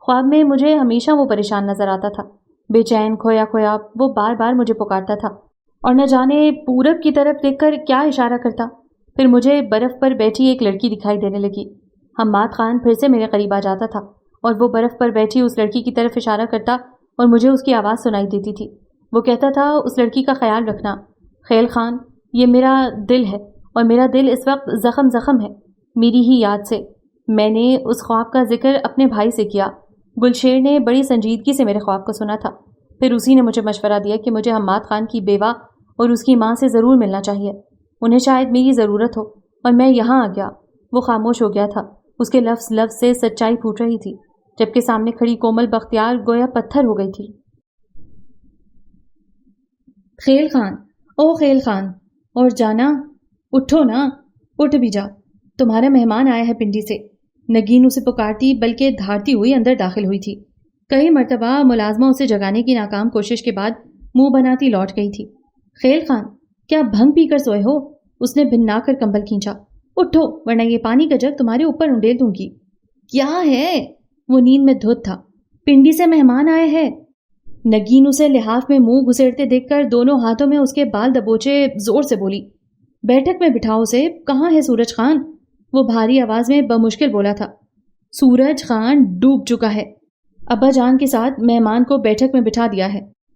S1: خواب میں مجھے ہمیشہ وہ پریشان نظر آتا تھا، بے چین، کھویا کھویا۔ وہ بار بار مجھے پکارتا تھا، اور نہ جانے پورب کی طرف دیکھ کر کیا اشارہ کرتا۔ پھر مجھے برف پر بیٹھی ایک لڑکی دکھائی دینے لگی۔ حماد خان پھر سے میرے قریب آ جاتا تھا، اور وہ برف پر بیٹھی اس لڑکی کی طرف اشارہ کرتا، اور مجھے اس کی آواز سنائی دیتی تھی۔ وہ کہتا تھا، اس لڑکی کا خیال رکھنا خیل خان، یہ میرا دل ہے، اور میرا دل اس وقت زخم زخم ہے، میری ہی یاد سے۔ میں نے اس خواب کا ذکر اپنے بھائی سے کیا۔ گلشیر نے بڑی سنجیدگی سے میرے خواب کو سنا تھا۔ پھر اسی نے مجھے مشورہ دیا کہ مجھے حماد خان کی بیوہ اور اس کی ماں سے ضرور ملنا چاہیے، انہیں شاید میری ضرورت ہو۔ اور میں یہاں آ گیا۔ وہ خاموش ہو گیا تھا، اس کے لفظ لفظ سے سچائی پھوٹ رہی تھی، جبکہ سامنے کھڑی کومل بختیار گویا پتھر ہو گئی تھی۔ خیل خان، او خیل خان، اور جانا، اٹھو نا، اٹھ بھی جا، تمہارا مہمان آیا ہے پنڈی سے۔ نگین اسے پکارتی بلکہ دھارتی ہوئی اندر داخل ہوئی تھی۔ کئی مرتبہ ملازمہ اسے جگانے کی ناکام کوشش کے بعد منہ بناتی لوٹ گئی تھی۔ خیل خان، کیا بھنگ پی کر سوئے ہو؟ اس نے بھنا کر کمبل کھینچا۔ اٹھو، ورنہ یہ پانی کا جگ تمہارے اوپر انڈیل دوں گی۔ کیا ہے؟ وہ نیند میں دھت تھا۔ پنڈی سے مہمان آئے ہیں۔ نگین اسے لحاف میں منہ گھسیڑتے دیکھ کر دونوں ہاتھوں میں اس کے بال دبوچے زور سے بولی، بیٹھک میں بٹھاؤ اسے۔ کہاں ہے سورج خان؟ وہ بھاری آواز میں بمشکل بولا تھا۔ سورج خان ڈوب چکا ہے، ابا جان کے ساتھ مہمان کو بیٹھک میں بٹھا دیا ہے۔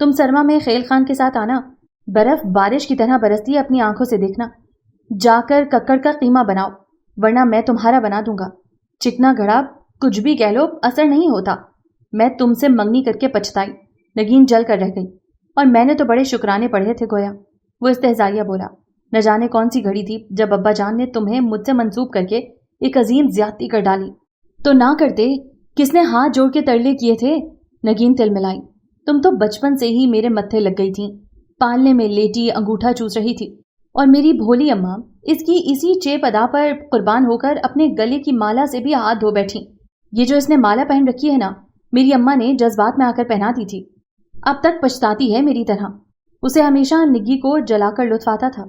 S1: تم سرما میں خیل خان کے ساتھ آنا، برف بارش کی طرح برستی ہے، اپنی آنکھوں سے دیکھنا۔ جا کر ککڑ کا قیمہ بناؤ، ورنہ میں تمہارا بنا دوں گا۔ چکنا گھڑا کچھ بھی کہہ لو، اثر نہیں ہوتا۔ میں تم سے منگنی کر کے پچھتائی۔ نگین جل کر رہ گئی۔ اور میں نے تو بڑے شکرانے پڑھے تھے گویا، وہ استہزائیہ بولا۔ نہ جانے کون سی گھڑی تھی جب ابا جان نے تمہیں مجھ سے منسوب کر کے ایک عظیم زیادتی کر ڈالی۔ تو نہ کرتے، کس نے ہاتھ جوڑ کے ترلے کیے تھے؟ نگین تل ملائی۔ تم تو بچپن سے ہی میرے متھے لگ گئی تھیں، پالنے میں لیٹی انگوٹھا چوس رہی تھی، اور میری بھولی اماں اس کی اسی چیپ ادا پر قربان ہو کر اپنے گلے کی مالا سے بھی ہاتھ دھو بیٹھی۔ یہ جو اس نے مالا پہن رکھی ہے نا، میری اماں نے جذبات میں آ کر پہنا دی تھی۔ اب تک پچھتاتی ہے میری طرح۔ اسے ہمیشہ نگی کو جلا کر لطف آتا تھا۔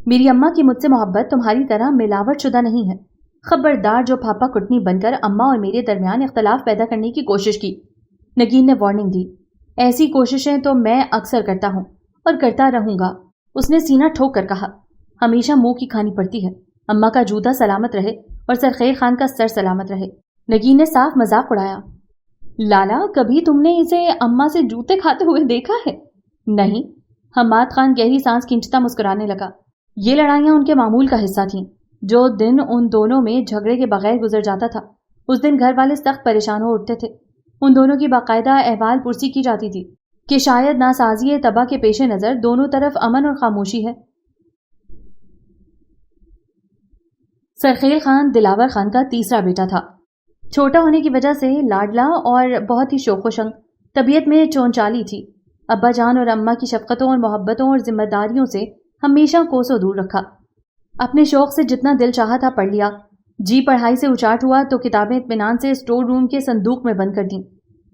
S1: میری اماں کی مجھ سے محبت تمہاری طرح ملاوٹ شدہ نہیں ہے۔ خبردار جو پھاپا کٹنی بن کر اماں اور میرے درمیان اختلاف پیدا کرنے کی کوشش کی۔ نگین نے وارننگ دی۔ ایسی کوششیں تو میں اکثر کرتا ہوں اور کرتا رہوں گا، اس نے سینہ ٹھوک کر کہا۔ ہمیشہ منہ کی کھانی پڑتی ہے۔ اماں کا جوتا سلامت رہے اور سرخیر خان کا سر سلامت رہے۔ نگین نے صاف مذاق اڑایا۔ لالا، کبھی تم نے اسے اماں سے جوتے کھاتے ہوئے دیکھا ہے؟ نہیں۔ حماد خان گہری سانس کھینچتا مسکرانے لگا۔ یہ لڑائیاں ان کے معمول کا حصہ تھیں۔ جو دن ان دونوں میں جھگڑے کے بغیر گزر جاتا تھا، اس دن گھر والے سخت پریشان ہو اٹھتے تھے۔ ان دونوں کی باقاعدہ احوال پرسی کی جاتی تھی کہ شاید ناسازی تباہ کے پیش نظر دونوں طرف امن اور خاموشی ہے۔ سرخیل خان دلاور خان کا تیسرا بیٹا تھا۔ چھوٹا ہونے کی وجہ سے لاڈلا اور بہت ہی شوق و شنگ، طبیعت میں چونچالی تھی۔ ابا جان اور اماں کی شفقتوں اور محبتوں اور ذمہ داریوں سے ہمیشہ کوسوں دور رکھا۔ اپنے شوق سے جتنا دل چاہا تھا پڑھ لیا۔ جی پڑھائی سے اچاٹ ہوا تو کتابیں اطمینان سے اسٹور روم کے صندوق میں بند کر دیں۔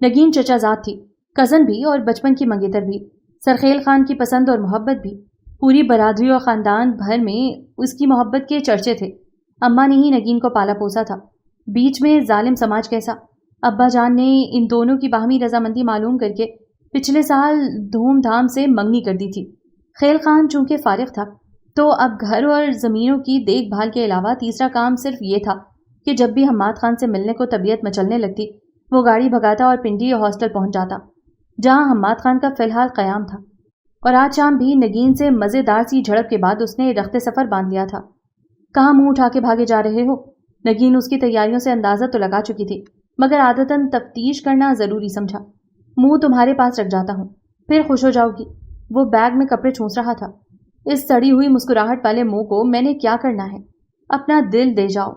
S1: نگین چچا زاد تھی، کزن بھی اور بچپن کی منگیتر بھی، سرخیل خان کی پسند اور محبت بھی۔ پوری برادری اور خاندان بھر میں اس کی محبت کے چرچے تھے۔ اماں نے ہی نگین کو پالا پوسا تھا۔ بیچ میں ظالم سماج کیسا؟ ابا جان نے ان دونوں کی باہمی رضامندی معلوم کر کے پچھلے سال دھوم دھام سے منگنی کر دی تھی۔ خیل خان چونکہ فارغ تھا تو اب گھر اور زمینوں کی دیکھ بھال کے علاوہ تیسرا کام صرف یہ تھا کہ جب بھی حماد خان سے ملنے کو طبیعت مچلنے لگتی، وہ گاڑی بھگاتا اور پنڈی ہاسٹل پہنچ جاتا، جہاں حماد خان کا فی الحال قیام تھا۔ اور آج شام بھی نگین سے مزیدار سی جھڑپ کے بعد اس نے رخت سفر باندھ لیا تھا۔ کہاں منہ اٹھا کے بھاگے جا رہے ہو؟ نگین اس کی تیاریوں سے اندازہ تو لگا چکی تھی، مگر عادتاً تفتیش کرنا ضروری سمجھا۔ منہ تمہارے پاس رکھ جاتا ہوں، پھر خوش ہو جاؤ گی۔ وہ بیگ میں کپڑے ٹھونس رہا تھا۔ اس سڑی ہوئی مسکراہٹ والے منہ کو میں نے کیا کرنا ہے؟ اپنا دل دے جاؤ،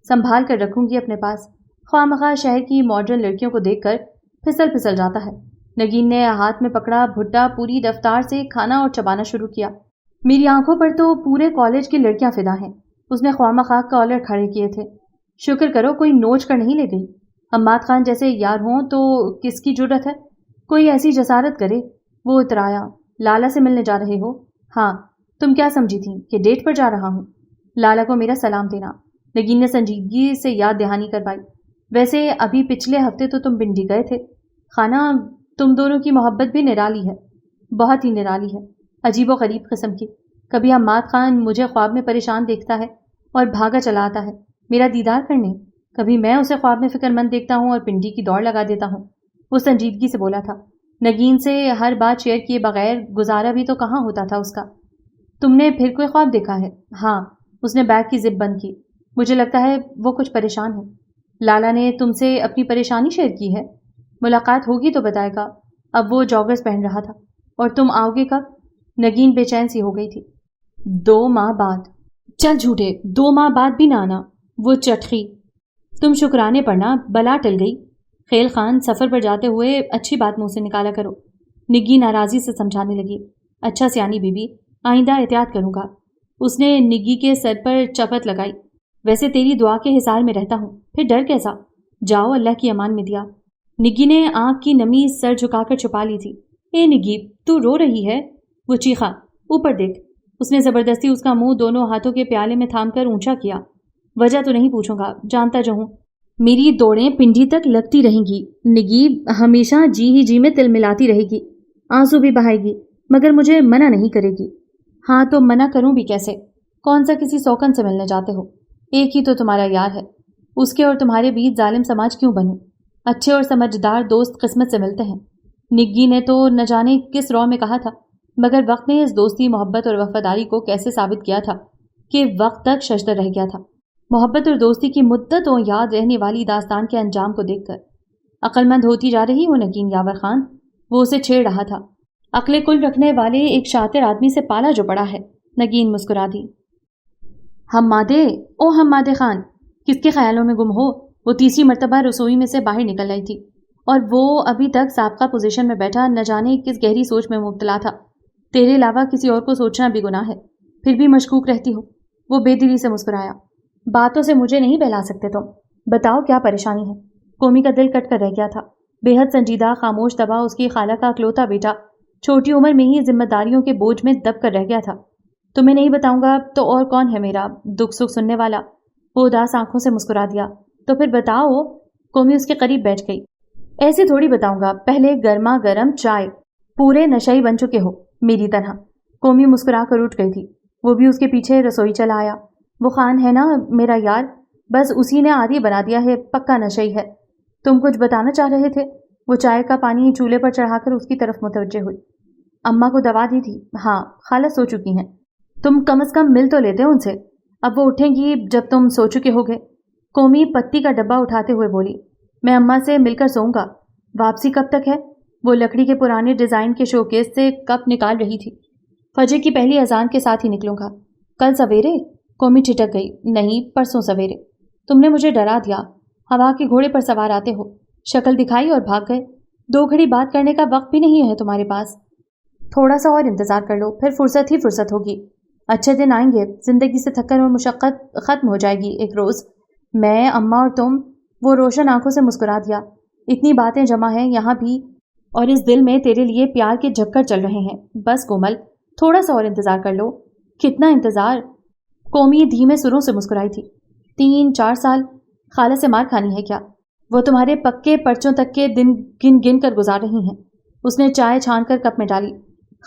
S1: سنبھال کر رکھوں گی اپنے پاس۔ خواہ مخواہ شہر کی ماڈرن لڑکیوں کو دیکھ کر پھسل جاتا ہے۔ نگین نے ہاتھ میں پکڑا بھٹا پوری رفتار سے کھانا اور چبانا شروع کیا۔ میری آنکھوں پر تو پورے کالج کی لڑکیاں فدا ہیں۔ اس نے خواہ مخواہ کالر کھڑے کیے تھے۔ شکر کرو کوئی نوچ کر نہیں لے گئی۔ حماد خان جیسے یار ہوں تو کس کی جرت ہے؟ کوئی ایسی جسارت کرے۔ وہ اترایا۔ لالا سے ملنے جا رہے ہو؟ ہاں۔ تم کیا سمجھی تھی کہ ڈیٹ پر جا رہا ہوں؟ لالا کو میرا سلام دینا۔ نگین نے سنجیدگی سے یاد دہانی کروائی۔ ویسے ابھی پچھلے ہفتے تو تم پنڈی گئے تھے۔ خانہ، تم دونوں کی محبت بھی نرالی ہے، بہت ہی نرالی ہے، عجیب و غریب قسم کی۔ کبھی حماد خان مجھے خواب میں پریشان دیکھتا ہے اور بھاگا چلا آتا ہے میرا دیدار کرنے، کبھی میں اسے خواب میں فکر مند دیکھتا ہوں اور پنڈی کی دوڑ لگا دیتا ہوں۔ وہ سنجیدگی سے بولا تھا۔ نگین سے ہر بات شیئر کیے بغیر گزارا بھی تو کہاں ہوتا تھا اس کا۔ تم نے پھر کوئی خواب دیکھا ہے؟ ہاں۔ اس نے بیگ کی زپ بند کی۔ مجھے لگتا ہے وہ کچھ پریشان ہے۔ لالا نے تم سے اپنی پریشانی شیئر کی ہے؟ ملاقات ہوگی تو بتائے گا۔ اب وہ جاگرز پہن رہا تھا۔ اور تم آؤ گے کب؟ نگین بے چین سی ہو گئی تھی۔ 2 ماہ بعد۔ چل جھوٹے، 2 ماہ بعد بھی نہ آنا۔ وہ چٹخی۔ تم شکرانے پڑنا، بلا ٹل گئی۔ خیل خان، سفر پر جاتے ہوئے اچھی بات منہ سے نکالا کرو۔ نگی ناراضی سے سمجھانے لگی۔ اچھا سیانی بی بی، آئندہ احتیاط کروں گا۔ اس نے نگی کے سر پر چپت لگائی۔ ویسے تیری دعا کے حصار میں رہتا ہوں، پھر ڈر کیسا؟ جاؤ، اللہ کی امان میں دیا۔ نگی نے آنکھ کی نمی سر جھکا کر چھپا لی تھی۔ اے نگی، تو رو رہی ہے؟ وہ چیخا۔ اوپر دیکھ۔ اس نے زبردستی اس کا منہ دونوں ہاتھوں کے پیالے میں تھام کر اونچا کیا۔ وجہ تو نہیں پوچھوں گا، جانتا جو ہوں۔ میری دوڑیں پنڈی تک لگتی رہیں گی۔ نگی ہمیشہ جی ہی جی میں تل ملاتی رہے گی، آنسو بھی بہائے گی، مگر مجھے منع نہیں کرے گی۔ ہاں تو منع کروں بھی کیسے؟ کون سا کسی سوکن سے ملنے جاتے ہو؟ ایک ہی تو تمہارا یار ہے، اس کے اور تمہارے بیچ ظالم سماج کیوں بنوں؟ اچھے اور سمجھدار دوست قسمت سے ملتے ہیں۔ نگی نے تو نہ جانے کس رو میں کہا تھا، مگر وقت نے اس دوستی، محبت اور وفاداری کو کیسے ثابت کیا تھا کہ وقت تک ششدر رہ گیا تھا۔ محبت اور دوستی کی مدتوں یاد رہنے والی داستان کے انجام کو دیکھ کر عقل مند ہوتی جا رہی ہو نگین یاور خان، وہ اسے چھیڑ رہا تھا۔ عقل کل رکھنے والے ایک شاطر آدمی سے پالا جو پڑا ہے، نگین مسکرا دی۔ حمادے خان، کس کے خیالوں میں گم ہو؟ وہ تیسری مرتبہ رسوئی میں سے باہر نکل آئی تھی اور وہ ابھی تک سابقہ پوزیشن میں بیٹھا نہ جانے کس گہری سوچ میں مبتلا تھا۔ تیرے علاوہ کسی اور کو سوچنا بھی گناہ ہے، پھر بھی مشکوک رہتی ہو۔ وہ بے دلی سے مسکرایا۔ باتوں سے مجھے نہیں بہلا سکتے تم، بتاؤ کیا پریشانی ہے؟ قومی کا دل کٹ کر رہ گیا تھا۔ بے حد سنجیدہ، خاموش طبع اس کی خالہ کا اکلوتا بیٹا چھوٹی عمر میں ہی ذمہ داریوں کے بوجھ میں دب کر رہ گیا تھا۔ تمہیں نہیں بتاؤں گا تو اور کون ہے میرا دکھ سکھ سننے والا؟ وہ اداس آنکھوں سے مسکرا دیا۔ تو پھر بتاؤ۔ قومی اس کے قریب بیٹھ گئی۔ ایسے تھوڑی بتاؤں گا، پہلے گرما گرم چائے۔ پورے نشئی بن چکے ہو میری طرح۔ قومی مسکرا کر اٹھ گئی تھی۔ وہ بھی اس کے پیچھے رسوئی چلا آیا۔ وہ خان ہے نا میرا یار، بس اسی نے عادی بنا دیا ہے، پکا نشئی ہے۔ تم کچھ بتانا چاہ رہے تھے؟ وہ چائے کا پانی چولہے پر چڑھا کر اس کی طرف متوجہ ہوئی۔ اماں کو دوا دی تھی؟ ہاں، خالہ سو چکی ہیں۔ تم کم از کم مل تو لیتے ان سے۔ اب وہ اٹھیں گی جب تم سو چکے ہوگے۔ قومی پتی کا ڈبہ اٹھاتے ہوئے بولی۔ میں اماں سے مل کر سوؤں گا۔ واپسی کب تک ہے؟ وہ لکڑی کے پرانے ڈیزائن کے شوکیس سے کپ نکال رہی تھی۔ فجر کی پہلی اذان کے ساتھ ہی نکلوں گا۔ کل سویرے؟ قومی ٹھٹک گئی۔ نہیں، پرسوں سویرے۔ تم نے مجھے ڈرا دیا، ہوا کے گھوڑے پر سوار آتے ہو، شکل دکھائی اور بھاگ گئے۔ 2 گھڑی بات کرنے کا وقت بھی نہیں ہے تمہارے پاس۔ تھوڑا سا اور انتظار کر لو، پھر فرصت ہی فرصت ہوگی۔ اچھے دن آئیں گے، زندگی سے تھکن اور مشقت ختم ہو جائے گی ایک روز۔ میں، اماں اور تم۔ وہ روشن آنکھوں سے مسکرا دیا۔ اتنی باتیں جمع ہیں یہاں بھی، اور اس دل میں تیرے لیے پیار کے جھکر چل رہے ہیں۔ بس کومل، تھوڑا سا اور انتظار کر لو۔ کتنا انتظار؟ قومی دھیمے سروں سے مسکرائی تھی۔ 3-4 سال۔ خالہ سے مار کھانی ہے کیا؟ وہ تمہارے پکے پرچوں تک کے دن گن گن کر گزار رہی ہیں۔ اس نے چائے چھان کر کپ میں ڈالی۔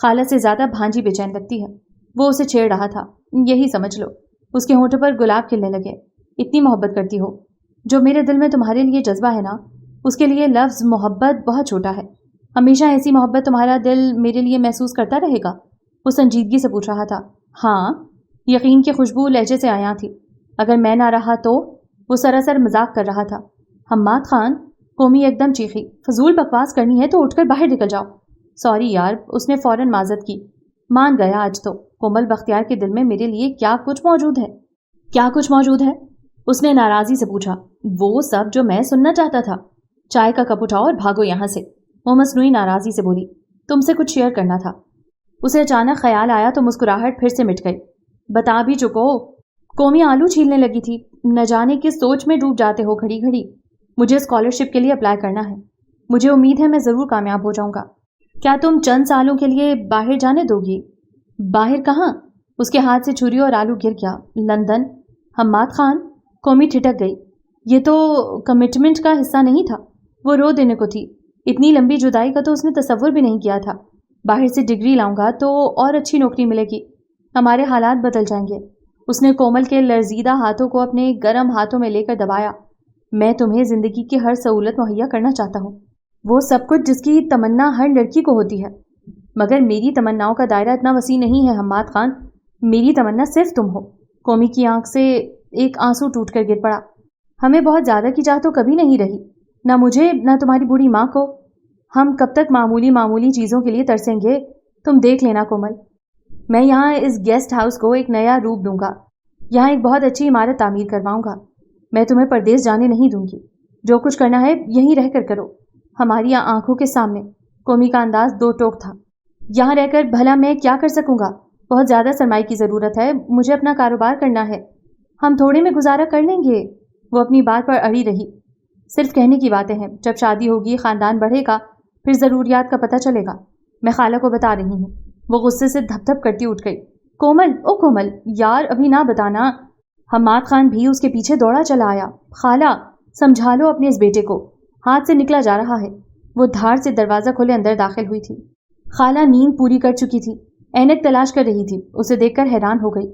S1: خالہ سے زیادہ بھانجی بے چین لگتی ہے۔ وہ اسے چھیڑ رہا تھا، یہی سمجھ لو۔ اس کے ہونٹوں پر گلاب کھلنے لگے۔ اتنی محبت کرتی ہو؟ جو میرے دل میں تمہارے لیے جذبہ ہے نا، اس کے لیے لفظ محبت بہت چھوٹا ہے۔ ہمیشہ ایسی محبت تمہارا دل میرے لیے محسوس کرتا رہے گا؟ وہ سنجیدگی سے پوچھ رہا تھا۔ ہاں، یقین کی خوشبو لہجے سے آیا تھی۔ اگر میں نہ رہا تو؟ وہ سراسر مذاق کر رہا تھا۔ حماد خان، قومی ایک دم چیخی، فضول بکواس کرنی ہے تو اٹھ کر باہر نکل جاؤ۔ سوری یار، اس نے فوراً معذرت کی۔ مان گیا آج تو۔ کومل بختیار کے دل میں میرے لیے کیا کچھ موجود ہے؟ کیا کچھ موجود ہے؟ اس نے ناراضی سے پوچھا۔ وہ سب جو میں سننا چاہتا تھا۔ چائے کا کپ اٹھاؤ اور بھاگو یہاں سے، وہ مصنوعی ناراضی سے بولی۔ تم سے کچھ شیئر کرنا تھا۔ اسے اچانک خیال آیا تو مسکراہٹ پھر سے مٹ گئی۔ بتا بھی چکو۔ قومی آلو چھیلنے لگی تھی۔ نہ جانے کس سوچ میں ڈوب جاتے ہو گھڑی گھڑی۔ مجھے اسکالرشپ کے لیے اپلائی کرنا ہے۔ مجھے امید ہے میں ضرور کامیاب ہو جاؤں گا۔ کیا تم چند سالوں کے لیے باہر جانے دو گی؟ باہر کہاں؟ اس کے ہاتھ سے چھری اور آلو گر گیا۔ لندن۔ حماد خان، قومی ٹھٹک گئی۔ یہ تو کمٹمنٹ کا حصہ نہیں تھا۔ وہ رو دینے کو تھی۔ اتنی لمبی جدائی کا تو اس نے تصور بھی نہیں کیا تھا۔ باہر سے ڈگری لاؤں گا تو اور اچھی نوکری ملے گی، ہمارے حالات بدل جائیں گے۔ اس نے کومل کے لرزیدہ ہاتھوں کو اپنے گرم ہاتھوں میں لے کر دبایا۔ میں تمہیں زندگی کی ہر سہولت مہیا کرنا چاہتا ہوں، وہ سب کچھ جس کی تمنا ہر لڑکی کو ہوتی ہے، مگر میری تمناؤں کا دائرہ اتنا وسیع نہیں ہے حماد خان۔ میری تمنا صرف تم ہو۔ قومی کی آنکھ سے ایک آنسو ٹوٹ کر گر پڑا۔ ہمیں بہت زیادہ کی چاہ تو کبھی نہیں رہی، نہ مجھے نہ تمہاری بوڑھی ماں کو۔ ہم کب تک معمولی چیزوں کے لیے ترسیں گے؟ تم دیکھ لینا کومل، میں یہاں اس گیسٹ ہاؤس کو ایک نیا روپ دوں گا، یہاں ایک بہت اچھی عمارت تعمیر کرواؤں گا۔ میں تمہیں پردیس جانے نہیں دوں گی، جو کچھ کرنا ہے یہیں رہ کر کرو، ہماری آنکھوں کے سامنے۔ قومی کا انداز دو ٹوک تھا۔ یہاں رہ کر بھلا میں کیا کر سکوں گا؟ بہت زیادہ سرمائے کی ضرورت ہے، مجھے اپنا کاروبار کرنا ہے۔ ہم تھوڑے میں گزارا کر لیں گے۔ وہ اپنی بات پر اڑی رہی۔ صرف کہنے کی باتیں ہیں، جب شادی ہوگی، خاندان بڑھے گا، پھر ضروریات کا پتہ چلے گا۔ میں خالہ کو بتا رہی ہوں۔ وہ غصے سے دھپ دھپ کرتی اٹھ گئی۔ کومل، او کومل، یار ابھی نہ بتانا۔ حماد خان بھی اس کے پیچھے دوڑا چلا آیا۔ خالہ، سمجھا لو اپنے اس بیٹے کو، ہاتھ سے نکلا جا رہا ہے۔ وہ دھاڑ سے دروازہ کھولے اندر داخل ہوئی تھی۔ خالہ نیند پوری کر چکی تھی، اینک تلاش کر رہی تھی۔ اسے دیکھ کر حیران ہو گئی۔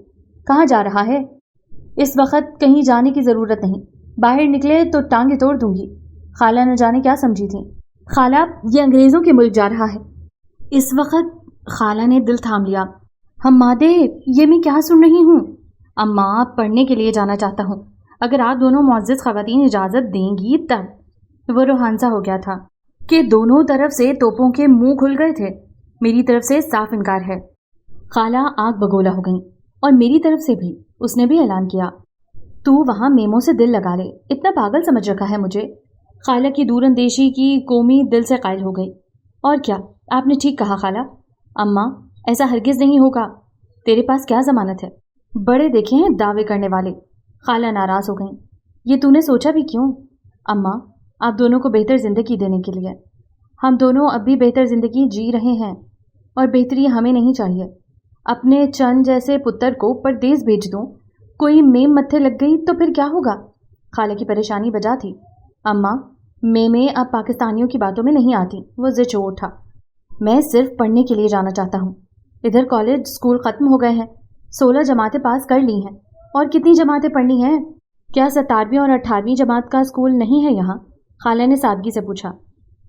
S1: کہاں جا رہا ہے؟ اس وقت کہیں جانے کی ضرورت نہیں، باہر نکلے تو ٹانگیں توڑ دوں گی۔ خالہ نہ جانے کیا سمجھی تھی۔ خالہ یہ انگریزوں کے ملک جا رہا ہے۔ اس وقت خالہ نے دل تھام لیا۔ حمادے یہ میں کیا سن رہی ہوں؟ اماں پڑھنے کے لیے جانا چاہتا ہوں، اگر آپ دونوں معزز خواتین اجازت دیں گی تب۔ وہ روحانسا ہو گیا تھا کہ دونوں طرف سے توپوں کے منہ کھل گئے تھے۔ میری طرف سے صاف انکار ہے۔ خالہ آگ بگولا ہو گئیں، اور میری طرف سے بھی۔ اس نے بھی اعلان کیا، تو وہاں میموں سے دل لگا لے، اتنا پاگل سمجھ رکھا ہے مجھے۔ خالہ کی دور اندیشی کی کومی دل سے قائل ہو گئی۔ اور کیا، آپ نے ٹھیک کہا خالہ۔ اماں ایسا ہرگز نہیں ہوگا، تیرے پاس کیا ضمانت ہے؟ بڑے دیکھے ہیں دعوے کرنے والے۔ خالہ ناراض ہو گئیں۔ یہ تو نے سوچا بھی کیوں؟ اماں آپ دونوں کو بہتر زندگی دینے کے لیے۔ ہم دونوں اب بھی بہتر زندگی جی رہے ہیں، اور بہتری ہمیں نہیں چاہیے۔ اپنے چند جیسے پتر کو پردیس بھیج دوں، کوئی میم متھے لگ گئی تو پھر کیا ہوگا؟ خالہ کی پریشانی بجا تھی۔ اماں میمیں اب پاکستانیوں کی باتوں میں نہیں آتی، وہ زچ اٹھا۔ میں صرف پڑھنے کے لیے جانا چاہتا ہوں۔ ادھر کالج اسکول ختم ہو گئے ہیں، 16 جماعتیں پاس کر لی ہیں، اور کتنی جماعتیں پڑھنی ہیں؟ کیا 17ویں اور 18ویں جماعت کا اسکول نہیں ہے یہاں؟ خالہ نے سادگی سے پوچھا۔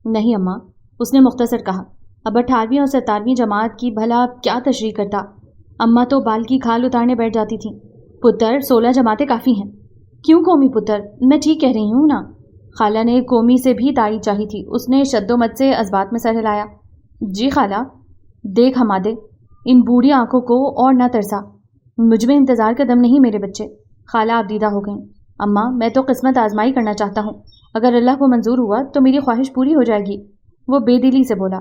S1: نہیں اماں، اس نے مختصر کہا۔ اب 18ویں اور 17ویں جماعت کی بھلا کیا تشریح کرتا؟ اماں تو بال کی کھال اتارنے بیٹھ جاتی تھیں۔ پتر 16 جماعتیں کافی ہیں۔ کیوں قومی پتر، میں ٹھیک کہہ رہی ہوں نا؟ خالہ نے قومی سے بھی تائید چاہی تھی۔ اس نے شد و مت سے اسبات میں سر ہلایا۔ جی خالہ۔ دیکھ حمادے، ان بوڑھی آنکھوں کو اور نہ ترسا، مجھ میں انتظار کا دم نہیں میرے بچے۔ خالہ آبدیدہ ہو گئیں۔ اماں میں تو قسمت آزمائی کرنا چاہتا ہوں، اگر اللہ کو منظور ہوا تو میری خواہش پوری ہو جائے گی۔ وہ بے دلی سے بولا۔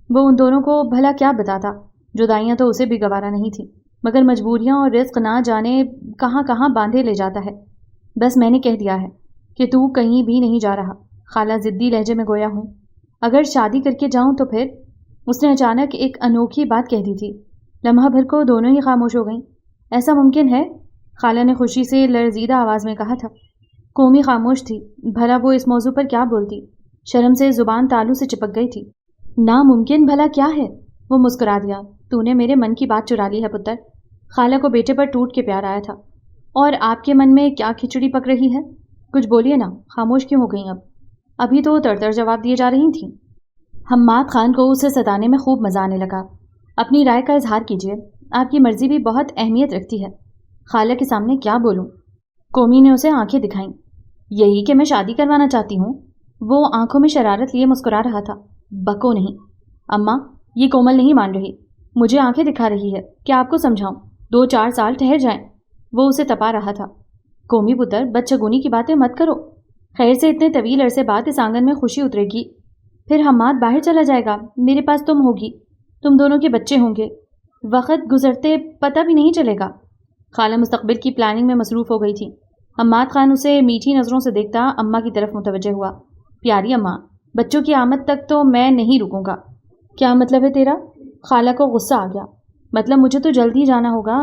S1: وہ ان دونوں کو بھلا کیا بتاتا؟ جدائیاں تو اسے بھی گوارا نہیں تھی، مگر مجبوریاں اور رزق نہ جانے کہاں کہاں باندھے لے جاتا ہے۔ بس میں نے کہہ دیا ہے کہ تو کہیں بھی نہیں جا رہا۔ خالہ ضدی لہجے میں گویا ہوں۔ اگر شادی کر کے جاؤں تو پھر؟ اس نے اچانک ایک انوکھی بات کہہ دی تھی۔ لمحہ بھر کو دونوں ہی خاموش ہو گئیں۔ ایسا ممکن ہے؟ خالہ نے خوشی سے لرزیدہ آواز میں کہا تھا۔ قومی خاموش تھی۔ بھلا وہ اس موضوع پر کیا بولتی؟ شرم سے زبان تالو سے چپک گئی تھی۔ ناممکن بھلا کیا ہے؟ وہ مسکرا دیا۔ تو نے میرے من کی بات چرا لی ہے پتر۔ خالہ کو بیٹے پر ٹوٹ کے پیار آیا تھا۔ اور آپ کے من میں کیا کھچڑی پک رہی ہے؟ کچھ بولیے نا، خاموش کیوں ہو گئیں اب؟ ابھی تو تڑتڑ جواب دیے جا رہی تھیں۔ حماد خان کو اسے ستانے میں خوب مزہ آنے لگا۔ اپنی رائے کا اظہار کیجیے، آپ کی مرضی بھی بہت اہمیت رکھتی ہے۔ خالہ کے سامنے کیا بولوں؟ قومی نے اسے آنکھیں دکھائیں۔ یہی کہ میں شادی کروانا چاہتی ہوں۔ وہ آنکھوں میں شرارت لیے مسکرا رہا تھا۔ بکو نہیں اماں، یہ کومل نہیں مان رہی، مجھے آنکھیں دکھا رہی ہے کہ آپ کو سمجھاؤں، 2-4 سال ٹھہر جائیں۔ وہ اسے تپا رہا تھا۔ قومی پتر بدشگونی کی باتیں مت کرو، خیر سے اتنے طویل عرصے بعد اس آنگن میں خوشی اترے گی، پھر حماد باہر چلا جائے گا، میرے پاس تم ہوگی، تم دونوں کے بچے ہوں گے، وقت گزرتے پتہ بھی نہیں چلے گا۔ خالہ مستقبل کی پلاننگ میں مصروف ہو گئی تھی۔ حماد خان اسے میٹھی نظروں سے دیکھتا اماں کی طرف متوجہ ہوا۔ پیاری اماں، بچوں کی آمد تک تو میں نہیں رکوں گا۔ کیا مطلب ہے تیرا؟ خالہ کو غصہ آ گیا۔ مطلب مجھے تو جلد ہی جانا ہوگا۔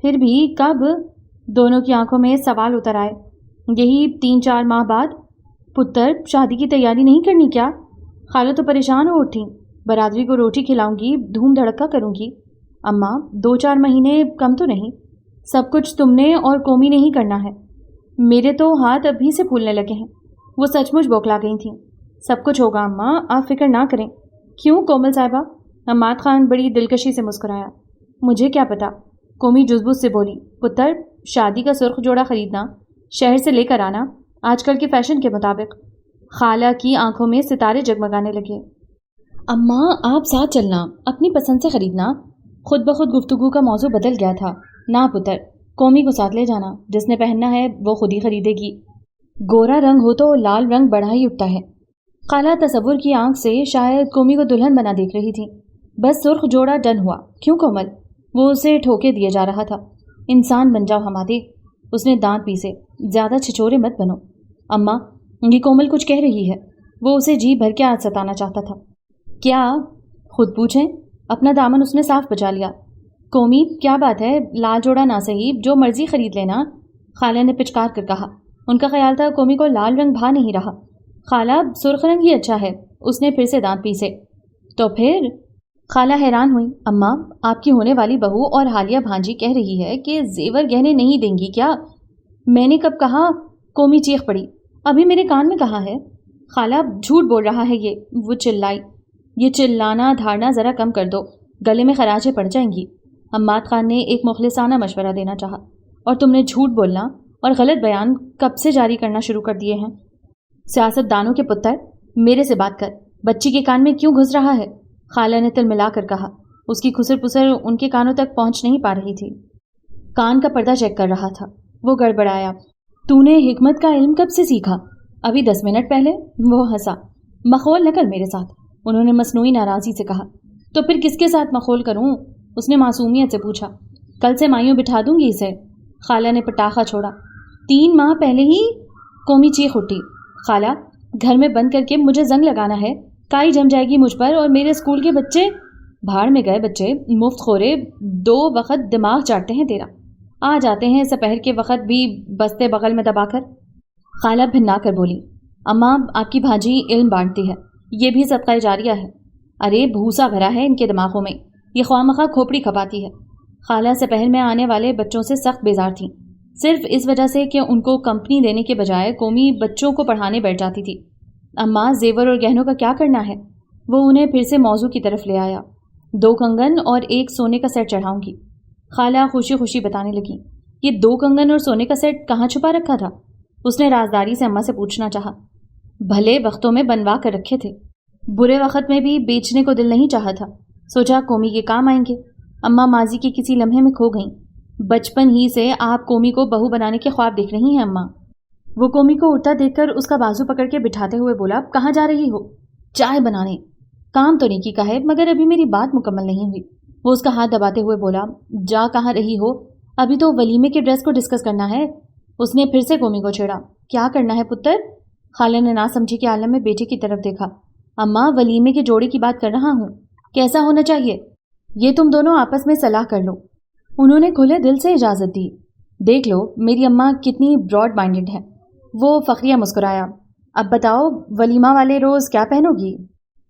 S1: پھر بھی کب؟ دونوں کی آنکھوں میں سوال اتر آئے۔ یہی 3-4 ماہ بعد۔ پتر شادی کی تیاری نہیں کرنی کیا؟ خالہ تو پریشان ہو اٹھیں۔ برادری کو روٹی کھلاؤں گی، دھوم دھڑکا کروں گی۔ اماں 2-4 مہینے کم تو نہیں؟ سب کچھ تم نے اور قومی نے ہی کرنا ہے، میرے تو ہاتھ ابھی سے پھولنے لگے ہیں۔ وہ سچ مچ بوکھلا گئی تھیں۔ سب کچھ ہوگا اماں، آپ فکر نہ کریں۔ کیوں کومل صاحبہ؟ حماد خان بڑی دلکشی سے مسکرایا۔ مجھے کیا پتا، قومی جزبوز سے بولی۔ پتر شادی کا سرخ جوڑا خریدنا، شہر سے لے کر آنا، آج کل کے فیشن کے مطابق۔ خالہ کی آنکھوں میں ستارے جگمگانے لگے۔ اماں آپ ساتھ چلنا، اپنی پسند سے خریدنا۔ خود بخود گفتگو کا موضوع بدل گیا تھا۔ نہ پتر، قومی کو ساتھ لے جانا، جس نے پہننا ہے وہ خود ہی خریدے گی۔ گورا رنگ ہو تو لال رنگ بڑھا ہی اٹھتا ہے۔ خالہ تصور کی آنکھ سے شاید قومی کو دلہن بنا دیکھ رہی تھی۔ بس سرخ جوڑا ڈن ہوا۔ کیوں کومل؟ وہ اسے ٹھوکے دیے جا رہا تھا۔ انسان بن جاؤ حمادے۔ اس نے دانت پیسے۔ زیادہ چھچورے مت بنو۔ اماں یہ کومل کچھ کہہ رہی ہے۔ وہ اسے جی بھر کے آج ستانا چاہتا تھا۔ کیا؟ خود پوچھیں۔ اپنا دامن اس نے صاف بچا لیا۔ قومی کیا بات ہے، لال جوڑا نہ صحیح، جو مرضی خرید لینا، خالہ نے پچکار کر کہا۔ ان کا خیال تھا قومی کو لال رنگ بھا نہیں رہا۔ خالہ سرخ رنگ ہی اچھا ہے۔ اس نے پھر سے دانت پیسے۔ تو پھر؟ خالہ حیران ہوئی۔ اماں آپ کی ہونے والی بہو اور حالیہ بھانجی کہہ رہی ہے کہ زیور گہنے نہیں دیں گی کیا؟ میں نے کب کہا؟ قومی چیخ پڑی۔ ابھی میرے کان میں کہا ہے؟ خالہ جھوٹ بول رہا ہے یہ، وہ چلائی۔ یہ چلانا دھارنا ذرا کم کر دو، گلے میں خراجیں پڑ جائیں گی۔ حماد خان نے ایک مخلصانہ مشورہ دینا چاہا۔ اور تم نے جھوٹ بولنا اور غلط بیان کب سے جاری کرنا شروع کر دیے ہیں؟ سیاست دانوں کے پتر، میرے سے بات کر، بچی کے کان میں کیوں گھس رہا ہے؟ خالہ نے تل ملا کر کہا۔ اس کی خسر پسر ان کے کانوں تک پہنچ نہیں پا رہی تھی۔ کان کا پردہ چیک کر رہا تھا۔ وہ گڑبڑایا۔ تو نے حکمت کا علم کب سے سیکھا؟ ابھی 10 منٹ پہلے۔ وہ ہنسا۔ مخول نہ کر میرے ساتھ، انہوں نے مصنوعی ناراضی سے کہا۔ تو پھر کس کے ساتھ مخول کروں؟ اس نے معصومیت سے پوچھا۔ کل سے مائیوں بٹھا دوں گی اسے۔ خالہ نے پٹاخہ چھوڑا۔ 3 ماہ پہلے ہی؟ قومی چیخ اٹھی۔ خالہ، گھر میں بند کر کے مجھے زنگ لگانا ہے، کائی جم جائے گی مجھ پر اور میرے اسکول کے بچے۔ بھاڑ میں گئے بچے، مفت خورے، 2 وقت دماغ چاٹتے ہیں تیرا، آ جاتے ہیں سپہر کے وقت بھی بستے بغل میں دبا کر۔ خالہ بھنا کر بولی۔ اماں، آپ کی بھانجی علم بانٹتی ہے، یہ بھی صدقہ جاریہ ہے۔ ارے بھوسا بھرا ہے ان کے دماغوں میں، یہ خواہ مخواہ کھوپڑی کھپاتی ہے۔ خالہ سپہر میں آنے والے بچوں سے سخت بیزار تھیں، صرف اس وجہ سے کہ ان کو کمپنی دینے کے بجائے قومی بچوں کو پڑھانے بیٹھ جاتی تھی۔ اماں، زیور اور گہنوں کا کیا کرنا ہے؟ وہ انہیں پھر سے موضوع کی طرف لے آیا۔ 2 کنگن اور 1 سونے کا سیٹ چڑھاؤں گی۔ خالہ خوشی خوشی بتانے لگی۔ یہ 2 کنگن اور سونے کا سیٹ کہاں چھپا رکھا تھا؟ اس نے رازداری سے اماں سے پوچھنا چاہا۔ بھلے وقتوں میں بنوا کر رکھے تھے، برے وقت میں بھی بیچنے کو دل نہیں چاہا تھا، سوچا قومی کے کام آئیں گے۔ اماں ماضی کے کسی لمحے میں کھو گئیں۔ بچپن ہی سے آپ قومی کو بہو بنانے کے خواب دیکھ رہی ہیں اماں۔ وہ قومی کو اٹھتا دیکھ کر اس کا بازو پکڑ کے بٹھاتے ہوئے بولا، کہاں جا رہی ہو؟ چائے بنانے۔ کام تو نیکی کا ہے، مگر ابھی میری بات مکمل نہیں ہوئی۔ وہ اس کا ہاتھ دباتے ہوئے بولا، جا کہاں رہی ہو؟ ابھی تو ولیمے کے ڈریس کو ڈسکس کرنا ہے۔ اس نے پھر سے قومی کو چھیڑا۔ کیا کرنا ہے پتر؟ خالہ نے نا سمجھی کے عالم میں بیٹے کی طرف دیکھا۔ اماں، ولیمے کے جوڑے کی بات کر رہا ہوں، کیسا ہونا چاہیے یہ تم دونوں آپس میں صلاح کر لو۔ انہوں نے کھلے دل سے اجازت دی۔ دیکھ لو میری اماں کتنی براڈ مائنڈڈ ہے۔ وہ فخریہ مسکرایا۔ اب بتاؤ ولیمہ والے روز کیا پہنو گی؟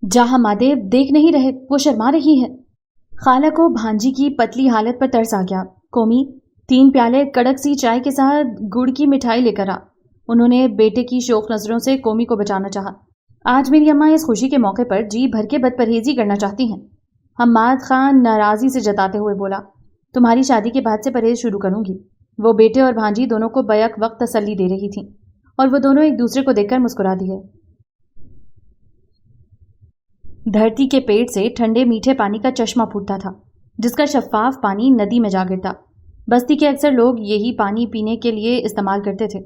S1: جہاں مادے دیکھ نہیں رہے، وہ شرما رہی ہے۔ خالہ کو بھانجی کی پتلی حالت پر ترس آ گیا۔ قومی، 3 پیالے کڑک سی چائے کے ساتھ گڑ کی مٹھائی لے کر آ۔ انہوں نے بیٹے کی شوق نظروں سے قومی کو بچانا چاہا۔ آج میری اماں اس خوشی کے موقع پر جی بھر کے بد پرہیزی کرنا چاہتی ہیں۔ حماد خان ناراضی سے جتاتے ہوئے بولا، تمہاری شادی کے بعد سے پرہیز شروع کروں گی۔ وہ بیٹے اور بھانجی دونوں کو بیک وقت تسلی دے رہی تھیں اور وہ دونوں ایک دوسرے کو دیکھ کر مسکرا دیے۔ دھرتی کے پیٹ سے ٹھنڈے میٹھے پانی کا چشمہ پھوٹتا تھا، جس کا شفاف پانی ندی میں جا گرتا۔ بستی کے اکثر لوگ یہی پانی پینے کے لیے استعمال کرتے تھے۔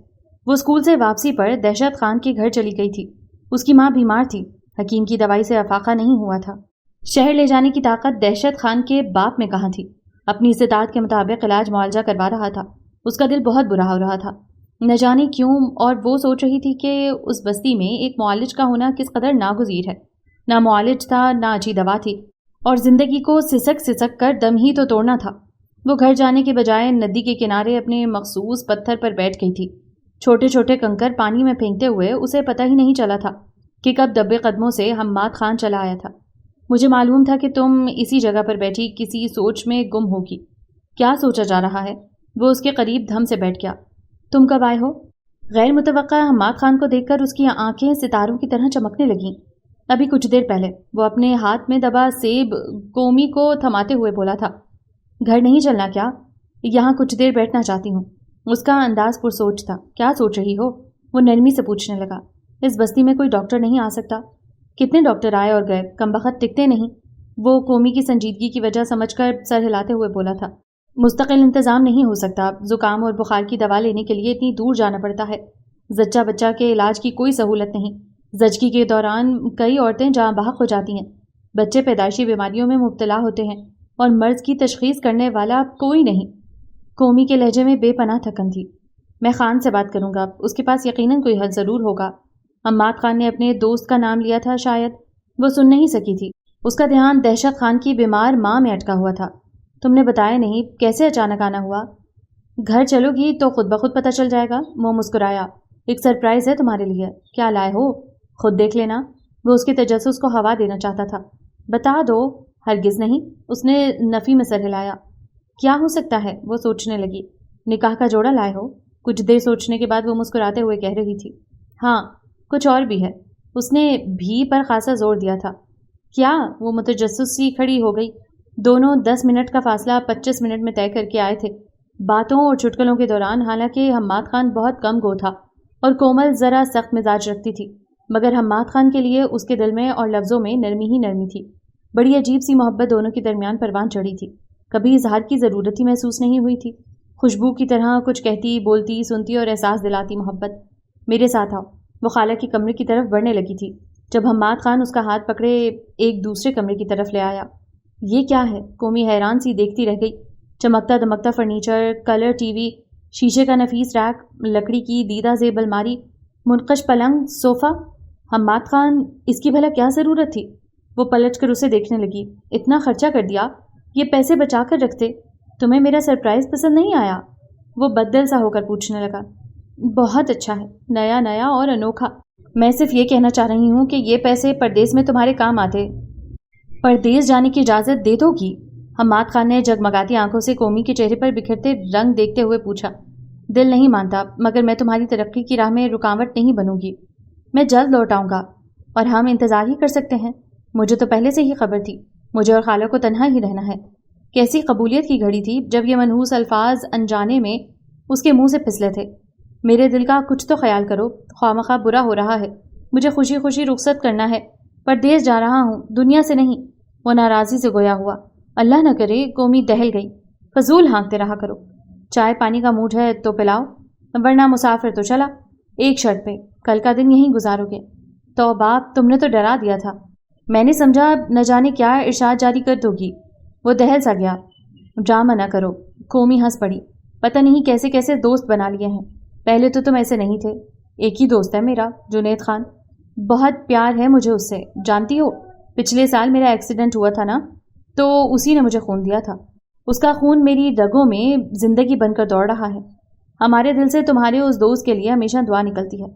S1: وہ اسکول سے واپسی پر دہشت خان کے گھر چلی گئی تھی۔ اس کی ماں بیمار تھی، حکیم کی دوائی سے افاقہ نہیں ہوا تھا۔ شہر لے جانے کی طاقت دہشت خان کے باپ میں کہاں تھی؟ اپنی استطاعت کے مطابق علاج معالجہ کروا رہا تھا۔ اس کا دل بہت برا ہو رہا تھا، نہ جانے کیوں، اور وہ سوچ رہی تھی کہ اس بستی میں ایک معالج کا ہونا کس قدر ناگزیر ہے۔ نہ معالج تھا، نہ اچھی دوا تھی، اور زندگی کو سسک سسک کر دم ہی تو توڑنا تھا۔ وہ گھر جانے کے بجائے ندی کے کنارے اپنے مخصوص پتھر پر بیٹھ گئی تھی۔ چھوٹے چھوٹے کنکر پانی میں پھینکتے ہوئے اسے پتہ ہی نہیں چلا تھا کہ کب دبے قدموں سے حماد خان چلا آیا تھا۔ مجھے معلوم تھا کہ تم اسی جگہ پر بیٹھی کسی سوچ میں گم ہوگی۔ کیا سوچا جا رہا ہے؟ وہ اس کے قریب دھم سے بیٹھ گیا۔ تم کب آئے ہو؟ غیر متوقع حماد خان کو دیکھ کر اس کی آنکھیں ستاروں کی طرح چمکنے لگیں۔ ابھی کچھ دیر پہلے، وہ اپنے ہاتھ میں دبا سیب قومی کو تھماتے ہوئے بولا تھا۔ گھر نہیں چلنا کیا؟ یہاں کچھ دیر بیٹھنا چاہتی ہوں۔ اس کا انداز پرسوچ تھا۔ کیا سوچ رہی ہو؟ وہ نرمی سے پوچھنے لگا۔ اس بستی میں کوئی ڈاکٹر نہیں آ سکتا؟ کتنے ڈاکٹر آئے اور گئے، کمبخت ٹکتے نہیں۔ وہ قومی کی سنجیدگی کی وجہ سمجھ کر سر ہلاتے ہوئے بولا تھا۔ مستقل انتظام نہیں ہو سکتا، زکام اور بخار کی دوا لینے کے لیے اتنی دور جانا پڑتا ہے۔ زچہ بچہ کے علاج کی کوئی سہولت نہیں۔ زچگی کے دوران کئی عورتیں جاں بحق ہو جاتی ہیں۔ بچے پیدائشی بیماریوں میں مبتلا ہوتے ہیں اور مرض کی تشخیص کرنے والا کوئی نہیں۔ قومی کے لہجے میں بے پناہ تھکن تھی۔ میں خان سے بات کروں گا، اس کے پاس یقیناً کوئی حل ضرور ہوگا۔ حماد خان نے اپنے دوست کا نام لیا تھا، شاید وہ سن نہیں سکی تھی۔ اس کا دھیان دہشت خان کی بیمار ماں میں اٹکا ہوا تھا۔ تم نے بتایا نہیں، کیسے اچانک آنا ہوا؟ گھر چلو گی تو خود بخود پتہ چل جائے گا۔ وہ مسکرایا۔ ایک سرپرائز ہے تمہارے لیے۔ کیا لائے ہو؟ خود دیکھ لینا۔ وہ اس کے تجسس کو ہوا دینا چاہتا تھا۔ بتا دو۔ ہرگز نہیں، اس نے نفی میں سر ہلایا۔ کیا ہو سکتا ہے؟ وہ سوچنے لگی۔ نکاح کا جوڑا لائے ہو؟ کچھ دیر سوچنے کے بعد وہ مسکراتے ہوئے کہہ رہی تھی، ہاں کچھ اور بھی ہے۔ اس نے بھی پر خاصا زور دیا تھا۔ کیا؟ وہ متجسس سی کھڑی ہو گئی۔ دونوں 10 منٹ کا فاصلہ 25 منٹ میں طے کر کے آئے تھے۔ باتوں اور چٹکلوں کے دوران حالانکہ حماد خان بہت کم گو تھا اور کومل ذرا سخت مزاج رکھتی تھی، مگر حماد خان کے لیے اس کے دل میں اور لفظوں میں نرمی ہی نرمی تھی۔ بڑی عجیب سی محبت دونوں کے درمیان پروان چڑھی تھی۔ کبھی اظہار کی ضرورت ہی محسوس نہیں ہوئی تھی۔ خوشبو کی طرح کچھ کہتی، بولتی، سنتی اور احساس دلاتی محبت۔ میرے ساتھ آؤ۔ وہ خالہ کے کمرے کی طرف بڑھنے لگی تھی جب حماد خان اس کا ہاتھ پکڑے ایک دوسرے کمرے کی طرف لے آیا۔ یہ کیا ہے؟ قومی حیران سی دیکھتی رہ گئی۔ چمکتا دمکتا فرنیچر، کلر ٹی وی، شیشے کا نفیس ریک، لکڑی کی دیدہ زیب الماری، منقش پلنگ، صوفہ۔ حماد خان، اس کی بھلا کیا ضرورت تھی؟ وہ پلٹ کر اسے دیکھنے لگی۔ اتنا خرچہ کر دیا، یہ پیسے بچا کر رکھتے۔ تمہیں میرا سرپرائز پسند نہیں آیا؟ وہ بددل سا ہو کر پوچھنے لگا۔ بہت اچھا ہے، نیا نیا اور انوکھا۔ میں صرف یہ کہنا چاہ رہی ہوں کہ یہ پیسے پردیس میں تمہارے کام آتے۔ پردیس جانے کی اجازت دے دو گی؟ حماد خان نے جگمگاتی آنکھوں سے قومی کے چہرے پر بکھرتے رنگ دیکھتے ہوئے پوچھا۔ دل نہیں مانتا، مگر میں تمہاری ترقی کی راہ میں رکاوٹ نہیں بنوں گی۔ میں جلد لوٹ آؤں گا اور ہم انتظار ہی کر سکتے ہیں۔ مجھے تو پہلے سے ہی خبر تھی، مجھے اور خالہ کو تنہا ہی رہنا ہے۔ کیسی قبولیت کی گھڑی تھی جب یہ منحوس الفاظ انجانے میں اس کے منہ سے پھسلے تھے۔ میرے دل کا کچھ تو خیال کرو، خواہ برا ہو رہا ہے۔ مجھے خوشی خوشی رخصت کرنا ہے، پردیس جا رہا ہوں، دنیا سے نہیں۔ وہ ناراضی سے گویا ہوا۔ اللہ نہ کرے قومی دہل گئی۔ فضول ہانکتے رہا کرو۔ چائے پانی کا موڈ ہے تو پلاؤ، ورنہ مسافر تو چلا۔ ایک شرط پہ، کل کا دن یہیں گزارو گے۔ توبہ، تم نے تو ڈرا دیا تھا۔ میں نے سمجھا نہ جانے کیا ارشاد جاری کر دو گی۔ وہ دہل سا گیا۔ ڈرامہ نہ کرو۔ قومی ہنس پڑی۔ پتہ نہیں کیسے کیسے دوست بنا لیے ہیں، پہلے تو تم ایسے نہیں تھے۔ ایک ہی دوست ہے میرا، جنید خان۔ بہت پیار ہے مجھے اس سے، جانتی ہو۔ پچھلے سال میرا ایکسیڈنٹ ہوا تھا نا، تو اسی نے مجھے خون دیا تھا۔ اس کا خون میری رگوں میں زندگی بن کر دوڑ رہا ہے۔ ہمارے دل سے تمہارے اس دوست کے لیے ہمیشہ دعا نکلتی ہے۔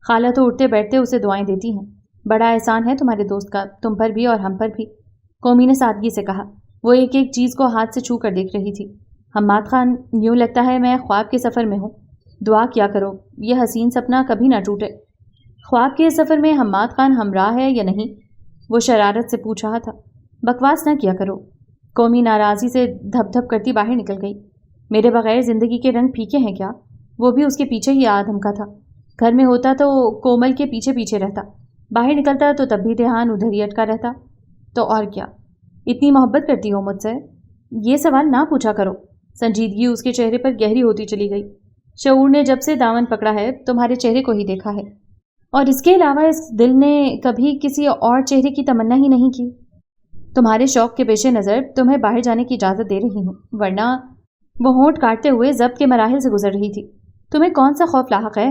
S1: خالہ تو اٹھتے بیٹھتے اسے دعائیں دیتی ہیں۔ بڑا احسان ہے تمہارے دوست کا، تم پر بھی اور ہم پر بھی، قومی نے سادگی سے کہا۔ وہ ایک ایک چیز کو ہاتھ سے چھو کر دیکھ رہی تھی۔ حماد خان، یوں لگتا ہے میں خواب کے سفر میں ہوں۔ دعا کیا کرو یہ حسین سپنا کبھی نہ ٹوٹے۔ خواب کے سفر میں حماد خان ہمراہ ہے یا نہیں؟ وہ شرارت سے پوچھ رہا تھا۔ بکواس نہ کیا کرو۔ قومی ناراضی سے دھپ دھپ کرتی باہر نکل گئی۔ میرے بغیر زندگی کے رنگ پھیکے ہیں کیا؟ وہ بھی اس کے پیچھے ہی آ دھمکا تھا۔ گھر میں ہوتا تو کومل کے پیچھے پیچھے رہتا، باہر نکلتا تو تب بھی دھیان ادھر ہی اٹکا رہتا۔ تو اور کیا؟ اتنی محبت کرتی ہو مجھ سے؟ یہ سوال نہ پوچھا کرو۔ سنجیدگی اس کے چہرے پر گہری ہوتی چلی گئی۔ شعور نے جب سے دامن پکڑا ہے تمہارے چہرے کو ہی دیکھا ہے، اور اس کے علاوہ اس دل نے کبھی کسی اور چہرے کی تمنا ہی نہیں کی۔ تمہارے شوق کے پیش نظر تمہیں باہر جانے کی اجازت دے رہی ہوں، ورنہ… وہ ہونٹ کاٹتے ہوئے ضبط کے مراحل سے گزر رہی تھی۔ تمہیں کون سا خوف لاحق ہے؟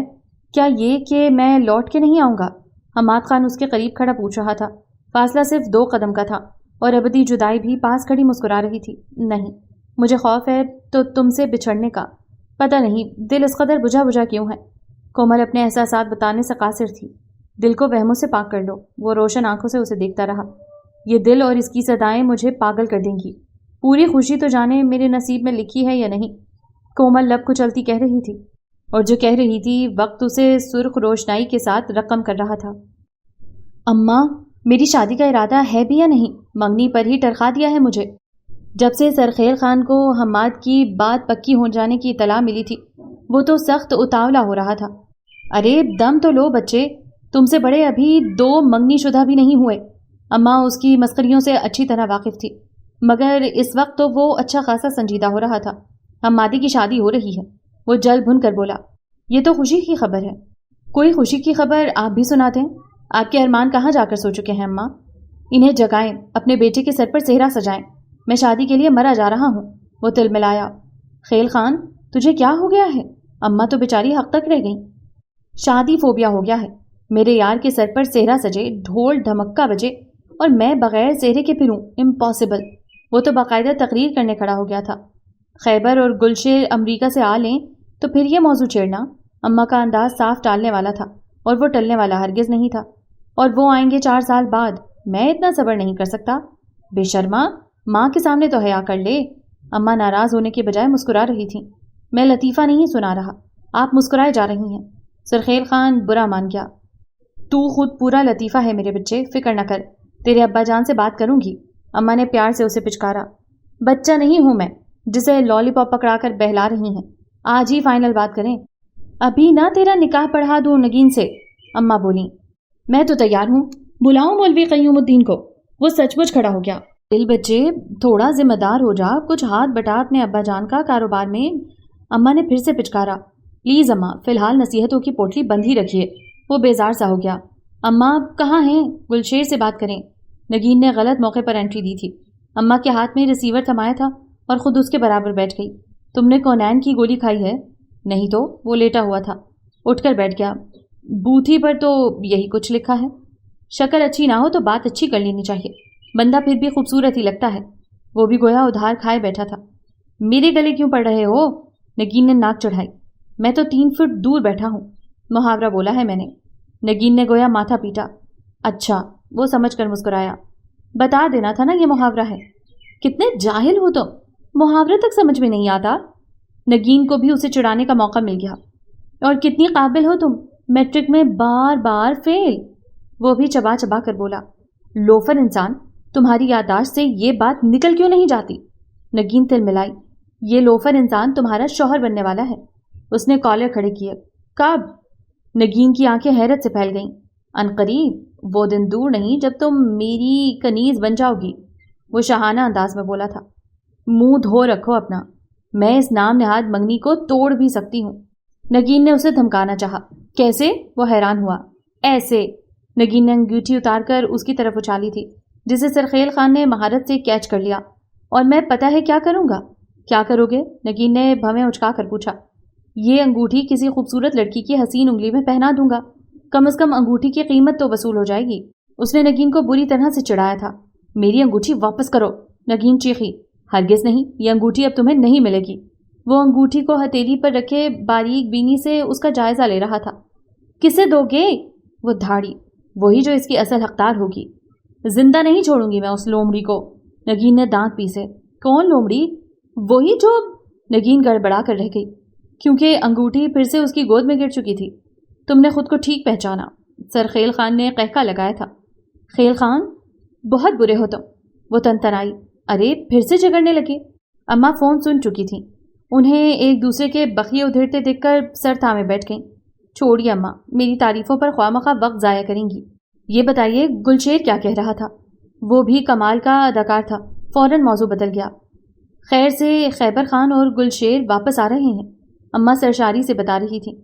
S1: کیا یہ کہ میں لوٹ کے نہیں آؤں گا؟ حماد خان اس کے قریب کھڑا پوچھ رہا تھا۔ فاصلہ صرف 2 قدم کا تھا اور ابدی جدائی بھی پاس کھڑی مسکرا رہی تھی۔ نہیں، مجھے خوف ہے تو تم سے بچھڑنے کا۔ پتہ نہیں دل اس قدر بجھا بجھا کیوں ہے۔ کومل اپنے احساسات بتانے سے قاصر تھی۔ دل کو وہموں سے پاک کر لو۔ وہ روشن آنکھوں سے اسے دیکھتا رہا۔ یہ دل اور اس کی صدائیں مجھے پاگل کر دیں گی۔ پوری خوشی تو جانے میرے نصیب میں لکھی ہے یا نہیں۔ کومل لب کچلتی کہہ رہی تھی، اور جو کہہ رہی تھی وقت اسے سرخ روشنائی کے ساتھ رقم کر رہا تھا۔ اماں، میری شادی کا ارادہ ہے بھی یا نہیں؟ منگنی پر ہی ٹرخا دیا ہے مجھے۔ جب سے سرخیل خان کو حماد کی بات پکی ہو جانے کی اطلاع ملی تھی، وہ تو سخت اتاولا ہو رہا تھا۔ ارے دم تو لو بچے، تم سے بڑے ابھی 2 منگنی شدہ بھی نہیں ہوئے۔ اماں اس کی مسخریوں سے اچھی طرح واقف تھی، مگر اس وقت تو وہ اچھا خاصا سنجیدہ ہو رہا تھا۔ حمادی کی شادی ہو رہی ہے۔ وہ جل بھن کر بولا۔ یہ تو خوشی کی خبر ہے۔ کوئی خوشی کی خبر آپ بھی سنا دیں۔ آپ کے ارمان کہاں جا کر سو چکے ہیں اماں؟ انہیں جگائیں، اپنے بیٹے کے سر پر صحرا سجائیں۔ میں شادی کے لیے مرا جا رہا ہوں۔ وہ تل ملایا۔ خیل خان، تجھے کیا ہو گیا ہے؟ اماں تو بیچاری حق تک رہ گئیں۔ شادی فوبیا ہو گیا ہے۔ میرے یار کے سر پر صحرا سجے، ڈھول ڈھمکا بجے، اور میں بغیر صحرے کے پھروں؟ امپاسبل۔ وہ تو باقاعدہ تقریر کرنے کھڑا ہو گیا تھا۔ خیبر اور گلشیر امریکہ سے آ لیں تو پھر یہ موضوع چھیڑنا۔ اماں کا انداز صاف ٹالنے والا تھا، اور وہ ٹلنے والا ہرگز نہیں تھا۔ اور وہ آئیں گے 4 سال بعد۔ میں اتنا صبر نہیں کر سکتا۔ بے شرما، ماں کے سامنے تو حیا کر لے۔ اماں ناراض ہونے کے بجائے مسکرا رہی تھیں۔ میں لطیفہ نہیں سنا رہا، آپ مسکرائے جا رہی ہیں۔ سرخیل خان برا مان گیا۔ تو خود پورا لطیفہ ہے میرے بچے، فکر نہ کر، تیرے ابا جان سے بات کروں گی، اماں نے پیار سے اسے پچکارا۔ بچہ نہیں ہوں میں جسے لالی پاپ پکڑا کر بہلا رہی ہیں، آج ہی فائنل بات کریں۔ ابھی نہ تیرا نکاح پڑھا دوں نگین سے، اماں بولیں۔ میں تو تیار ہوں، بلاؤں مولوی قیوم الدین کو، وہ سچ مچ کھڑا ہو گیا۔ دل بچے تھوڑا ذمہ دار ہو جا، کچھ ہاتھ بٹا اپنے ابا جان کا کاروبار میں، اماں نے پھر سے پچکارا۔ پلیز اماں، فی الحال نصیحتوں کی پوٹلی بند ہی رکھیے، وہ بیزار سا ہو گیا۔ اماں کہاں ہیں؟ گلشیر سے بات کریں۔ نگین نے غلط موقع پر انٹری دی تھی، اماں کے ہاتھ میں ریسیور تھمایا تھا اور خود اس کے برابر بیٹھ گئی۔ تم نے کونین کی گولی کھائی ہے؟ نہیں تو، وہ لیٹا ہوا تھا، اٹھ کر بیٹھ گیا۔ بوتھی پر تو یہی کچھ لکھا ہے۔ شکل اچھی نہ ہو تو بات اچھی کر لینی چاہیے، بندہ پھر بھی خوبصورت ہی لگتا ہے۔ وہ بھی گویا ادھار کھائے بیٹھا تھا۔ میرے گلے کیوں پڑ رہے ہو؟ نگین نے ناک چڑھائی۔ میں تو 3 فٹ دور بیٹھا ہوں، محاورہ بولا ہے میں نے۔ نگین نے گویا ماتھا پیٹا۔ اچھا، وہ سمجھ کر مسکرایا۔ بتا دینا تھا نا یہ محاورہ ہے۔ کتنے جاہل ہو تم، محاورہ تک سمجھ میں نہیں آتا۔ نگین کو بھی اسے چڑھانے کا موقع مل گیا۔ اور کتنی قابل ہو تم، میٹرک میں بار بار فیل۔ وہ بھی چبا چبا کر بولا۔ لوفر انسان، تمہاری یادداشت سے یہ بات نکل کیوں نہیں جاتی؟ نگین تل ملائی۔ یہ لوفر انسان تمہارا شوہر بننے والا ہے۔ اس نے کالر کھڑے کیے۔ کب؟ نگین کی آنکھیں حیرت سے پھیل گئیں۔ عنقریب، وہ دن دور نہیں جب تم میری کنیز بن جاؤ گی، وہ شاہانہ انداز میں بولا تھا۔ منہ دھو رکھو اپنا، میں اس نام نہاد منگنی کو توڑ بھی سکتی ہوں۔ نگین نے اسے دھمکانا چاہا۔ کیسے؟ وہ حیران ہوا۔ ایسے، نگین نے انگوٹھی اتار کر اس کی طرف اچھالی تھی، جسے سرخیل خان نے مہارت سے کیچ کر لیا۔ اور میں پتہ ہے کیا کروں گا؟ کیا کرو گے؟ نگین نے بھویں اچکا کر پوچھا۔ یہ انگوٹھی کسی خوبصورت لڑکی کی حسین انگلی میں پہنا دوں گا، کم از کم انگوٹھی کی قیمت تو وصول ہو جائے گی۔ اس نے نگین کو بری طرح سے چڑھایا تھا۔ میری انگوٹھی واپس کرو، نگین چیخی۔ ہرگز نہیں، یہ انگوٹھی اب تمہیں نہیں ملے گی۔ وہ انگوٹھی کو ہتھیلی پر رکھے باریک بینی سے اس کا جائزہ لے رہا تھا۔ کسے دو گے؟ وہ دھاڑی، وہی جو اس کی اصل حقدار ہوگی۔ زندہ نہیں چھوڑوں گی میں اس لومڑی کو، نگین نے دانت پیسے۔ کون لومڑی؟ وہی جو، نگین گڑبڑا کر رہ گئی، کیونکہ انگوٹھی پھر سے اس کی گود میں گر چکی تھی۔ تم نے خود کو ٹھیک پہچانا، سر خیل خان نے قہقہ لگایا تھا۔ خیل خان، بہت برے ہو تم، وہ تنتنائی۔ ارے پھر سے جھگڑنے لگے؟ اماں فون سن چکی تھیں، انہیں ایک دوسرے کے بخیے ادھیڑتے دیکھ کر سر تھامے بیٹھ گئیں۔ چھوڑیے اماں، میری تعریفوں پر خواہ مخواہ وقت ضائع کریں گی۔ یہ بتائیے گلشیر کیا کہہ رہا تھا؟ وہ بھی کمال کا اداکار تھا، فوراً موضوع بدل گیا۔ خیر سے خیبر خان اور گلشیر واپس آ رہے ہیں، اماں سرشاری سے بتا رہی تھی۔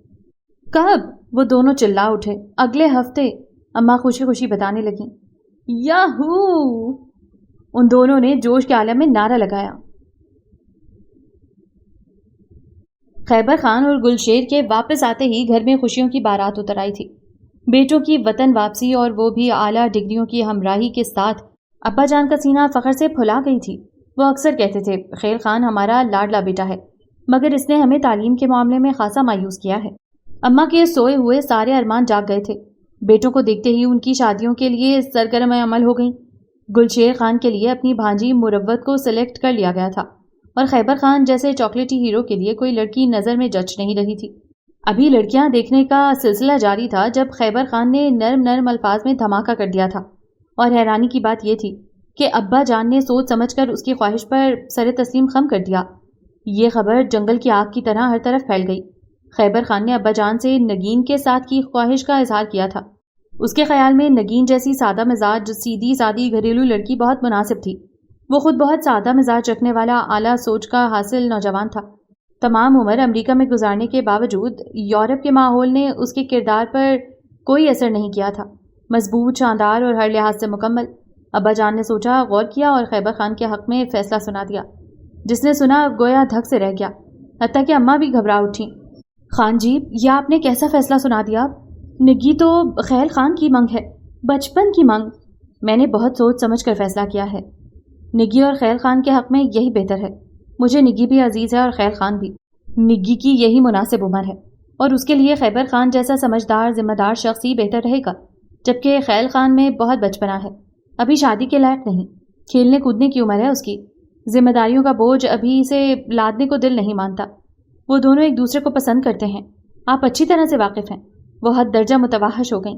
S1: کب؟ وہ دونوں چلا اٹھے۔ اگلے ہفتے، اماں خوشی خوشی بتانے لگیں۔ یاہو! ان دونوں نے جوش کے عالم میں نعرہ لگایا۔ خیبر خان اور گلشیر کے واپس آتے ہی گھر میں خوشیوں کی بارات اتر آئی تھی۔ بیٹوں کی وطن واپسی اور وہ بھی اعلیٰ ڈگریوں کی ہمراہی کے ساتھ ابا جان کا سینہ فخر سے پھلا گئی تھی۔ وہ اکثر کہتے تھے، خیل خان ہمارا لاڈلا بیٹا ہے، مگر اس نے ہمیں تعلیم کے معاملے میں خاصا مایوس کیا ہے۔ اماں کے سوئے ہوئے سارے ارمان جاگ گئے تھے۔ بیٹوں کو دیکھتے ہی ان کی شادیوں کے لیے سرگرم عمل ہو گئیں۔ گلشیر خان کے لیے اپنی بھانجی مروت کو سلیکٹ کر لیا گیا تھا، اور خیبر خان جیسے چاکلیٹی ہیرو کے لیے کوئی لڑکی نظر میں جچ نہیں رہی تھی۔ ابھی لڑکیاں دیکھنے کا سلسلہ جاری تھا جب خیبر خان نے نرم نرم الفاظ میں دھماکہ کر دیا تھا، اور حیرانی کی بات یہ تھی کہ ابا جان نے سوچ سمجھ کر اس کی خواہش پر سر تسلیم خم کر دیا۔ یہ خبر جنگل کی آگ کی طرح ہر طرف پھیل گئی۔ خیبر خان نے ابا جان سے نگین کے ساتھ کی خواہش کا اظہار کیا تھا۔ اس کے خیال میں نگین جیسی سادہ مزاج سیدھی سادی گھریلو لڑکی بہت مناسب تھی۔ وہ خود بہت سادہ مزاج رکھنے والا اعلیٰ سوچ کا حاصل نوجوان تھا۔ تمام عمر امریکہ میں گزارنے کے باوجود یورپ کے ماحول نے اس کے کردار پر کوئی اثر نہیں کیا تھا۔ مضبوط، شاندار اور ہر لحاظ سے مکمل۔ ابا جان نے سوچا، غور کیا اور خیبر خان کے حق میں فیصلہ سنا دیا۔ جس نے سنا گویا دھک سے رہ گیا، حتیٰ کہ اماں بھی گھبرا اٹھیں۔ خان جی، یہ آپ نے کیسا فیصلہ سنا دیا؟ نگی تو خیل خان کی منگ ہے، بچپن کی منگ۔ میں نے بہت سوچ سمجھ کر فیصلہ کیا ہے۔ نگی اور خیل خان کے حق میں یہی بہتر ہے۔ مجھے نگی بھی عزیز ہے اور خیل خان بھی۔ نگی کی یہی مناسب عمر ہے، اور اس کے لیے خیبر خان جیسا سمجھدار ذمہ دار شخص ہی بہتر رہے گا، جبکہ خیل خان میں بہت بچپنا ہے، ابھی شادی کے لائق نہیں، کھیلنے کودنے کی عمر ہے اس کی، ذمہ داریوں کا بوجھ ابھی اسے لادنے کو دل نہیں مانتا۔ وہ دونوں ایک دوسرے کو پسند کرتے ہیں، آپ اچھی طرح سے واقف ہیں۔ وہ حد درجہ متوحش ہو گئیں۔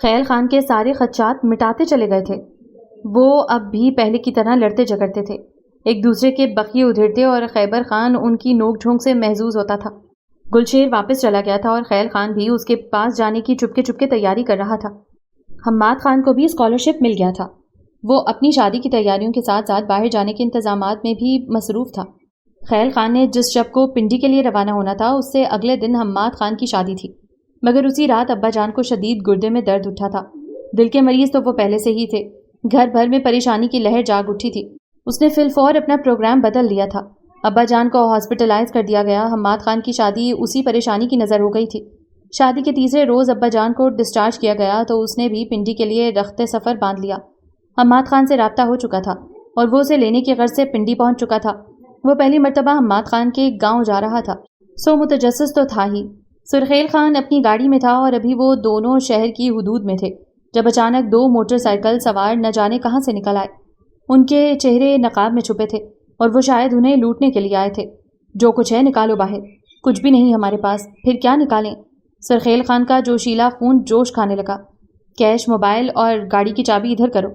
S1: خیل خان کے سارے خدشات مٹاتے چلے گئے تھے۔ وہ اب بھی پہلے کی طرح لڑتے جھگڑتے تھے، ایک دوسرے کے بخیے ادھیڑتے اور خیبر خان ان کی نوک جھونک سے محظوظ ہوتا تھا۔ گلشیر واپس چلا گیا تھا اور خیل خان بھی اس کے پاس جانے کی چپکے چپکے تیاری کر رہا تھا۔ حماد خان کو بھی اسکالرشپ مل گیا تھا، وہ اپنی شادی کی تیاریوں کے ساتھ ساتھ باہر جانے کے انتظامات میں بھی مصروف تھا۔ خیل خان نے جس شب کو پنڈی کے لیے روانہ ہونا تھا اس سے اگلے دن حماد خان کی شادی تھی، مگر اسی رات ابا جان کو شدید گردے میں درد اٹھا تھا۔ دل کے مریض تو وہ پہلے سے ہی تھے، گھر بھر میں پریشانی کی لہر جاگ اٹھی تھی۔ اس نے فی الفور اپنا پروگرام بدل لیا تھا، ابا جان کو ہاسپٹلائز کر دیا گیا۔ حماد خان کی شادی اسی پریشانی کی نظر ہو گئی تھی۔ شادی کے تیسرے روز ابا جان کو ڈسچارج کیا گیا تو اس نے بھی پنڈی کے لیے رخت سفر باندھ لیا۔ حماد خان سے رابطہ ہو چکا تھا اور وہ اسے لینے کی غرض سے پنڈی پہنچ چکا تھا۔ وہ پہلی مرتبہ حماد خان کے گاؤں جا رہا تھا، سو متجسس تو تھا ہی۔ سرخیل خان اپنی گاڑی میں تھا اور ابھی وہ دونوں شہر کی حدود میں تھے جب اچانک دو موٹر سائیکل سوار نہ جانے کہاں سے نکل آئے۔ ان کے چہرے نقاب میں چھپے تھے اور وہ شاید انہیں لوٹنے کے لیے آئے تھے۔ جو کچھ ہے نکالو باہر۔ کچھ بھی نہیں ہمارے پاس، پھر کیا نکالیں؟ سرخیل خان کا جوشیلا خون جوش کھانے لگا۔ کیش، موبائل اور گاڑی کی چابی ادھر کرو۔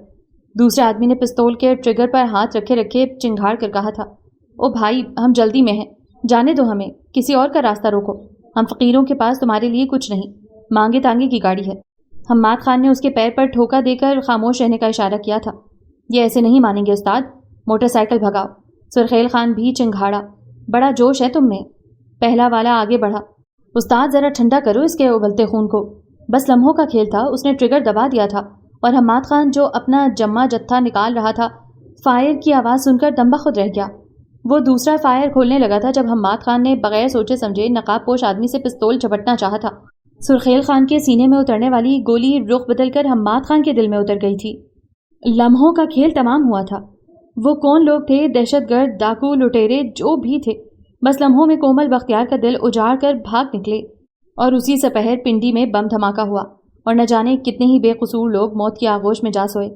S1: دوسرے آدمی نے پستول کے ٹریگر پر ہاتھ رکھے رکھے چنگھاڑ کر کہا تھا، او بھائی ہم جلدی میں ہیں، جانے دو ہمیں، کسی اور کا راستہ روکو، ہم فقیروں کے پاس تمہارے لیے کچھ نہیں، مانگے تانگے کی گاڑی ہے۔ حماد خان نے اس کے پیر پر ٹھوکا دے کر خاموش رہنے کا اشارہ کیا تھا۔ یہ ایسے نہیں مانیں گے استاد، موٹر سائیکل بھگاؤ۔ سرخیل خان بھی چنگھاڑا، بڑا جوش ہے تم میں۔ پہلا والا آگے بڑھا، استاد ذرا ٹھنڈا کرو اس کے ابلتے خون کو۔ بس لمحوں کا کھیل تھا، اس نے ٹریگر دبا دیا تھا اور حماد خان جو اپنا جمع جتھا نکال رہا تھا فائر کی آواز سن کر دم بخود رہ گیا۔ وہ دوسرا فائر کھولنے لگا تھا جب حماد خان نے بغیر سوچے سمجھے نقاب پوش آدمی سے پستول جھپٹنا چاہا تھا۔ سرخیل خان کے سینے میں اترنے والی گولی رخ بدل کر حماد خان کے دل میں اتر گئی تھی۔ لمحوں کا کھیل تمام ہوا تھا۔ وہ کون لوگ تھے، دہشت گرد، ڈاکو، لٹیرے، جو بھی تھے، بس لمحوں میں کومل بختیار کا دل اجاڑ کر بھاگ نکلے اور اسی سپہر پنڈی میں بم دھماکہ ہوا اور نہ جانے کتنے ہی بے قصور لوگ موت کی آغوش میں جا سوئے۔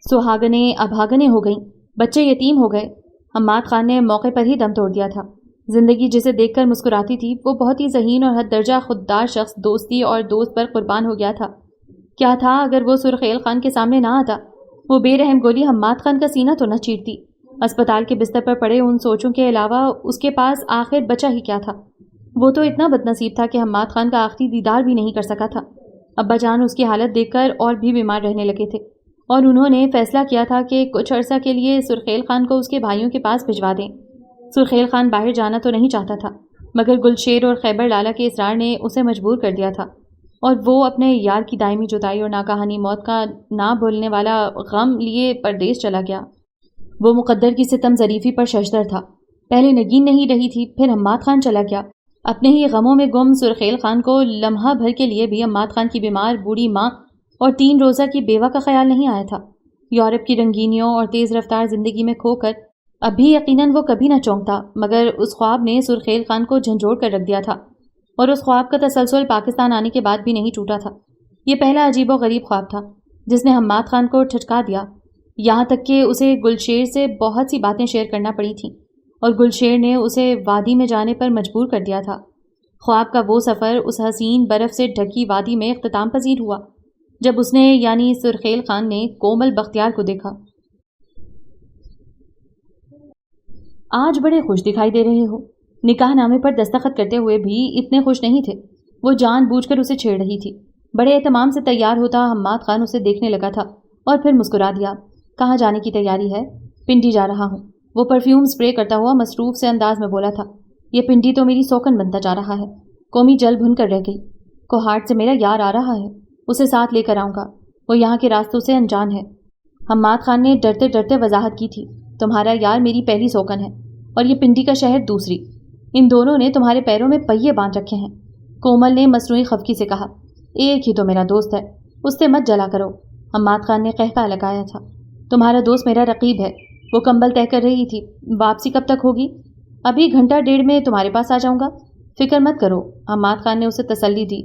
S1: سہاگنیں ابھاگنیں ہو گئیں، بچے یتیم ہو گئے۔ حماد خان نے موقع پر ہی دم توڑ دیا تھا۔ زندگی جسے دیکھ کر مسکراتی تھی وہ بہت ہی ذہین اور حد درجہ خوددار شخص دوستی اور دوست پر قربان ہو گیا تھا۔ کیا تھا اگر وہ سرخیل خان کے سامنے نہ آتا؟ وہ بے رحم گولی حماد خان کا سینہ تو نہ چیرتی۔ اسپتال کے بستر پر پڑے ان سوچوں کے علاوہ اس کے پاس آخر بچا ہی کیا تھا؟ وہ تو اتنا بد نصیب تھا کہ حماد خان کا آخری دیدار بھی نہیں کر سکا تھا۔ ابا جان اس کی حالت دیکھ کر اور بھی بیمار رہنے لگے تھے اور انہوں نے فیصلہ کیا تھا کہ کچھ عرصہ کے لیے سرخیل خان کو اس کے بھائیوں کے پاس بھجوا دیں۔ سرخیل خان باہر جانا تو نہیں چاہتا تھا مگر گلشیر اور خیبر لالا کے اصرار نے اسے مجبور کر دیا تھا اور وہ اپنے یار کی دائمی جدائی اور ناگہانی موت کا نہ بھولنے والا غم لیے پردیس چلا گیا۔ وہ مقدر کی ستم ظریفی پر ششدر تھا۔ پہلے نگین نہیں رہی تھی، پھر حماد خان چلا گیا۔ اپنے ہی غموں میں گم سرخیل خان کو لمحہ بھر کے لیے بھی حماد خان کی بیمار بوڑھی ماں اور 3 روزہ کی بیوہ کا خیال نہیں آیا تھا۔ یورپ کی رنگینیوں اور تیز رفتار زندگی میں کھو کر اب بھی یقیناً وہ کبھی نہ چونکتا، مگر اس خواب نے سرخیل خان کو جھنجھوڑ کر رکھ دیا تھا اور اس خواب کا تسلسل پاکستان آنے کے بعد بھی نہیں ٹوٹا تھا۔ یہ پہلا عجیب و غریب خواب تھا جس نے حماد خان کو ٹھٹکا دیا، یہاں تک کہ اسے گلشیر سے بہت سی باتیں شیئر کرنا پڑی تھیں اور گلشیر نے اسے وادی میں جانے پر مجبور کر دیا تھا۔ خواب کا وہ سفر اس حسین برف سے ڈھکی وادی میں اختتام پذیر ہوا جب اس نے یعنی سرخیل خان نے کومل بختیار کو دیکھا۔ آج بڑے خوش دکھائی دے رہے ہو۔ نکاح نامے پر دستخط کرتے ہوئے بھی اتنے خوش نہیں تھے۔ وہ جان بوجھ کر اسے چھیڑ رہی تھی۔ بڑے اہتمام سے تیار ہوتا حماد خان اسے دیکھنے لگا تھا اور پھر مسکرا دیا۔ کہاں جانے کی تیاری ہے؟ پنڈی جا رہا ہوں، وہ پرفیوم سپرے کرتا ہوا مصروف سے انداز میں بولا تھا۔ یہ پنڈی تو میری سوکن بنتا جا رہا ہے۔ قومی جل بھن کر رہ گئی۔ کوہاٹ سے میرا یار آ رہا ہے، اسے ساتھ لے کر آؤں گا، وہ یہاں کے راستوں سے انجان ہے۔ حماد خان نے ڈرتے ڈرتے وضاحت کی تھی، تمہارا یار میری پہلی سوکن ہے اور یہ پنڈی کا شہر دوسری، ان دونوں نے تمہارے پیروں میں پہیے باندھ رکھے ہیں۔ کومل نے مصنوعی خفگی سے کہا، ایک ہی تو میرا دوست ہے، اس سے مت جلا کرو۔ حماد خان نے قہقہ لگایا تھا، تمہارا دوست میرا رقیب ہے، وہ کمبل تہہ کر رہی تھی، واپسی کب تک ہوگی؟ ابھی گھنٹہ ڈیڑھ میں تمہارے پاس آ جاؤں گا، فکر مت کرو۔ حماد خان نے اسے تسلی دی،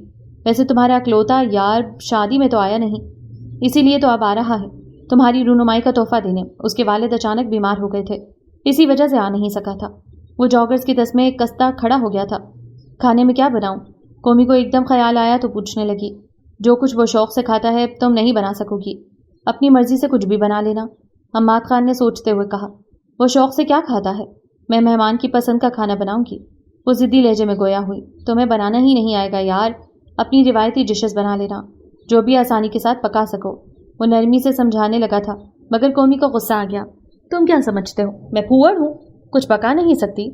S1: ویسے تمہارا اکلوتا یار شادی میں تو آیا نہیں، اسی لیے تو اب آ رہا ہے تمہاری رونمائی کا تحفہ دینے۔ اس کے والد اچانک بیمار ہو گئے تھے، اسی وجہ سے آ نہیں سکا تھا۔ وہ جاگرز کی دس میں کستا کھڑا ہو گیا تھا۔ کھانے میں کیا بناؤں؟ قومی کو ایک دم خیال آیا تو پوچھنے لگی۔ جو کچھ وہ شوق سے کھاتا ہے تم نہیں بنا سکو گی، اپنی مرضی سے کچھ بھی بنا لینا، حماد خان نے سوچتے ہوئے کہا۔ وہ شوق سے کیا کھاتا ہے؟ میں مہمان کی پسند کا کھانا بناؤں گی، وہ ضدی لہجے میں گویا ہوئی۔ تمہیں بنانا ہی نہیں آئے گا یار، اپنی روایتی ڈشز بنا لینا، جو بھی آسانی کے ساتھ پکا سکو۔ وہ نرمی سے سمجھانے لگا تھا مگر قومی کو غصہ آ گیا۔ تم کیا سمجھتے ہو میں پھوڑ ہوں، کچھ پکا نہیں سکتی؟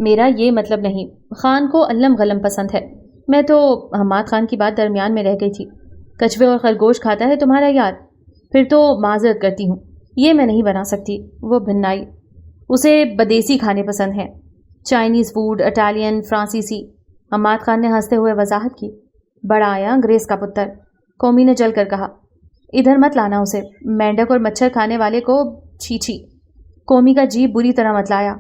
S1: میرا یہ مطلب نہیں، خان کو علم غلم پسند ہے، میں تو… حماد خان کی بات درمیان میں رہ گئی تھی۔ کچھوے اور خرگوش کھاتا ہے تمہارا یار؟ پھر تو معذرت کرتی ہوں، یہ میں نہیں بنا سکتی۔ وہ بھنائی۔ اسے بدیسی کھانے پسند ہیں، چائنیز فوڈ، اٹالین، فرانسیسی۔ حماد خان نے ہنستے ہوئے وضاحت کی۔ بڑا آیا انگریز کا پتر، قومی نے جل کر کہا۔ ادھر مت لانا اسے، مینڈک اور مچھر کھانے والے کو چھی چھی۔ قومی کا جی بری طرح متلایا۔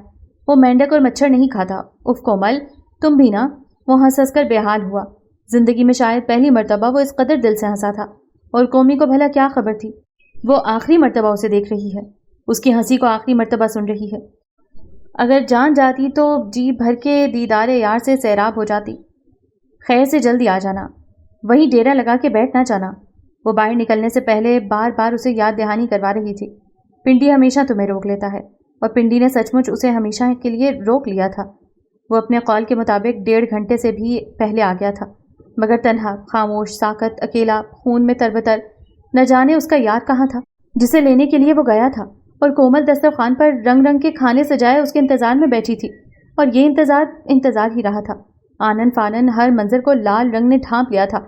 S1: وہ مینڈک اور مچھر نہیں کھاتا۔ اف کومل، تم بھی نا؟ وہ ہنس کر بے حال ہوا۔ زندگی میں شاید پہلی مرتبہ وہ اس قدر دل سے ہنسا تھا، اور قومی کو بھلا کیا خبر تھی؟ وہ آخری مرتبہ اسے دیکھ رہی ہے، اس کی ہنسی کو آخری مرتبہ سن رہی ہے۔ اگر جان جاتی تو جی بھر کے دیدار یار سے سیراب ہو جاتی۔ خیر سے جلدی آ جانا، وہیں ڈیرا لگا کے بیٹھ نہ جانا۔ وہ باہر نکلنے سے پہلے بار بار اسے یاد دہانی کروا رہی تھی۔ پنڈی ہمیشہ تمہیں روک لیتا ہے، اور پنڈی نے سچ مچ اسے ہمیشہ کے لیے روک لیا تھا۔ وہ اپنے قول کے مطابق 1.5 گھنٹے سے بھی پہلے آ گیا تھا، مگر تنہا، خاموش، ساکت، اکیلا، خون میں تربتر۔ نہ جانے اس کا یار کہاں تھا جسے لینے کے لیے وہ گیا تھا، اور کومل دسترخوان پر رنگ رنگ کے کھانے سجائے اس کے انتظار میں بیٹھی تھی، اور یہ انتظار ہی رہا تھا۔ آنن فانن ہر منظر کو لال رنگ نے ڈھانپ لیا تھا۔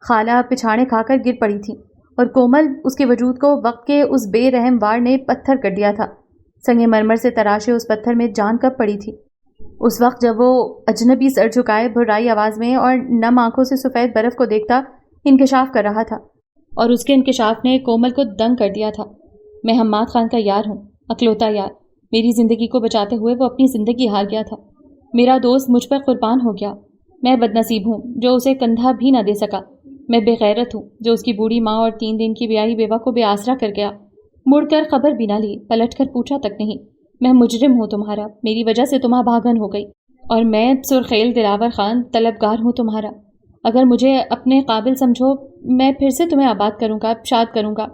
S1: خالہ پچھاڑے کھا کر گر پڑی تھی، اور کومل اس کے وجود کو وقت کے اس بے رحم وار نے پتھر کر دیا تھا۔ سنگ مرمر سے تراشے اس پتھر میں جان کب پڑی تھی؟ اس وقت جب وہ اجنبی سر جھکائے بھرائی آواز میں اور نم آنکھوں سے سفید برف کو دیکھتا انکشاف کر رہا تھا، اور اس کے انکشاف نے کومل کو دنگ کر دیا تھا۔ میں حماد خان کا یار ہوں، اکلوتا یار۔ میری زندگی کو بچاتے ہوئے وہ اپنی زندگی ہار گیا تھا۔ میرا دوست مجھ پر قربان ہو گیا۔ میں بد نصیب ہوں جو اسے کندھا بھی نہ دے سکا۔ میں بے غیرت ہوں جو اس کی بوڑھی ماں اور 3 دن کی بیاہی بیوہ کو بے آسرا کر گیا۔ مڑ کر خبر بھی نہ لی، پلٹ کر پوچھا تک نہیں۔ میں مجرم ہوں تمہارا، میری وجہ سے تمہاں بھاگن ہو گئی، اور میں سرخیل دلاور خان طلبگار ہوں تمہارا۔ اگر مجھے اپنے قابل سمجھو، میں پھر سے تمہیں آباد کروں گا، شاد کروں گا،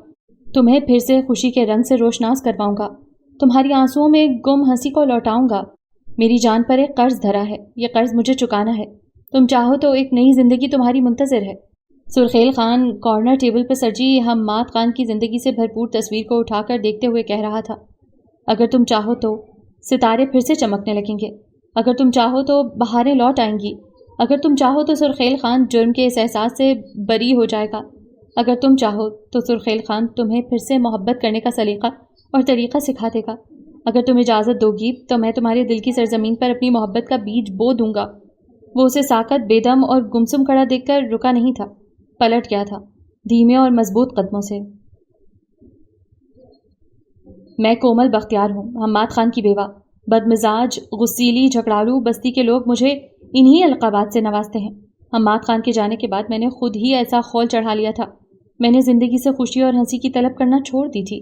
S1: تمہیں پھر سے خوشی کے رنگ سے روشناس کرواؤں گا، تمہاری آنسوؤں میں گم ہنسی کو لوٹاؤں گا۔ میری جان پر ایک قرض دھرا ہے، یہ قرض مجھے چکانا ہے۔ تم چاہو تو ایک نئی زندگی تمہاری منتظر ہے۔ سرخیل خان کارنر ٹیبل پر سجی حماد خان کی زندگی سے بھرپور تصویر کو اٹھا کر دیکھتے ہوئے کہہ رہا تھا۔ اگر تم چاہو تو ستارے پھر سے چمکنے لگیں گے، اگر تم چاہو تو بہاریں لوٹ آئیں گی، اگر تم چاہو تو سرخیل خان جرم کے اس احساس سے بری ہو جائے گا، اگر تم چاہو تو سرخیل خان تمہیں پھر سے محبت کرنے کا سلیقہ اور طریقہ سکھا دے گا۔ اگر تم اجازت دو گی تو میں تمہارے دل کی سرزمین پر اپنی محبت کا بیج بو دوں گا۔ وہ اسے ساکت، بے دم اور گمسم کھڑا دیکھ کر رکا نہیں تھا، پلٹ گیا تھا دھیمے اور مضبوط قدموں سے۔ میں کومل بختیار ہوں، حماد خان کی بیوہ۔ بدمزاج، غسیلی، جھگڑالو بستی کے لوگ مجھے انہی القابات سے نوازتے ہیں۔ حماد خان کے جانے کے بعد میں نے خود ہی ایسا خول چڑھا لیا تھا، میں نے زندگی سے خوشی اور ہنسی کی طلب کرنا چھوڑ دی تھی۔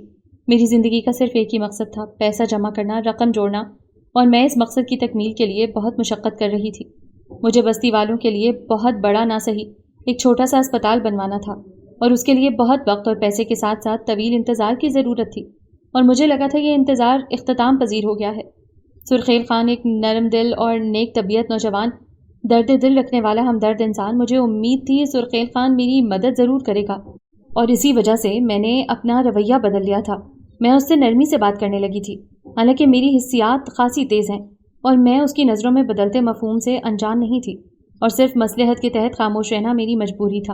S1: میری زندگی کا صرف ایک ہی مقصد تھا، پیسہ جمع کرنا، رقم جوڑنا، اور میں اس مقصد کی تکمیل کے لیے بہت مشقت کر رہی تھی۔ مجھے بستی والوں کے لیے بہت بڑا نہ سہی ایک چھوٹا سا اسپتال بنوانا تھا، اور اس کے لیے بہت وقت اور پیسے کے ساتھ ساتھ طویل انتظار کی ضرورت تھی، اور مجھے لگا تھا یہ انتظار اختتام پذیر ہو گیا ہے۔ سرخیل خان ایک نرم دل اور نیک طبیعت نوجوان، درد دل رکھنے والا ہمدرد انسان، مجھے امید تھی سرخیل خان میری مدد ضرور کرے گا، اور اسی وجہ سے میں نے اپنا رویہ بدل لیا تھا۔ میں اس سے نرمی سے بات کرنے لگی تھی، حالانکہ میری حسیات خاصی تیز ہیں، اور میں اس کی نظروں میں بدلتے مفہوم سے انجان نہیں تھی، اور صرف مصلحت کے تحت خاموش رہنا میری مجبوری تھا۔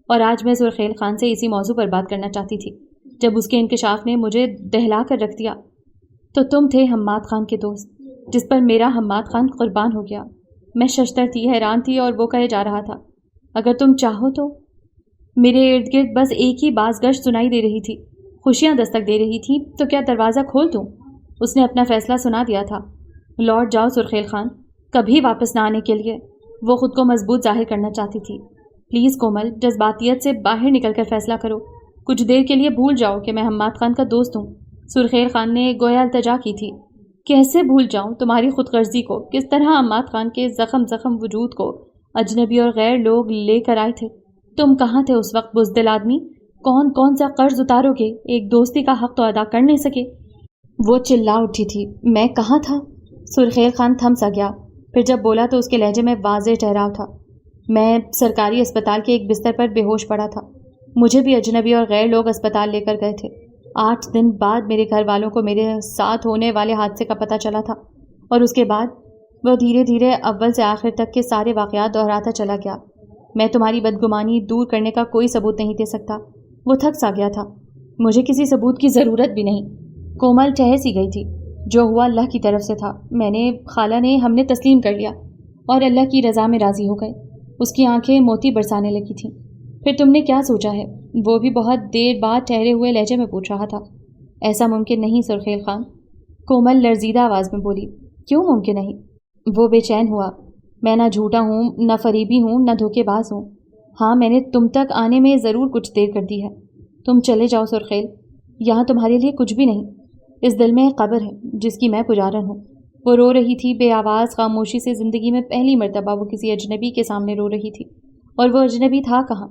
S1: اور آج میں سرخیل خان سے اسی موضوع پر بات کرنا چاہتی تھی، جب اس کے انکشاف نے مجھے دہلا کر رکھ دیا۔ تو تم تھے حماد خان کے دوست، جس پر میرا حماد خان قربان ہو گیا۔ میں ششتر تھی، حیران تھی، اور وہ کہے جا رہا تھا، اگر تم چاہو تو۔ میرے ارد گرد بس ایک ہی باز گشت سنائی دے رہی تھی، خوشیاں دستک دے رہی تھیں، تو کیا دروازہ کھول دوں؟ اس نے اپنا فیصلہ سنا دیا تھا۔ لوٹ جاؤ سرخیل خان، کبھی واپس نہ آنے کے لیے۔ وہ خود کو مضبوط ظاہر کرنا چاہتی تھی۔ پلیز کومل، جذباتیت سے باہر نکل کر فیصلہ کرو، کچھ دیر کے لیے بھول جاؤ کہ میں حماد خان کا دوست ہوں۔ سرخیل خان نے گویا التجا کی تھی۔ کیسے بھول جاؤں تمہاری خود غرضی کو؟ کس طرح حماد خان کے زخم وجود کو اجنبی اور غیر لوگ لے کر آئے تھے؟ تم کہاں تھے اس وقت بزدل آدمی؟ کون کون سا قرض اتارو گے؟ ایک دوستی کا حق تو ادا کر نہیں سکے؟ وہ چلا اٹھی تھی۔ میں کہاں تھا؟ سرخیل خان تھم سا گیا، پھر جب بولا تو اس کے لہجے میں واضح ٹھہراؤ تھا۔ میں سرکاری اسپتال کے ایک بستر پر بے ہوش پڑا تھا۔ مجھے بھی اجنبی اور غیر لوگ اسپتال لے کر گئے تھے۔ 8 دن بعد میرے گھر والوں کو میرے ساتھ ہونے والے حادثے کا پتہ چلا تھا، اور اس کے بعد وہ دھیرے دھیرے اول سے آخر تک کے سارے واقعات دہراتا چلا گیا۔ میں تمہاری بدگمانی دور کرنے کا کوئی ثبوت نہیں دے سکتا۔ وہ تھک سا گیا تھا۔ مجھے کسی ثبوت کی ضرورت بھی نہیں۔ کومل ٹھہر سی گئی تھی۔ جو ہوا اللہ کی طرف سے تھا۔ خالہ نے ہم نے تسلیم کر لیا اور اللہ کی رضا میں راضی ہو گئے۔ اس کی آنکھیں موتی برسانے لگی تھیں۔ پھر تم نے کیا سوچا ہے؟ وہ بھی بہت دیر بعد ٹھہرے ہوئے لہجے میں پوچھ رہا تھا۔ ایسا ممکن نہیں سرخیل خان، کومل لرزیدہ آواز میں بولی۔ کیوں ممکن نہیں؟ وہ بے چین ہوا۔ میں نہ جھوٹا ہوں، نہ فریبی ہوں، نہ دھوکے باز ہوں۔ ہاں، میں نے تم تک آنے میں ضرور کچھ دیر کر دی ہے۔ تم چلے جاؤ سرخیل، یہاں تمہارے لیے کچھ بھی نہیں۔ اس دل میں ایک قبر ہے جس کی میں پجارن ہوں۔ وہ رو رہی تھی بے آواز خاموشی سے۔ زندگی میں پہلی مرتبہ وہ کسی اجنبی کے سامنے رو رہی تھی، اور وہ اجنبی تھا کہاں؟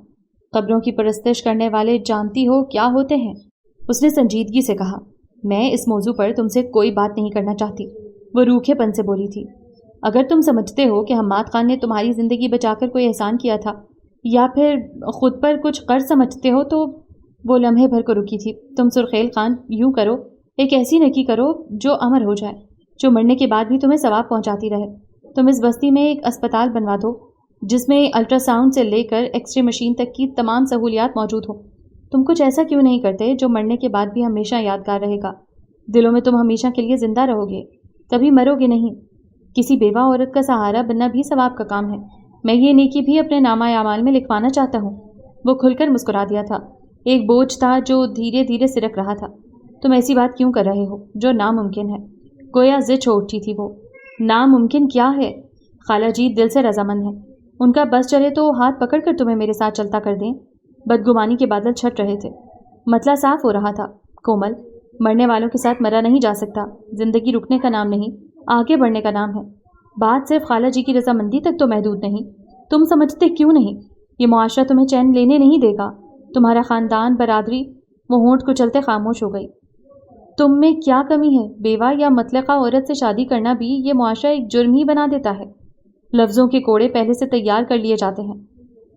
S1: قبروں کی پرستش کرنے والے جانتی ہو کیا ہوتے ہیں؟ اس نے سنجیدگی سے کہا۔ میں اس موضوع پر تم سے کوئی بات نہیں کرنا چاہتی، وہ روکھے پن سے بولی تھی۔ اگر تم سمجھتے ہو کہ حماد خان نے تمہاری زندگی بچا کر کوئی احسان کیا تھا، یا پھر خود پر کچھ قرض سمجھتے ہو، تو وہ لمحے بھر کو رکی تھی۔ تم سرخیل خان یوں کرو، ایک ایسی نکی کرو جو امر ہو جائے، جو مرنے کے بعد بھی تمہیں ثواب پہنچاتی رہے۔ تم اس بستی میں ایک اسپتال بنوا دو جس میں الٹرا ساؤنڈ سے لے کر ایکس رے مشین تک کی تمام سہولیات موجود ہوں۔ تم کچھ ایسا کیوں نہیں کرتے جو مرنے کے بعد بھی ہمیشہ یادگار رہے گا؟ دلوں میں تم ہمیشہ کے لیے زندہ رہو گے، کبھی مرو گے نہیں۔ کسی بیوہ عورت کا سہارا بننا بھی ثواب کا کام ہے۔ میں یہ نیکی بھی اپنے نامہ اعمال میں لکھوانا چاہتا ہوں۔ وہ کھل کر مسکرا دیا تھا۔ ایک بوجھ تھا جو دھیرے دھیرے سرک رہا تھا۔ تم ایسی بات کیوں کر رہے ہو جو ناممکن ہے؟ گویا زچ ہو اٹھی تھی وہ۔ ناممکن کیا ہے؟ خالہ جی دل سے رضامند ہیں۔ ان کا بس چلے تو ہاتھ پکڑ کر تمہیں میرے ساتھ چلتا کر دیں۔ بدگمانی کے بادل چھٹ رہے تھے۔ مسئلہ صاف ہو رہا تھا۔ کومل، مرنے والوں کے ساتھ مرا نہیں جا سکتا۔ زندگی رکنے کا نام نہیں، آگے بڑھنے کا نام ہے۔ بات صرف خالہ جی کی رضامندی تک تو محدود نہیں۔ تم سمجھتے کیوں نہیں؟ یہ معاشرہ تمہیں چین لینے نہیں دے گا۔ تمہارا خاندان، برادری۔ وہ ہونٹ کو چلتے خاموش ہو گئی۔ تم میں کیا کمی ہے؟ بیوہ یا مطلقہ عورت سے شادی کرنا بھی یہ معاشرہ ایک جرم ہی بنا دیتا ہے۔ لفظوں کے کوڑے پہلے سے تیار کر لیے جاتے ہیں۔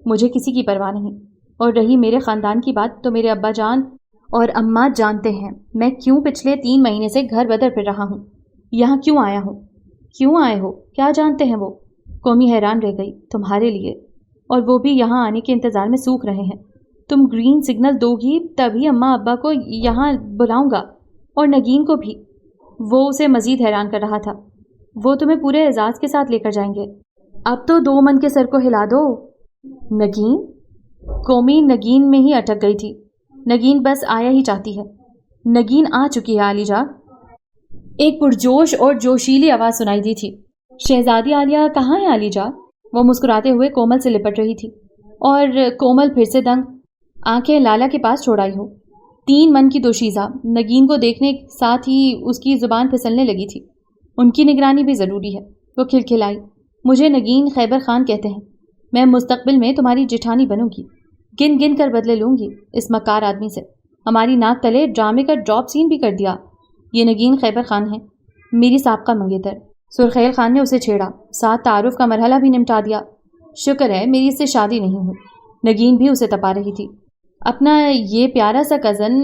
S1: مجھے کسی کی پرواہ نہیں۔ اور رہی میرے خاندان کی بات، تو میرے ابا جان اور اماں جانتے ہیں میں کیوں پچھلے 3 مہینے سے گھر بدر پھر رہا ہوں، یہاں کیوں آیا ہوں۔ کیوں آئے ہو؟ کیا جانتے ہیں وہ؟ قومی حیران رہ گئی۔ تمہارے لیے، اور وہ بھی یہاں آنے کے انتظار میں سوکھ رہے ہیں۔ تم گرین سگنل دو گی تبھی اماں ابا کو یہاں بلاؤں گا، اور نگین کو بھی۔ وہ اسے مزید حیران کر رہا تھا۔ وہ تمہیں پورے اعزاز کے ساتھ لے کر جائیں گے۔ اب تو 2 من کے سر کو ہلا دو۔ نگین؟ قومی نگین میں ہی اٹک گئی تھی۔ نگین بس آیا ہی چاہتی ہے۔ نگین آ چکی ہے عالی جا، ایک پرجوش اور جوشیلی آواز سنائی دی تھی۔ شہزادی عالیہ کہاں ہے عالی جا؟ وہ مسکراتے ہوئے کومل سے لپٹ رہی تھی، اور کومل پھر سے دنگ، آنکھیں لالا کے پاس چھوڑائی ہو۔ 3 من کی دوشیزہ نگین کو دیکھنے ساتھ ہی اس کی زبان پھسلنے لگی تھی۔ ان کی نگرانی بھی ضروری ہے۔ وہ کھلکھلائی۔ مجھے نگین خیبر خان کہتے ہیں۔ میں مستقبل میں تمہاری جٹھانی بنوں گی۔ گن گن کر بدلے لوں گی اس مکار آدمی سے۔ ہماری ناک تلے ڈرامے کا ڈراپ سین بھی کر دیا۔ یہ نگین خیبر خان ہے، میری سابقہ منگیتر۔ سرخیل خان نے اسے چھیڑا، ساتھ تعارف کا مرحلہ بھی نمٹا دیا۔ شکر ہے میری اس سے شادی نہیں ہوئی۔ نگین بھی اسے تپا رہی تھی۔ اپنا یہ پیارا سا کزن،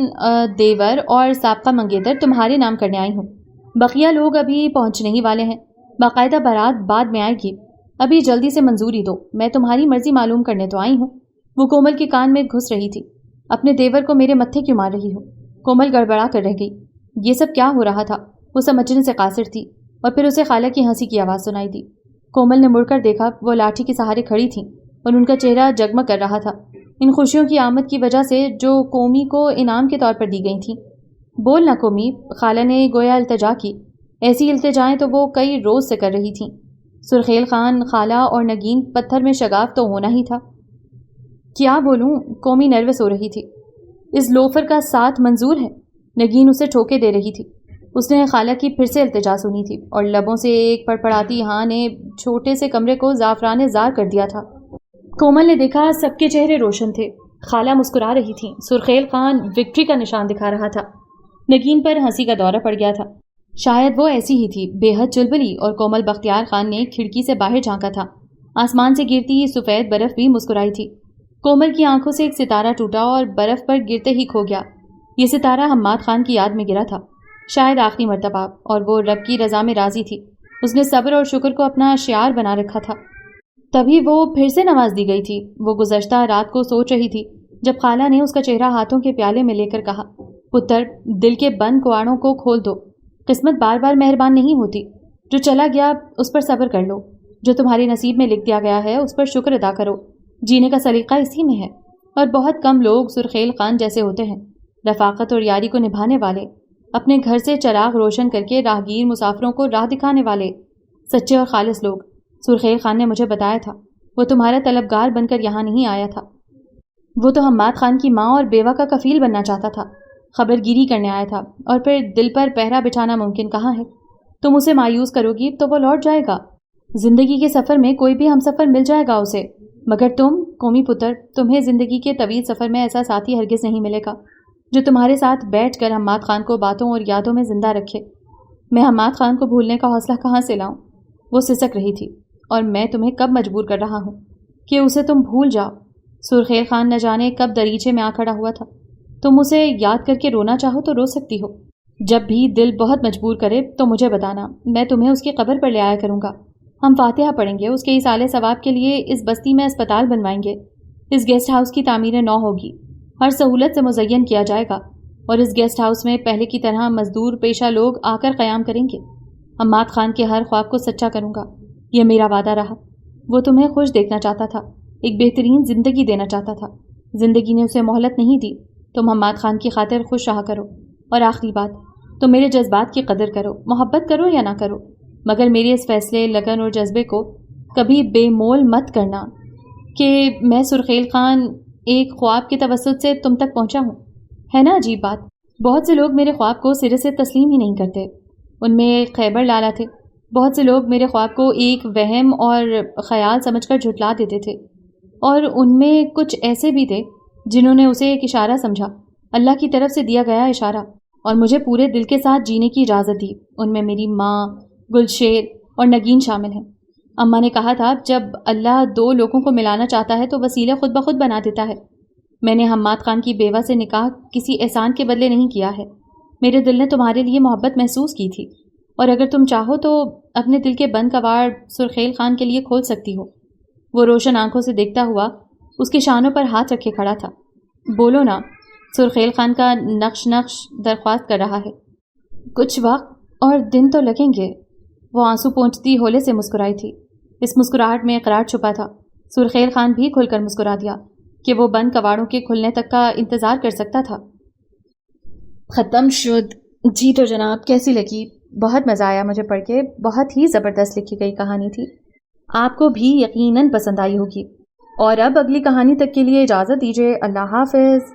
S1: دیور اور سابقہ منگیتر تمہارے نام کرنے آئی ہوں۔ بقیہ لوگ ابھی پہنچنے ہی والے ہیں۔ باقاعدہ بارات بعد میں آئے گی۔ ابھی جلدی سے منظوری دو، میں تمہاری مرضی معلوم کرنے تو آئی ہوں۔ وہ کومل کے کان میں گھس رہی تھی۔ اپنے دیور کو میرے متھے کیوں مار رہی ہو؟ کومل گڑبڑا کر رہ گئی۔ یہ سب کیا ہو رہا تھا؟ وہ سمجھنے سے قاصر تھی، اور پھر اسے خالہ کی ہنسی کی آواز سنائی دی۔ کومل نے مڑ کر دیکھا۔ وہ لاٹھی کے سہارے کھڑی تھیں، اور ان کا چہرہ جگمگ کر رہا تھا، ان خوشیوں کی آمد کی وجہ سے جو قومی کو انعام کے طور پر دی گئی تھیں۔ بول نہ قومی، خالہ نے گویا التجا کی۔ ایسی التجائیں تو وہ کئی روز سے کر رہی تھیں۔ سرخیل خان، خالہ اور نگین، پتھر میں شگاف تو ہونا ہی تھا۔ کیا بولوں؟ قومی نروس ہو رہی تھی۔ اس لوفر کا ساتھ منظور ہے؟ نگین اسے ٹھوکے دے رہی تھی۔ اس نے خالہ کی پھر سے التجا سنی تھی، اور لبوں سے ایک پڑپڑاتی ہاں نے چھوٹے سے کمرے کو زعفران زار کر دیا تھا۔ کومل نے دیکھا سب کے چہرے روشن تھے. خالہ مسکرا رہی تھیں. سرخیل خان وکٹری کا نشان دکھا رہا تھا. نگین پر ہنسی کا دورہ پڑ گیا تھا. شاید وہ ایسی ہی تھی، بے حد چلبلی. اور کومل بختیار خان نے کھڑکی سے باہر جھانکا تھا. آسمان سے گرتی سفید برف بھی مسکرائی تھی. کومل کی آنکھوں سے ایک ستارہ ٹوٹا اور برف پر گرتے ہی کھو گیا. یہ ستارہ حماد خان کی یاد میں گرا تھا، شاید آخری مرتبہ، اور وہ رب کی رضا میں راضی تھی. اس نے صبر اور شکر کو اپنا شعار بنا رکھا تھا. تبھی وہ پھر سے نواز دی گئی تھی. وہ گزشتہ رات کو سوچ رہی تھی جب خالہ نے اس کا چہرہ ہاتھوں کے پیالے میں لے کر کہا، پتر، دل کے بند کواڑوں کو کھول دو. قسمت بار بار مہربان نہیں ہوتی. جو چلا گیا اس پر صبر کر لو. جو تمہارے نصیب میں لکھ دیا گیا ہے اس پر شکر ادا کرو. جینے کا سلیقہ اسی میں ہے. اور بہت کم لوگ سرخیل خان جیسے ہوتے ہیں، رفاقت اور یاری کو نبھانے والے، اپنے گھر سے چراغ روشن کر کے راہگیر مسافروں کو راہ دکھانے والے، سچے اور خالص لوگ. سرخیل خان نے مجھے بتایا تھا وہ تمہارا طلبگار بن کر یہاں نہیں آیا تھا. وہ تو حماد خان کی ماں اور بیوہ کا کفیل بننا چاہتا تھا. خبر گیری کرنے آیا تھا. اور پھر دل پر پہرا بچھانا ممکن کہاں ہے؟ تم اسے مایوس کرو گی تو وہ لوٹ جائے گا. زندگی کے سفر میں کوئی بھی ہم سفر مل جائے گا اسے، مگر تم قومی پتر، تمہیں زندگی کے طویل سفر میں ایسا ساتھی ہرگز نہیں ملے گا جو تمہارے ساتھ بیٹھ کر حماد خان کو باتوں اور یادوں میں زندہ رکھے. میں حماد خان کو بھولنے کا حوصلہ کہاں سے لاؤں؟ وہ سسک رہی تھی. اور میں تمہیں کب مجبور کر رہا ہوں کہ اسے تم بھول جاؤ؟ سرخیل خان نہ جانے کب دریچے میں آ کھڑا ہوا تھا. تم اسے یاد کر کے رونا چاہو تو رو سکتی ہو. جب بھی دل بہت مجبور کرے تو مجھے بتانا، میں تمہیں اس کی قبر پر لے آیا کروں گا. ہم فاتحہ پڑھیں گے. اس کے اصالے ثواب کے لیے اس بستی میں اسپتال بنوائیں گے. اس گیسٹ ہاؤس کی تعمیر نو ہوگی. ہر سہولت سے مزین کیا جائے گا. اور اس گیسٹ ہاؤس میں پہلے کی طرح مزدور پیشہ لوگ آ کر قیام کریں گے. حماد خان کے ہر خواب کو سچا کروں گا. یہ میرا وعدہ رہا. وہ تمہیں خوش دیکھنا چاہتا تھا، ایک بہترین زندگی دینا چاہتا تھا. زندگی نے اسے مہلت نہیں دی. تم حماد خان کی خاطر خوش رہا کرو. اور آخری بات، تم میرے جذبات کی قدر کرو. محبت کرو یا نہ کرو، مگر میرے اس فیصلے، لگن اور جذبے کو کبھی بے مول مت کرنا کہ میں سرخیل خان ایک خواب کے توسط سے تم تک پہنچا ہوں. ہے نا عجیب بات؟ بہت سے لوگ میرے خواب کو سرے سے تسلیم ہی نہیں کرتے. ان میں خیبر لالا تھے. بہت سے لوگ میرے خواب کو ایک وہم اور خیال سمجھ کر جھٹلا دیتے تھے. اور ان میں کچھ ایسے بھی تھے جنہوں نے اسے ایک اشارہ سمجھا، اللہ کی طرف سے دیا گیا اشارہ، اور مجھے پورے دل کے ساتھ جینے کی اجازت دی. ان میں میری ماں، گلشیر اور نگین شامل ہیں. اماں نے کہا تھا جب اللہ دو لوگوں کو ملانا چاہتا ہے تو وسیلے خود بخود بنا دیتا ہے. میں نے حماد خان کی بیوہ سے نکاح کسی احسان کے بدلے نہیں کیا ہے. میرے دل نے تمہارے لیے محبت محسوس کی تھی، اور اگر تم چاہو تو اپنے دل کے بند کواڑ سرخیل خان کے لیے کھول سکتی ہو. وہ روشن آنکھوں سے دیکھتا ہوا اس کے شانوں پر ہاتھ رکھے کھڑا تھا. بولو نا، سرخیل خان کا نقش درخواست کر رہا ہے. کچھ وقت اور دن تو لگیں گے. وہ آنسو پونچھتی ہولے سے مسکرائی تھی. اس مسکراہٹ میں اقرار چھپا تھا. سرخیل خان بھی کھل کر مسکرا دیا کہ وہ بند کواڑوں کے کھلنے تک کا انتظار کر سکتا تھا. ختم شد. جی تو جناب، کیسی لگی؟ بہت مزہ آیا مجھے پڑھ کے. بہت ہی زبردست لکھی گئی کہانی تھی. آپ کو بھی یقیناً پسند آئی ہوگی. اور اب اگلی کہانی تک کے لیے اجازت دیجیے. اللہ حافظ.